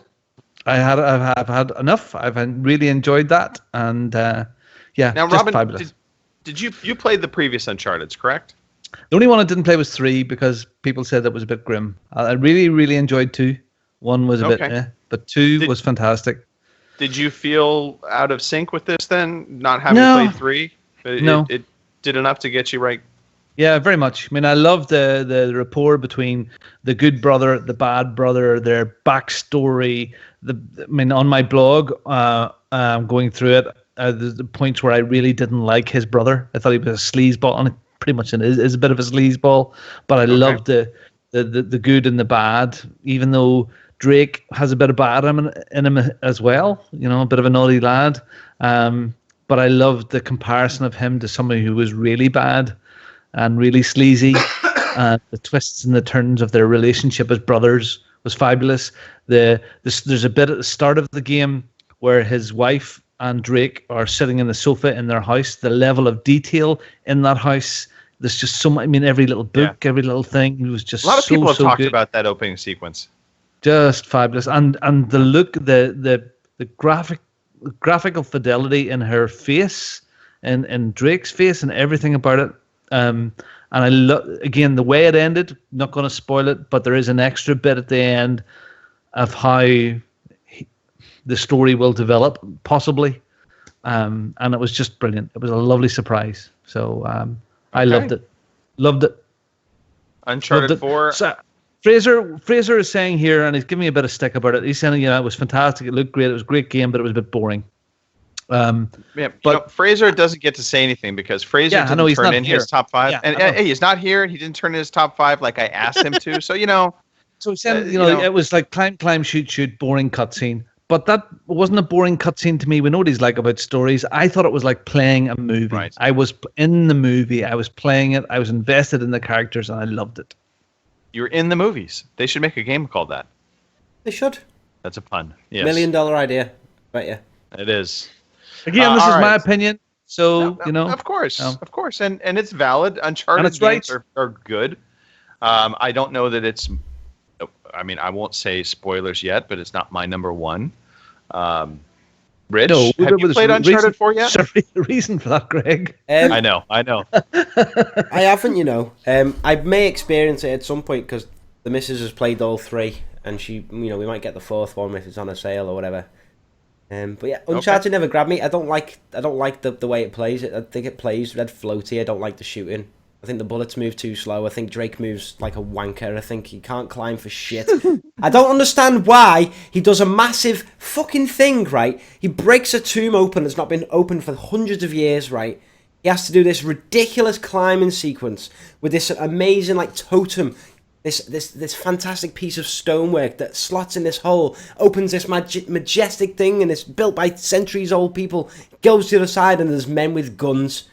I've had enough. I've really enjoyed that, and yeah. Now, just Robin, fabulous. did you played the previous Uncharted's, correct? The only one I didn't play was 3 because people said that was a bit grim. I really, really enjoyed 2. 1 was a bit, but 2 was fantastic. Did you feel out of sync with this then, not having played 3? No. It did enough to get you right? Yeah, very much. I mean, I love the rapport between the good brother, the bad brother, their backstory. On my blog, going through it, the points where I really didn't like his brother. I thought he was a sleazeball, and pretty much is a bit of a sleazeball. But I loved the good and the bad, even though Drake has a bit of bad in him as well. A bit of a naughty lad. But I loved the comparison of him to somebody who was really bad and really sleazy. The twists and the turns of their relationship as brothers was fabulous. There's a bit at the start of the game where his wife and Drake are sitting in the sofa in their house. The level of detail in that house, there's just so much. I mean, every little book, every little thing, it was just a lot of people have talked good. about that opening sequence. Just fabulous, and the look, the graphical fidelity in her face, and Drake's face, and everything about it. And I again the way it ended. Not going to spoil it, but there is an extra bit at the end of how the story will develop, possibly. And it was just brilliant. It was a lovely surprise. So I loved it. Loved it. Uncharted 4. So, Fraser is saying here, and he's giving me a bit of stick about it. He's saying, it was fantastic. It looked great. It was a great game, but it was a bit boring. Yeah, but Fraser doesn't get to say anything because Fraser Yeah, I know, didn't he's turn not in here. his top 5, Yeah, and I know. hey, he's not here, and he didn't turn in his top 5 like I asked him to. So So it was like climb, shoot, boring cutscene. But that wasn't a boring cutscene to me. We know what he's like about stories. I thought it was like playing a movie. Right. I was in the movie. I was playing it. I was invested in the characters, and I loved it. you're in the movies. They should make a game called that. They should. That's a pun. Yes, $1 million idea. Bet you. it is. Again, this is all my right. opinion. So Of course, No. of course, and it's valid. Uncharted it's games right. are good. I don't know that it's. I mean, I won't say spoilers yet, but it's not my number one. Rich, No, have you there's played a Uncharted 4 yet? There's a reason for that, Greg. I know. I haven't, I may experience it at some point because the missus has played all 3, and she, we might get the 4th one if it's on a sale or whatever. But yeah, Uncharted never grabbed me. I don't like the way it plays. I think it plays red floaty. I don't like the shooting. I think the bullets move too slow. I think Drake moves like a wanker. I think he can't climb for shit. I don't understand why he does a massive fucking thing, right? He breaks a tomb open that's not been open for hundreds of years, right? He has to do this ridiculous climbing sequence with this amazing like totem, this fantastic piece of stonework that slots in this hole, opens this majestic thing, and it's built by centuries-old people. Goes to the other side, and there's men with guns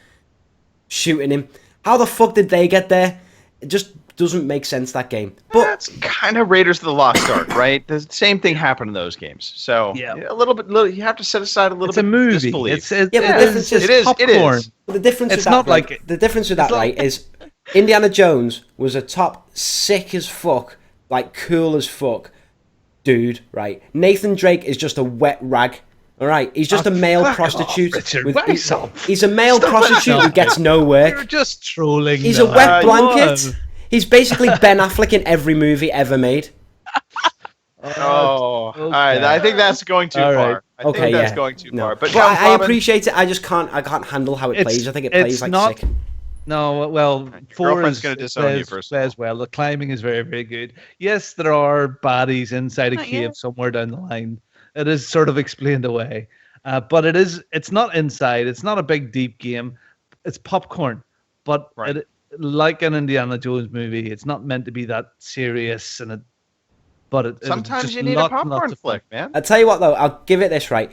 shooting him. How the fuck did they get there? It just doesn't make sense, that game. But That's kind of Raiders of the Lost Ark, right? The same thing happened in those games. So Yeah. a little bit. You have to set aside a little It's bit. a movie. Disbelief. It's Yeah, but the difference is it is. It popcorn. is. the difference It's with not that, right, like- the difference with that, right, is Indiana Jones was a top sick as fuck, like cool as fuck dude, right? Nathan Drake is just a wet rag. All right, he's just a male fuck prostitute. off, Richard. with- Why so? he's a male Stop prostitute who it. gets no You're work. just trolling. He's a now. wet Come blanket. on. He's basically Ben Affleck in every movie ever made. Oh, all right. I think that's going too All far. right. I Okay, think that's yeah. going too No. far. But Well, I Robin, appreciate it. I just can't handle how it It's- plays. I think it it's plays like not- sick. No, well, Your 4 girlfriend's is gonna disown you, first of plays well. The climbing is very, very good. Yes, there are baddies inside a Not cave yet. somewhere down the line. It is sort of explained away, but it's not inside. It's not a big deep game. It's popcorn, but Right. like an Indiana Jones movie, it's not meant to be that serious. But it sometimes just you need a lots and popcorn lots of fun. flick, man. I'll tell you what, though. I'll give it this, right?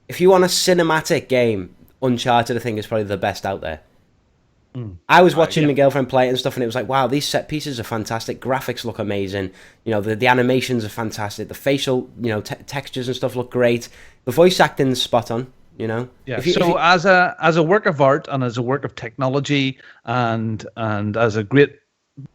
If you want a cinematic game, Uncharted, I think, is probably the best out there. I was watching my girlfriend play it and stuff, and it was like, wow, these set pieces are fantastic. Graphics look amazing. The animations are fantastic. The facial, textures and stuff look great. The voice acting's spot on. Yeah. If you- So as a work of art and as a work of technology and as a great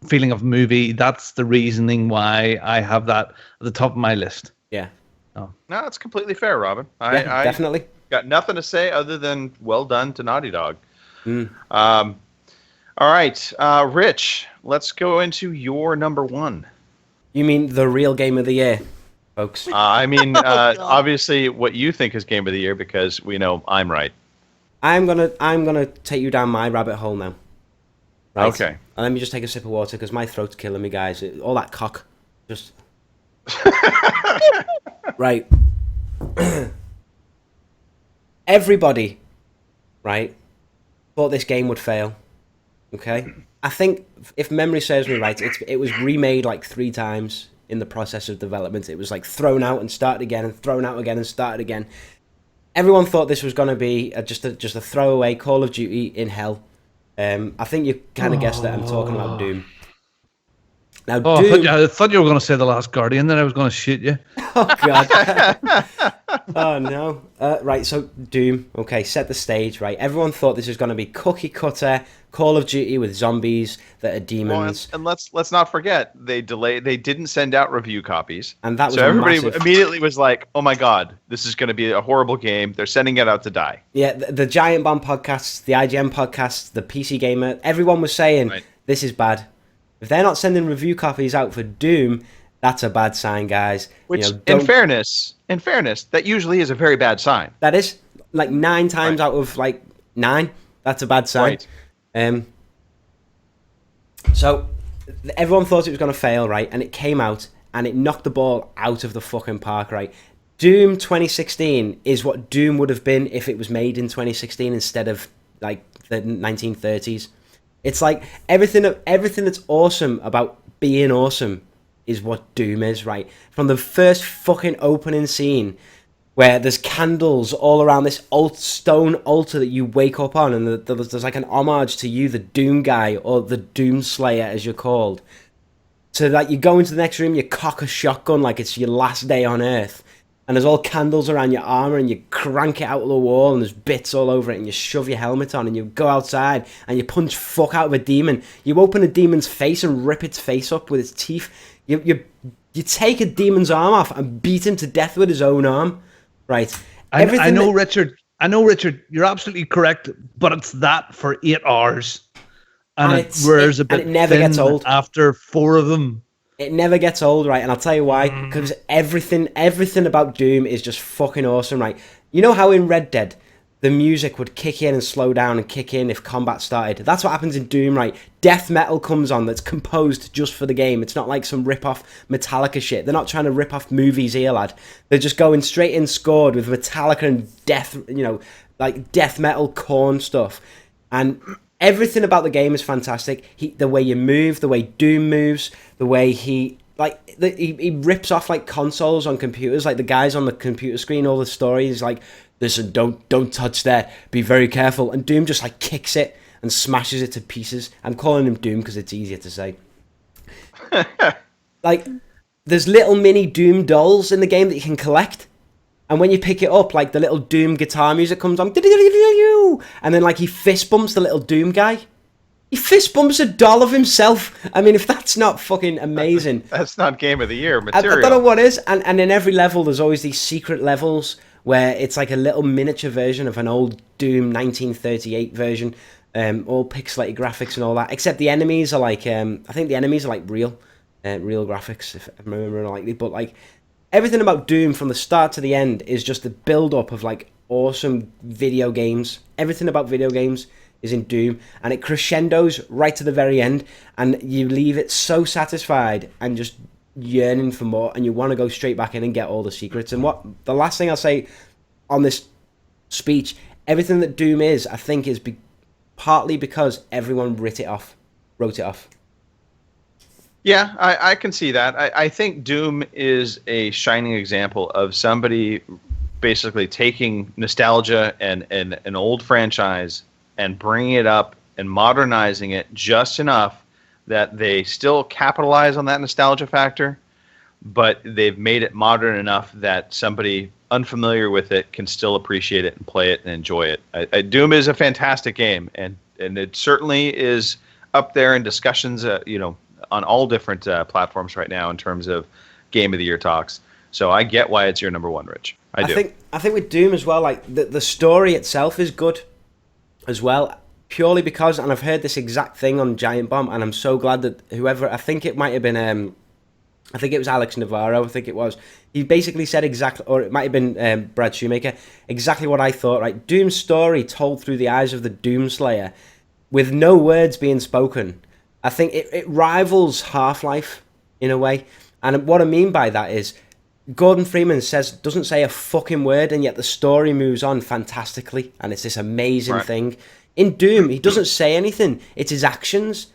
feeling of movie, that's the reasoning why I have that at the top of my list. yeah, No, that's completely fair, Robin. yeah, I definitely. got nothing to say other than well done to Naughty Dog. Mm. All right, Rich, let's go into your number one. You mean the real game of the year, folks? I mean, God. obviously, what you think is game of the year because we know I'm right. I'm gonna take you down my rabbit hole now. Right? Okay. And let me just take a sip of water because my throat's killing me, guys. All that cock, just right. Everybody, right, thought this game would fail. Okay, I think if memory serves me right, it was remade like 3 times in the process of development. It was like thrown out and started again, and thrown out again and started again. Everyone thought this was going to be just a throwaway Call of Duty in hell. I think you kind of guessed that I'm talking about Doom. Now, Oh, Doom. I thought you were going to say The Last Guardian, then I was going to shoot you. Oh god. Oh no. Right, so Doom. Okay, set the stage. Right, everyone thought this was going to be cookie cutter Call of Duty with zombies that are Well, demons, and let's not forget they didn't send out review copies, and that was so everybody massive. immediately was like, "Oh my god, this is going to be a horrible game." They're sending it out to die. Yeah, the Giant Bomb podcasts, the IGN podcasts, the PC Gamer, everyone was saying Right. this is bad. If they're not sending review copies out for Doom, that's a bad sign, guys. Which, in in fairness, that usually is a very bad sign. that is like 9 times Right. out of like 9. That's a bad sign. Right. So everyone thought it was going to fail, right? And it came out and it knocked the ball out of the fucking park, right? Doom 2016 is what Doom would have been if it was made in 2016 instead of like the 1930s. It's like everything that's awesome about being awesome is what Doom is, right? From the first fucking opening scene where there's candles all around this old stone altar that you wake up on, and there's like an homage to you, the Doom guy, or the Doom Slayer as you're called. So like you go into the next room, you cock a shotgun like it's your last day on Earth, and there's all candles around your armor, and you crank it out of the wall, and there's bits all over it, and you shove your helmet on, and you go outside, and you punch fuck out of a demon. You open a demon's face and rip its face up with its teeth. You take a demon's arm off and beat him to death with his own arm. Right. I know, Richard. You're absolutely correct, but it's that for 8 hours, and it wears a bit. And it never gets old after 4 of them. It never gets old, right? And I'll tell you why. Because everything about Doom is just fucking awesome, right? You know how in Red Dead, the music would kick in and slow down and kick in if combat started? That's what happens in Doom, right? Death metal comes on that's composed just for the game. It's not like some rip-off Metallica shit. They're not trying to rip off movies here, lad. They're just going straight in scored with Metallica and death, like death metal corn stuff. And everything about the game is fantastic. The way you move, the way Doom moves, the way he rips off like consoles on computers, like the guys on the computer screen, all the stories, like, listen, don't touch that, be very careful. And Doom just like kicks it and smashes it to pieces. I'm calling him Doom because it's easier to say. Like, there's little mini Doom dolls in the game that you can collect. And when you pick it up, like the little Doom guitar music comes on. And then like he fist bumps the little Doom guy. He fist bumps a doll of himself. I mean, if that's not fucking amazing. That's not Game of the Year material. I don't know what is. And in every level, there's always these secret levels where it's like a little miniature version of an old Doom 1938 version, all pixelated graphics and all that. Except the enemies are like, I think the enemies are like real graphics, if I remember rightly. But like everything about Doom from the start to the end is just the build up of like awesome video games. Everything about video games is in Doom, and it crescendos right to the very end, and you leave it so satisfied and just yearning for more, and you want to go straight back in and get all the secrets. And what the last thing I'll say on this speech, everything that Doom is, I think, is partly because everyone wrote it off. Yeah, I can see that. I think Doom is a shining example of somebody basically taking nostalgia and an old franchise and bringing it up and modernizing it just enough that they still capitalize on that nostalgia factor, but they've made it modern enough that somebody unfamiliar with it can still appreciate it and play it and enjoy it. Doom is a fantastic game, and it certainly is up there in discussions, on all different platforms right now in terms of Game of the Year talks. So I get why it's your number one, Rich. I do. I think with Doom as well, like the story itself is good as well. Purely because, and I've heard this exact thing on Giant Bomb, and I'm so glad that whoever, I think it might have been, I think it was Alex Navarro, I think it was, he basically said exactly, or it might have been Brad Shoemaker, exactly what I thought, right? Doom's story told through the eyes of the Doom Slayer, with no words being spoken. I think it rivals Half-Life in a way, and what I mean by that is, Gordon Freeman doesn't say a fucking word, and yet the story moves on fantastically, and it's this amazing thing. In Doom, he doesn't say anything. It's his actions.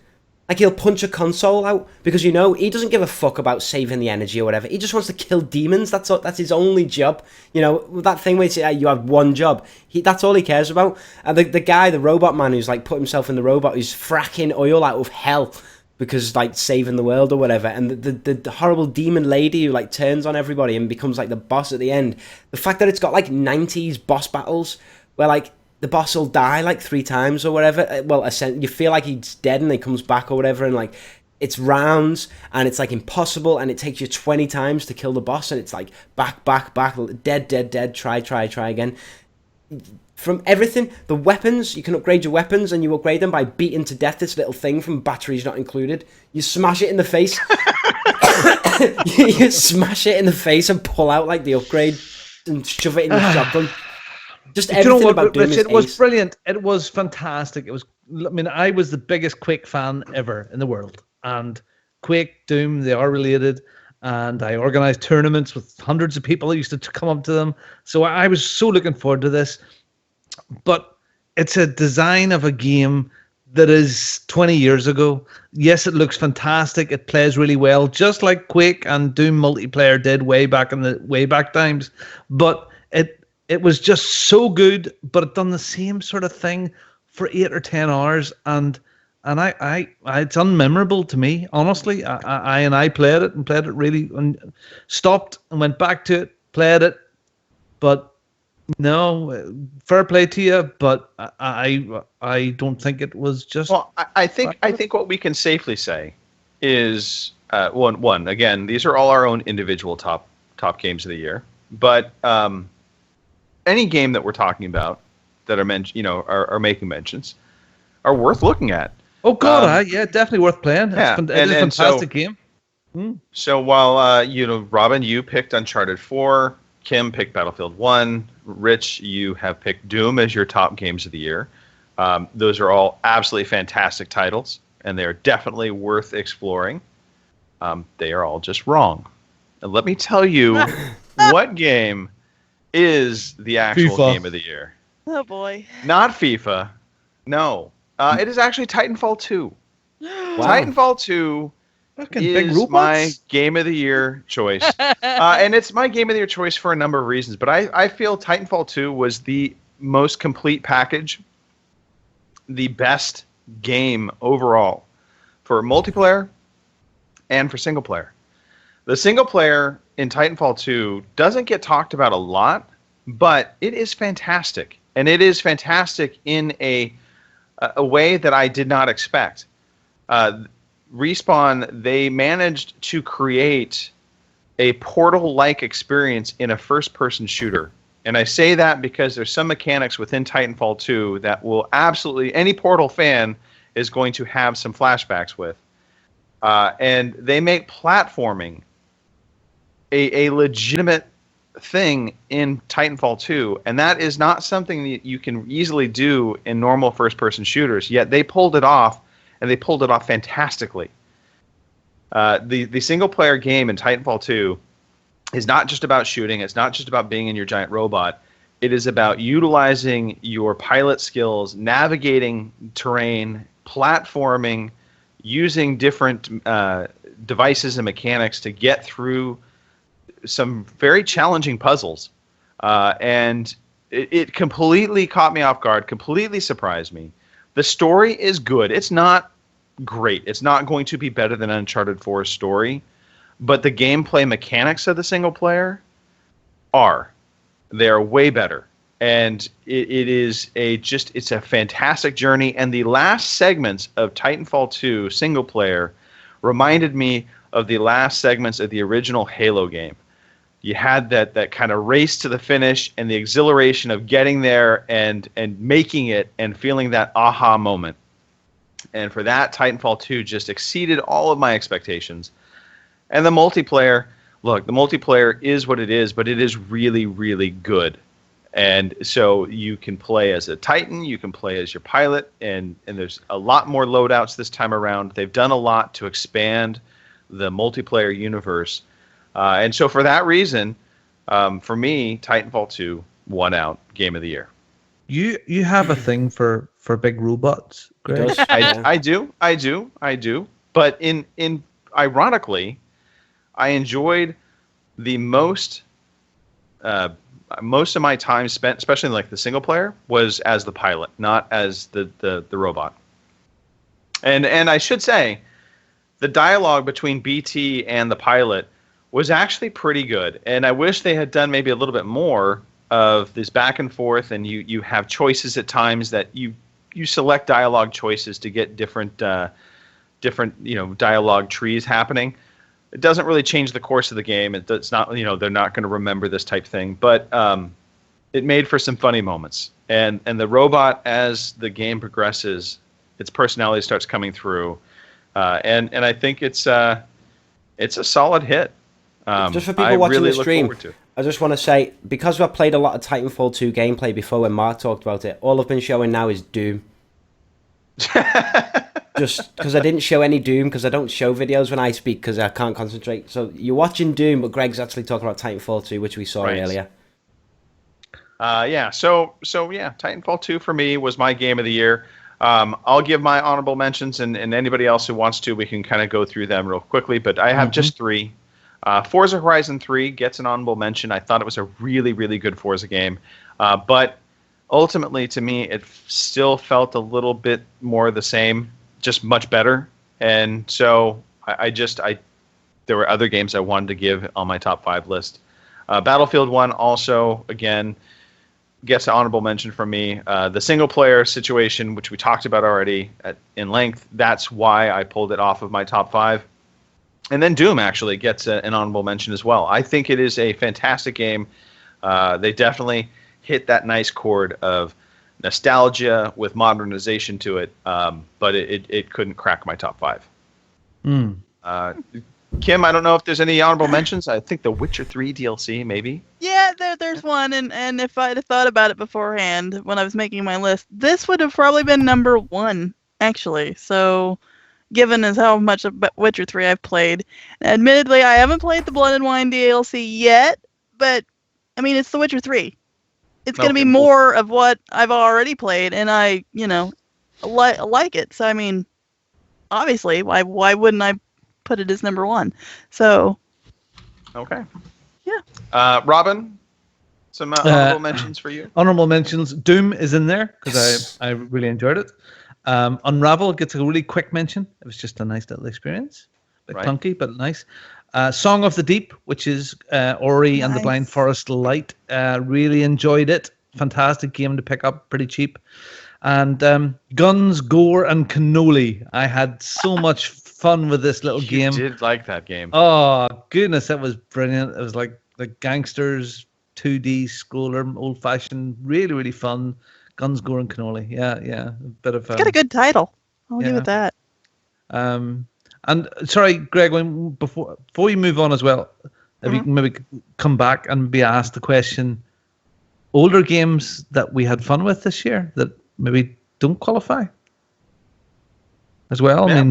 Like, he'll punch a console out because, he doesn't give a fuck about saving the energy or whatever. He just wants to kill demons. That's his only job. That thing where you have one job. That's all he cares about. And the guy, the robot man who's, like, put himself in the robot, who's fracking oil out of hell because, like, saving the world or whatever. And the horrible demon lady who, like, turns on everybody and becomes, like, the boss at the end. The fact that it's got, like, 90s boss battles where, like, the boss will die like 3 times or whatever. Well, you feel like he's dead and he comes back or whatever, and like it's rounds and it's like impossible, and it takes you 20 times to kill the boss, and it's like back, dead, try again. From everything, the weapons, you can upgrade your weapons, and you upgrade them by beating to death this little thing from Batteries Not Included. You smash it in the face. You smash it in the face and pull out like the upgrade and shove it in the shotgun. Just everything about Doom Rich, it was brilliant. It was fantastic. I was the biggest Quake fan ever in the world. And Quake, Doom, they are related. and I organized tournaments with hundreds of people that used to come up to them. So I was so looking forward to this. But it's a design of a game that is 20 years ago. Yes, it looks fantastic. It plays really well, just like Quake and Doom multiplayer did way back times. But it was just so good, but it done the same sort of thing for 8 or 10 hours, and I it's unmemorable to me, honestly. I played it really, and stopped and went back to it, played it, but no, fair play to you, but I don't think it was just. Well, I think what we can safely say is one again, these are all our own individual top games of the year, but any game that we're talking about that are making mentions are worth looking at. Oh God, yeah, definitely worth playing. Yeah, it's a fantastic game. So while Robin, you picked Uncharted 4, Kim picked Battlefield 1, Rich, you have picked Doom as your top games of the year. Those are all absolutely fantastic titles, and they are definitely worth exploring. They are all just wrong. And let me tell you what game is the actual FIFA. game of the year. Oh boy. Not FIFA. No. It is actually Titanfall 2. Titanfall 2 big is robots. my game of the year choice. And it's my game of the year choice for a number of reasons. But I feel Titanfall 2 was the most complete package, the best game overall for multiplayer and for single player. The single player in Titanfall 2 doesn't get talked about a lot, but it is fantastic. And it is fantastic in a way that I did not expect. Respawn, they managed to create a Portal-like experience in a first-person shooter. And I say that because there's some mechanics within Titanfall 2 that will absolutely, any Portal fan is going to have some flashbacks with. And they make platforming a legitimate thing in Titanfall 2, and that is not something that you can easily do in normal first-person shooters, yet they pulled it off, and they pulled it off fantastically. The single-player game in Titanfall 2 is not just about shooting, it's not just about being in your giant robot, it is about utilizing your pilot skills, navigating terrain, platforming, using different devices and mechanics to get through some very challenging puzzles, and it completely caught me off guard, completely surprised me. The story is good. It's not great. It's not going to be better than Uncharted 4's story, but the gameplay mechanics of the single player are. They're way better, and it's a fantastic journey. And the last segments of Titanfall 2 single player reminded me of the last segments of the original Halo game. You had that kind of race to the finish and the exhilaration of getting there and making it and feeling that aha moment. And for that, Titanfall 2 just exceeded all of my expectations. And the multiplayer, look, the multiplayer is what it is, but it is really, really good. And so you can play as a Titan, you can play as your pilot, and there's a lot more loadouts this time around. They've done a lot to expand the multiplayer universe. And so for that reason, for me, Titanfall 2 won out Game of the Year. You have a thing for big robots, Greg? I do. But in ironically, I enjoyed the most of my time spent, especially like the single player, was as the pilot, not as the robot. And I should say, the dialogue between BT and the pilot was actually pretty good, and I wish they had done maybe a little bit more of this back and forth, and you have choices at times that you select dialogue choices to get different dialogue trees happening. It doesn't really change the course of the game. It's not, they're not going to remember this type thing, but it made for some funny moments. And the robot, as the game progresses, its personality starts coming through, and I think it's a solid hit. Just for people I watching really the look stream, forward to it. I just want to say, because I've played a lot of Titanfall 2 gameplay before when Mark talked about it, all I've been showing now is Doom. just because I didn't show any Doom, because I don't show videos when I speak because I can't concentrate. So you're watching Doom, but Greg's actually talking about Titanfall 2, which we saw earlier. Yeah. So yeah, Titanfall 2 for me was my game of the year. I'll give my honorable mentions, and anybody else who wants to, we can kind of go through them real quickly. But I have just 3. Forza Horizon 3 gets an honorable mention. I thought it was a really, really good Forza game. But ultimately, to me, it still felt a little bit more the same, just much better. And so there were other games I wanted to give on my top 5 list. Battlefield 1 also, again, gets an honorable mention from me. The single-player situation, which we talked about already in length, that's why I pulled it off of my top 5. And then Doom actually gets an honorable mention as well. I think it is a fantastic game. They definitely hit that nice chord of nostalgia with modernization to it, but it couldn't crack my top 5. Kim, I don't know if there's any honorable mentions. I think the Witcher 3 DLC, maybe. Yeah, there's one, and if I'd have thought about it beforehand when I was making my list, this would have probably been number 1, actually. So, given as how much of Witcher 3 I've played, admittedly, I haven't played the Blood and Wine DLC yet, but I mean, it's the Witcher 3. It's going to be more of what I've already played, and I, like it. So, I mean, obviously, why wouldn't I put it as number 1? So. Okay. Yeah. Robin, some honorable mentions for you? Honorable mentions. Doom is in there because I really enjoyed it. Unravel gets a really quick mention. It was just a nice little experience. A bit clunky, but nice. Song of the Deep, which is Ori and the Blind Forest Light. Really enjoyed it. Fantastic game to pick up, pretty cheap. And Guns, Gore, and Cannoli. I had so much fun with this little game. You did like that game. Oh, goodness, that was brilliant. It was like gangsters, 2D scroller, old-fashioned, really, really fun. Guns, Gore, and Cannoli. Yeah. A bit of. It's got a good title. I'll give it that. And sorry, Greg, before you move on as well, if you can maybe come back and be asked the question: older games that we had fun with this year that maybe don't qualify as well. Yeah,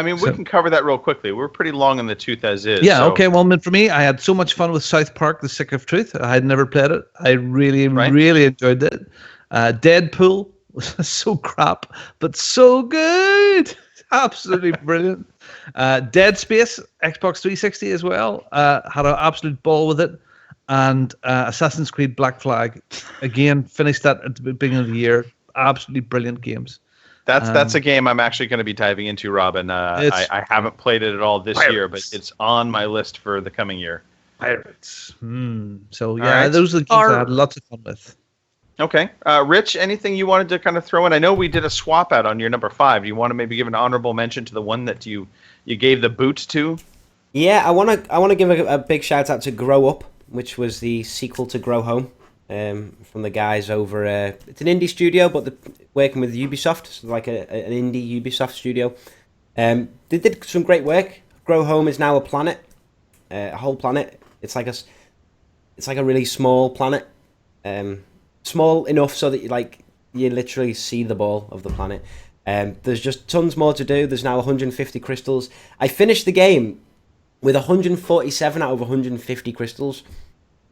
we can cover that real quickly. We're pretty long in the tooth as is. Yeah. So. Okay. Well, for me, I had so much fun with South Park: The Stick of Truth. I had never played it. I really, really enjoyed it. Deadpool was so crap, but so good. Absolutely brilliant. Dead Space, Xbox 360 as well. Had an absolute ball with it. And Assassin's Creed Black Flag, again, finished that at the beginning of the year. Absolutely brilliant games. That's a game I'm actually going to be diving into, Robin. I haven't played it at all this year, but it's on my list for the coming year. Pirates. So, yeah, those are the games I had lots of fun with. Okay. Rich, anything you wanted to kind of throw in? I know we did a swap out on your number 5. Do you want to maybe give an honorable mention to the one that you gave the boot to? Yeah, I want to give a big shout out to Grow Up, which was the sequel to Grow Home, from the guys over. It's an indie studio, but they're working with Ubisoft, so like an indie Ubisoft studio. They did some great work. Grow Home is now a planet, a whole planet. It's like a really small planet. Small enough so that you literally see the ball of the planet. There's just tons more to do. There's now 150 crystals. I finished the game with 147 out of 150 crystals.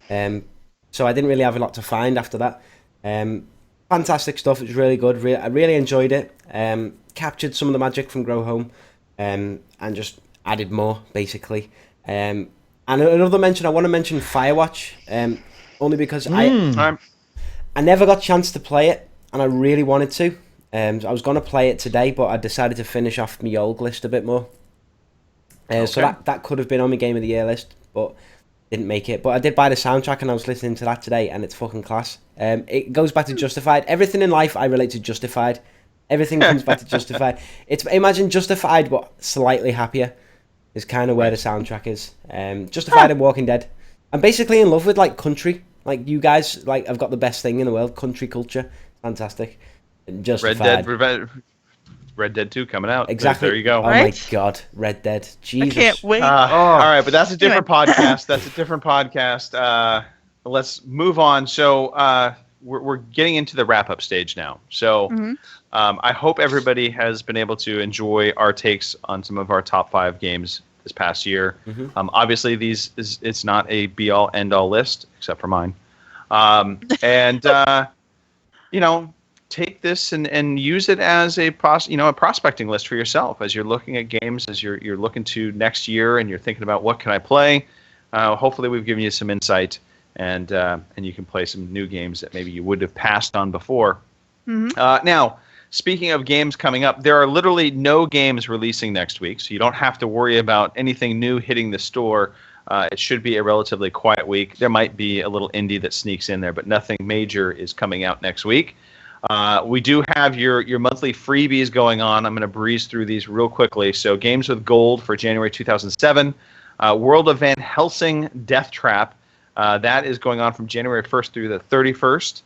So I didn't really have a lot to find after that. Fantastic stuff. It was really good. I really enjoyed it. Captured some of the magic from Grow Home, and just added more, basically. And another mention, I want to mention Firewatch, only because I never got a chance to play it, and I really wanted to. I was going to play it today, but I decided to finish off my old list a bit more. So that could have been on my Game of the Year list, but didn't make it. But I did buy the soundtrack, and I was listening to that today, and it's fucking class. It goes back to Justified. Everything in life I relate to Justified. Everything comes back to Justified. Imagine Justified, but slightly happier is kind of where the soundtrack is. Justified and Walking Dead. I'm basically in love with country. You guys, I've got the best thing in the world, country culture. Fantastic. And Justified. Red Dead 2 coming out. Exactly. There you go. Oh my God, Red Dead. Jesus. I can't wait. All right, but that's a different podcast. Let's move on. So we're getting into the wrap-up stage now. So I hope everybody has been able to enjoy our takes on some of our top 5 games this past year. Obviously, it's not a be-all, end-all list, except for mine. Take this and use it as a prospecting list for yourself as you're looking at games, as you're looking to next year, and you're thinking about what can I play. Hopefully, we've given you some insight, and you can play some new games that maybe you would have passed on before. Now, speaking of games coming up, there are literally no games releasing next week, so you don't have to worry about anything new hitting the store. It should be a relatively quiet week. There might be a little indie that sneaks in there, but nothing major is coming out next week. We do have your monthly freebies going on. I'm going to breeze through these real quickly. So Games with Gold for January 2007. World of Van Helsing Death Trap. That is going on from January 1st through the 31st.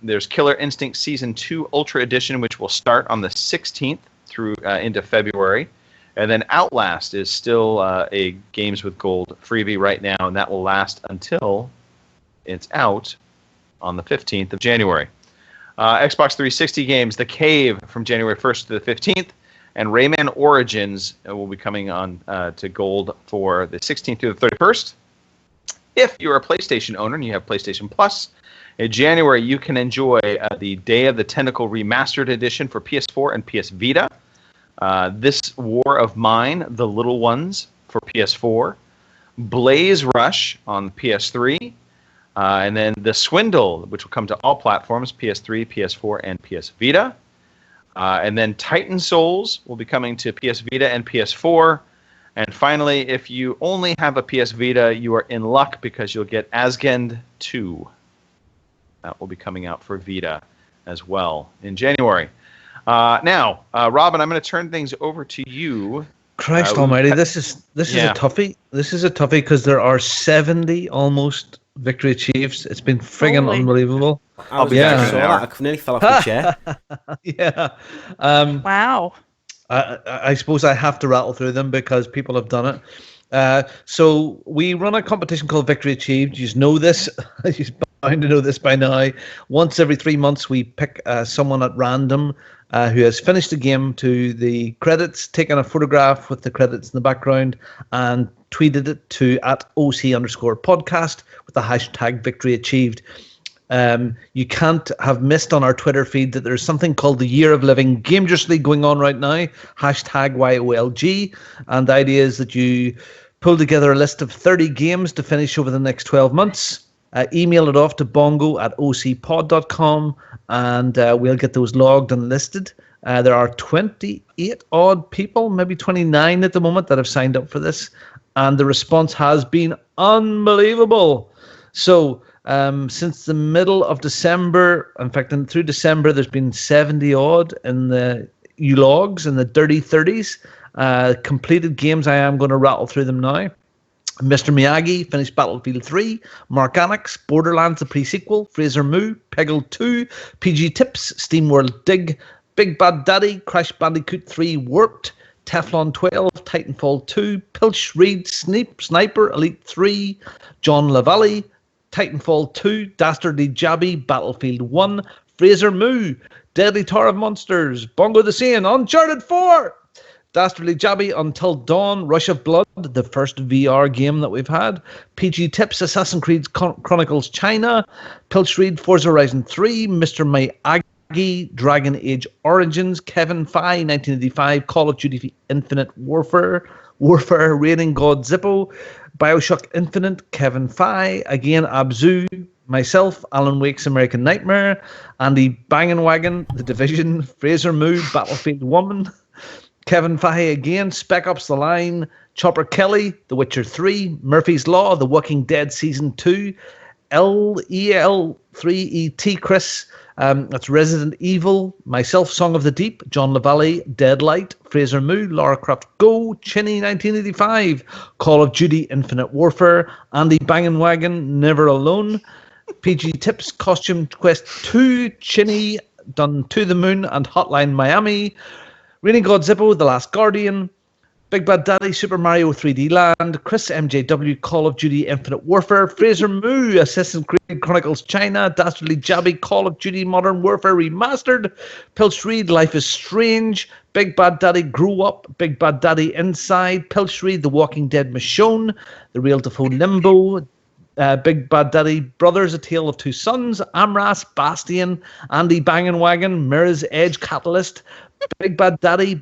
There's Killer Instinct Season 2 Ultra Edition, which will start on the 16th through into February. And then Outlast is still a Games with Gold freebie right now, and that will last until it's out on the 15th of January. Xbox 360 games, The Cave from January 1st to the 15th, and Rayman Origins will be coming on to Gold for the 16th through the 31st. If you're a PlayStation owner and you have PlayStation Plus, in January you can enjoy the Day of the Tentacle Remastered Edition for PS4 and PS Vita. This War of Mine, The Little Ones for PS4. Blaze Rush on PS3. And then The Swindle, which will come to all platforms, PS3, PS4, and PS Vita. And then Titan Souls will be coming to PS Vita and PS4. And finally, if you only have a PS Vita, you are in luck because you'll get Asgend 2. That will be coming out for Vita as well in January. Now, Robin, I'm going to turn things over to you. Christ almighty, this is a toughie. This is a toughie because there are 70 almost victory achieves. It's been friggin' unbelievable. I nearly fell off the chair. Yeah. Wow. I suppose I have to rattle through them because people have done it. So we run a competition called Victory Achieved. You know this. You're bound to know this by now. Once every 3 months, we pick someone at random who has finished the game to the credits, taken a photograph with the credits in the background, and tweeted it to @OC_podcast with the hashtag Victory Achieved. You can't have missed on our Twitter feed that there's something called the Year of Living Gamejously going on right now, hashtag YOLG, and the idea is that you pull together a list of 30 games to finish over the next 12 months. Email it off to bongo@ocpod.com, and we'll get those logged and listed. There are 28 odd people, maybe 29 at the moment, that have signed up for this, and the response has been unbelievable. So since the middle of December, in fact, through December, there's been 70 odd in the logs in the dirty 30s. Completed games, I am going to rattle through them now. Mr. Miyagi finished Battlefield 3, Mark Annex, Borderlands the pre-sequel, Fraser Moo, Peggle 2, PG Tips, SteamWorld Dig, Big Bad Daddy, Crash Bandicoot 3 Warped, Teflon 12, Titanfall 2, Pilch Reed, Sniper Elite 3, John LaValle, Titanfall 2, Dastardly Jabby, Battlefield 1, Fraser Moo, Deadly Tower of Monsters, Bongo the Sane, Uncharted 4, Dastardly Jabby, Until Dawn, Rush of Blood, the first VR game that we've had, PG Tips, Assassin's Creed Chronicles China, Pilch Reed, Forza Horizon 3, Mr. Miyagi, Dragon Age Origins, Kevin Feige, 1985, Call of Duty Infinite Warfare, Raining God Zippo, Bioshock Infinite, Kevin Feige, again Abzu, myself, Alan Wake's American Nightmare, Andy Bangin' Wagon, The Division, Fraser Moo, Battlefield Woman, Kevin Feige again, Spec Ops The Line, Chopper Kelly, The Witcher 3, Murphy's Law, The Walking Dead Season 2, LEL3ET Chris, that's Resident Evil, myself, Song of the Deep, John LaValle, Deadlight, Fraser Moo, Lara Croft Go, Chinny 1985, Call of Duty Infinite Warfare, Andy Bangin' Wagon, Never Alone, PG Tips, Costume Quest 2, Chinny, Done to the Moon, and Hotline Miami, Raining God Zippo, The Last Guardian, Big Bad Daddy, Super Mario 3D Land, Chris MJW, Call of Duty Infinite Warfare, Fraser Moo, Assassin's Creed Chronicles China, Dastardly Jabby, Call of Duty Modern Warfare Remastered, Pilch Reed, Life is Strange, Big Bad Daddy Grew Up, Big Bad Daddy Inside, Pilch Reed, The Walking Dead Michonne, The Real Defoe Limbo, Big Bad Daddy Brothers, A Tale of Two Sons, Amras, Bastion, Andy Bangin' Wagon, Mirror's Edge Catalyst, Big Bad Daddy,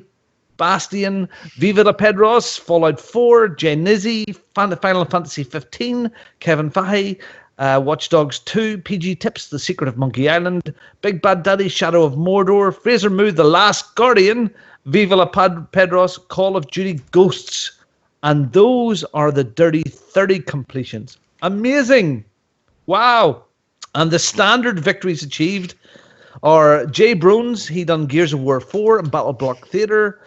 Bastion, Viva la Pedros, Fallout 4, Jay Nizzy, Final Fantasy 15, Kevin Fahey, Watch Dogs 2, PG Tips, The Secret of Monkey Island, Big Bad Daddy, Shadow of Mordor, Fraser Moo, The Last Guardian, Viva la Pedros, Call of Duty Ghosts. And those are the Dirty 30 completions. Amazing. Wow. And the standard victories achieved are Jay Brones, he done Gears of War 4 and Battle Block Theater,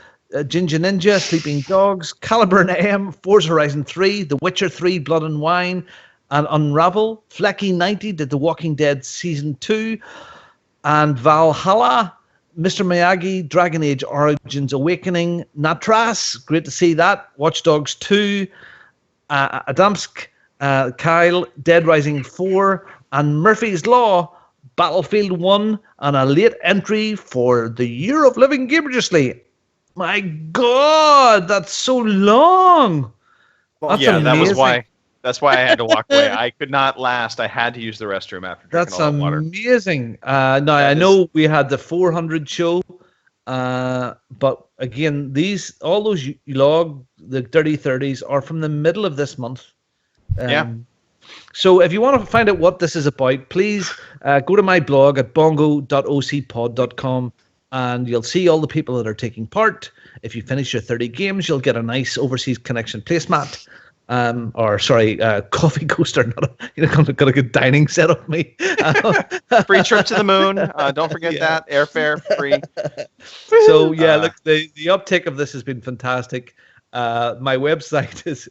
Ginger Ninja, Sleeping Dogs, Caliburn AM, Forza Horizon 3, The Witcher 3, Blood and Wine, and Unravel. Flecky90 did The Walking Dead Season 2, and Valhalla, Mr. Miyagi, Dragon Age Origins Awakening, Natras, great to see that, Watch Dogs 2, Adamsk, Kyle, Dead Rising 4, and Murphy's Law, Battlefield 1, and a late entry for the Year of Living Dangerously. My God, that's so long. That's amazing. That's why I had to walk away. I could not last. I had to use the restroom after drinking all the water. Amazing. I know we had the 400 show, but again, all those the Dirty 30s are from the middle of this month. So if you want to find out what this is about, please go to my blog at bongo.ocpod.com. And you'll see all the people that are taking part. If you finish your 30 games, you'll get a nice Overseas Connection placemat. Coffee coaster. You're going to get a good dining set of me. Free trip to the moon. Don't forget that. Airfare free. So, look, the uptake of this has been fantastic. My website is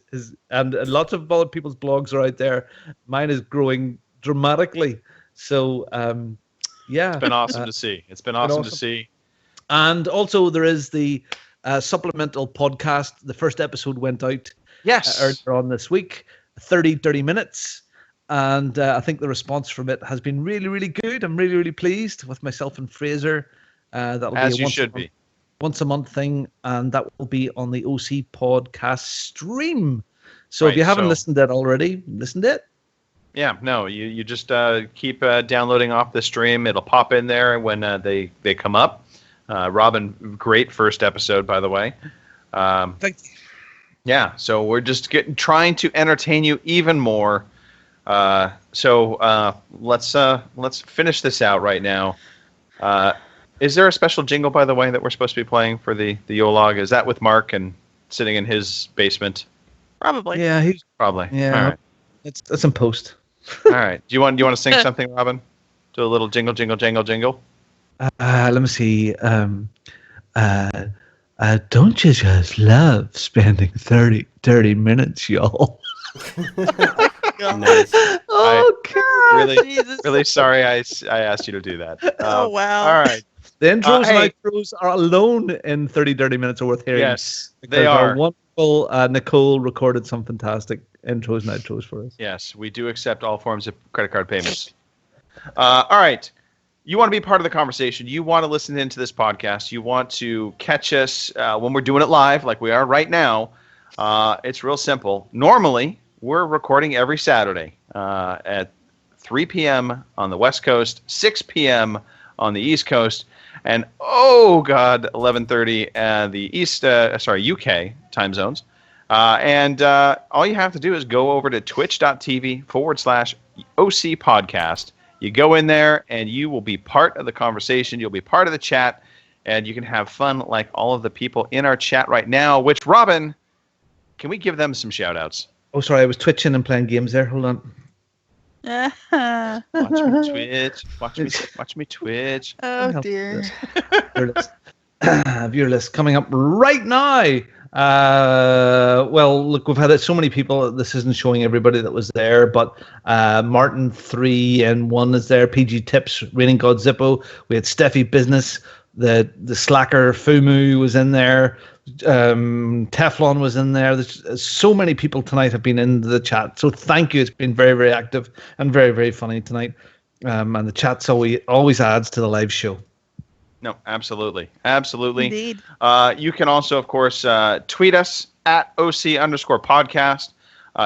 and lots of other people's blogs are out there. Mine is growing dramatically. So, it's been awesome to see. It's been awesome to see. And also there is the supplemental podcast. The first episode went out earlier on this week, 30 minutes. And I think the response from it has been really, really good. I'm really, really pleased with myself and Fraser. That'll be once a month thing. And that will be on the OC podcast stream. So if you haven't listened to it already, listen to it. Yeah, no, you just keep downloading off the stream. It'll pop in there when they come up. Robin, great first episode, by the way. Thank you. Yeah, so we're just trying to entertain you even more. So let's finish this out right now. Is there a special jingle, by the way, that we're supposed to be playing for the YOLOG? Is that with Mark and sitting in his basement? Probably. Yeah, he's probably. Yeah, all right. It's in post. All right. Do you want to sing something, Robin? Do a little jingle, jingle, jingle, jingle. Let me see. Don't you just love spending 30 minutes, y'all? Nice. Oh God! Really sorry I asked you to do that. Oh wow! All right. The intros and outros are alone in 30 minutes are worth hearing. Yes, they are. Our wonderful Nicole recorded some fantastic intros and outros for us. Yes, we do accept all forms of credit card payments. All right. You want to be part of the conversation. You want to listen into this podcast. You want to catch us when we're doing it live like we are right now. It's real simple. Normally, we're recording every Saturday at 3 p.m. on the West Coast, 6 p.m. on the East Coast, and 11:30 the UK time zones. And all you have to do is go over to twitch.tv/OC podcast. You go in there and you will be part of the conversation. You'll be part of the chat, and you can have fun like all of the people in our chat right now, which, Robin, can we give them some shout outs? Oh, sorry, I was twitching and playing games there. Hold on. Watch me twitch. Watch me twitch. Oh, dear. Viewer list coming up right now. Well, look, we've had so many people. This isn't showing everybody that was there, but Martin 3 and 1 is there. PG Tips, Raining God Zippo. We had Steffi Business, The slacker Fumu was in there. Teflon was in there. There's so many people tonight have been in the chat. So thank you. It's been very, very active and very, very funny tonight. And the chat's always adds to the live show. No, absolutely. Absolutely. Indeed. You can also, of course, tweet us at OC_podcast.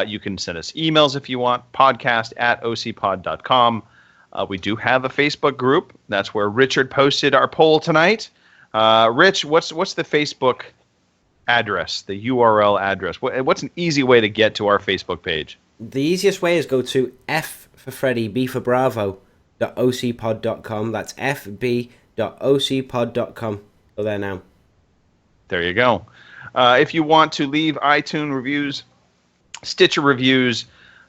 You can send us emails if you want, podcast@ocpod.com. We do have a Facebook group. That's where Richard posted our poll tonight. Rich, what's the Facebook address, the URL address? What's an easy way to get to our Facebook page? The easiest way is go to F for Freddy, B for Bravo, .ocpod.com. That's fb.ocpod.com. Go there now. There you go. If you want to leave iTunes reviews, Stitcher reviews,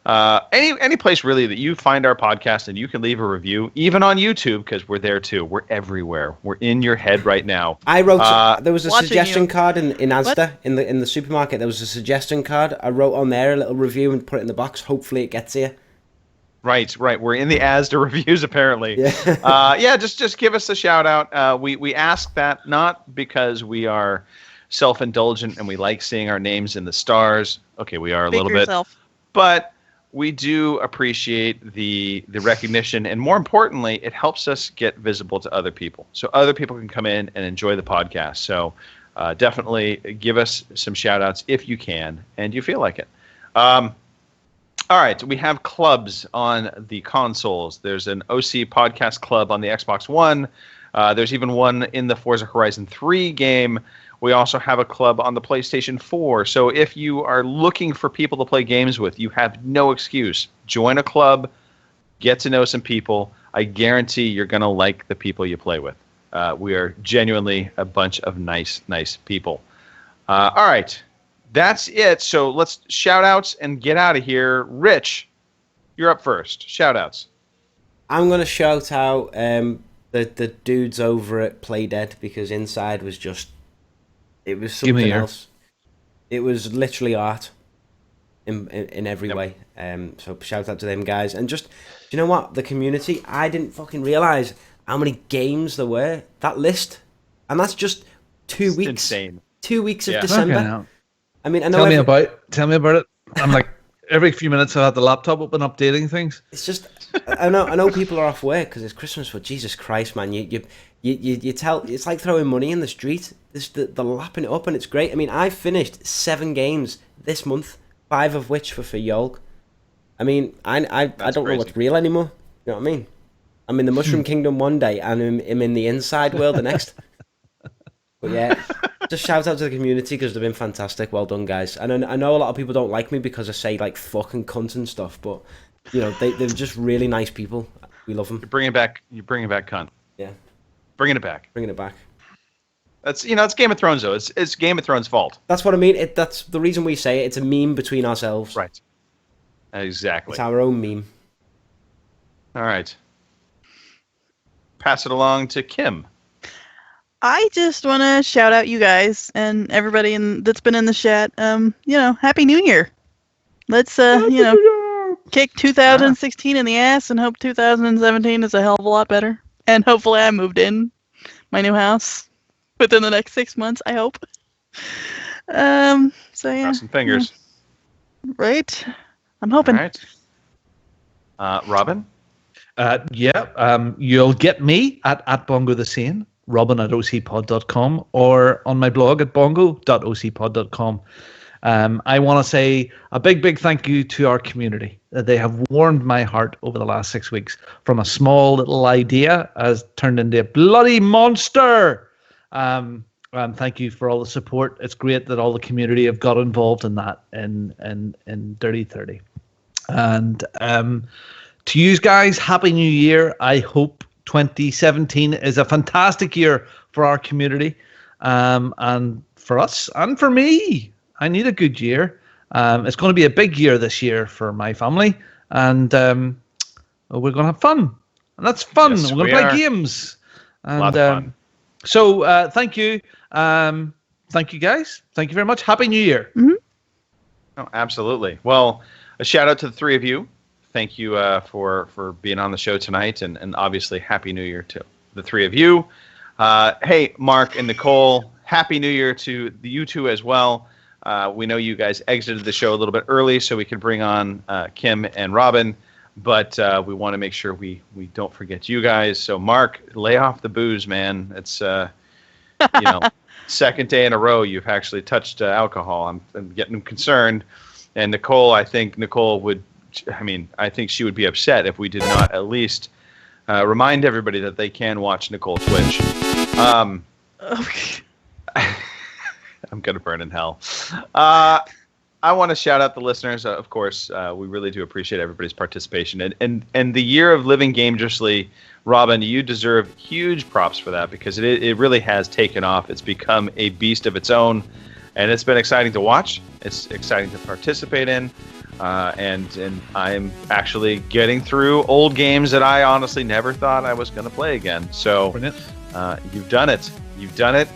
any place really that you find our podcast and you can leave a review, even on YouTube, because we're there too. We're everywhere. We're in your head right now. I wrote. There was a Watching suggestion you. card in Asda in the supermarket. There was a suggestion card. I wrote on there a little review and put it in the box. Hopefully it gets here. Right. We're in the Asda reviews apparently. Yeah. Just give us a shout out. We ask that not because we are self-indulgent and we like seeing our names in the stars. Okay, we are a little bit, but we do appreciate the recognition, and more importantly, it helps us get visible to other people, so other people can come in and enjoy the podcast. So definitely give us some shout outs if you can and you feel like it. All right, we have clubs on the consoles. There's an OC podcast club on the Xbox One. There's even one in the Forza Horizon 3 game. We also have a club on the PlayStation 4. So if you are looking for people to play games with, you have no excuse. Join a club, get to know some people. I guarantee you're going to like the people you play with. We are genuinely a bunch of nice people. All right. That's it. So let's shout outs and get out of here. Rich, you're up first. Shout outs. I'm going to shout out the dudes over at Playdead, because Inside was just... It was something else. It was literally art in every way. So shout out to them guys. And just, you know what? The community, I didn't fucking realise how many games there were. That list. And that's just 2 weeks. Insane. 2 weeks of December. I mean, I know Tell me about it. I'm like, every few minutes I have the laptop open updating things. It's just, I know people are off work because it's Christmas, but Jesus Christ, man, you tell, it's like throwing money in the street. They're lapping it up, and it's great. I mean, I finished 7 games this month, 5 of which were for Yolk. I mean, I don't know what's real anymore. You know what I mean? I'm in the Mushroom Kingdom one day, and I'm in the Inside world the next. But yeah, just shout out to the community because they've been fantastic. Well done, guys. And I know a lot of people don't like me because I say like fucking cunt and stuff, but you know they're just really nice people. We love them. You're bringing back cunt. Yeah, bringing it back. That's it's Game of Thrones though. It's Game of Thrones' fault. That's what I mean. That's the reason we say it. It's a meme between ourselves. Right. Exactly. It's our own meme. All right. Pass it along to Kim. I just want to shout out you guys and everybody that's been in the chat. Happy New Year. Let's kick 2016 in the ass and hope 2017 is a hell of a lot better. And hopefully I moved in my new house within the next 6 months, I hope. So yeah. Cross some fingers. Yeah. Right. I'm hoping. All right. Robin? You'll get me at Bongo the Sane, Robin at ocpod.com, or on my blog at bongo.ocpod.com. I want to say a big thank you to our community. They have warmed my heart over the last 6 weeks. From a small little idea has turned into a bloody monster. Thank you for all the support. It's great that all the community have got involved in that in Dirty 30. And to you guys, Happy New Year. I hope 2017 is a fantastic year for our community, and for us and for me. I need a good year. It's going to be a big year this year for my family, and we're going to have fun, and that's fun. Yes, we're going to play games, and a lot of fun. So thank you, guys. Thank you very much. Happy New Year. Mm-hmm. Oh, absolutely. Well, a shout out to the three of you. Thank you for being on the show tonight, and obviously Happy New Year to the three of you. Hey, Mark and Nicole, Happy New Year to you two as well. We know you guys exited the show a little bit early so we could bring on Kim and Robin, but we want to make sure we don't forget you guys. So, Mark, lay off the booze, man. It's, second day in a row you've actually touched alcohol. I'm getting concerned. And Nicole, I think she would be upset if we did not at least remind everybody that they can watch Nicole Twitch. I'm going to burn in hell. I want to shout out the listeners. Of course, we really do appreciate everybody's participation. And the year of living dangerously, Robin, you deserve huge props for that because it really has taken off. It's become a beast of its own, and it's been exciting to watch. It's exciting to participate in. And I'm actually getting through old games that I honestly never thought I was going to play again. So you've done it. You've done it.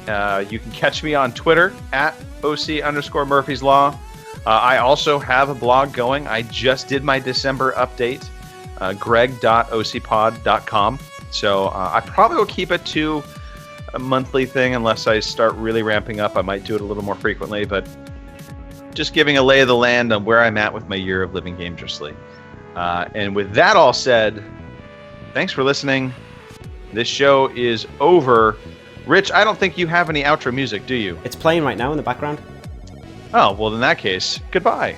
You can catch me on Twitter at OC_Murphy's Law. I also have a blog going. I just did my December update, greg.ocpod.com. So I probably will keep it to a monthly thing unless I start really ramping up. I might do it a little more frequently, but just giving a lay of the land on where I'm at with my year of living dangerously. And with that all said, thanks for listening. This show is over. Rich, I don't think you have any outro music, do you? It's playing right now in the background. Oh, well, in that case, goodbye.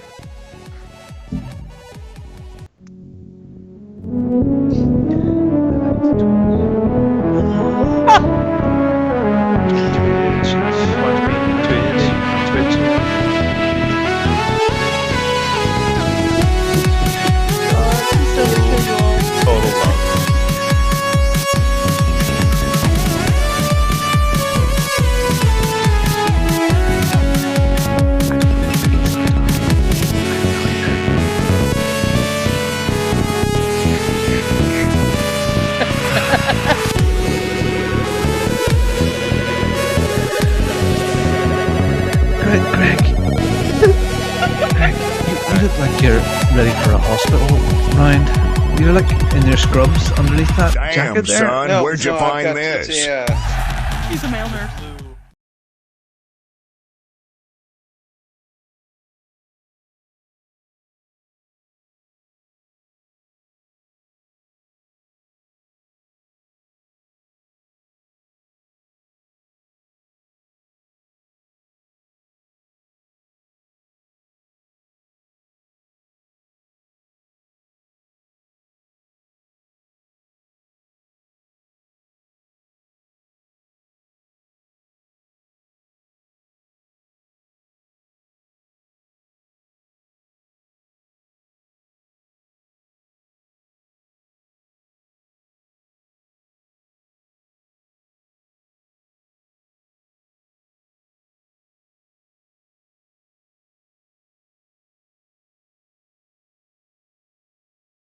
Greg, you look like you're ready for a hospital round. You're like in your scrubs underneath that jacket there. Son, where'd you find this? He's a male nurse.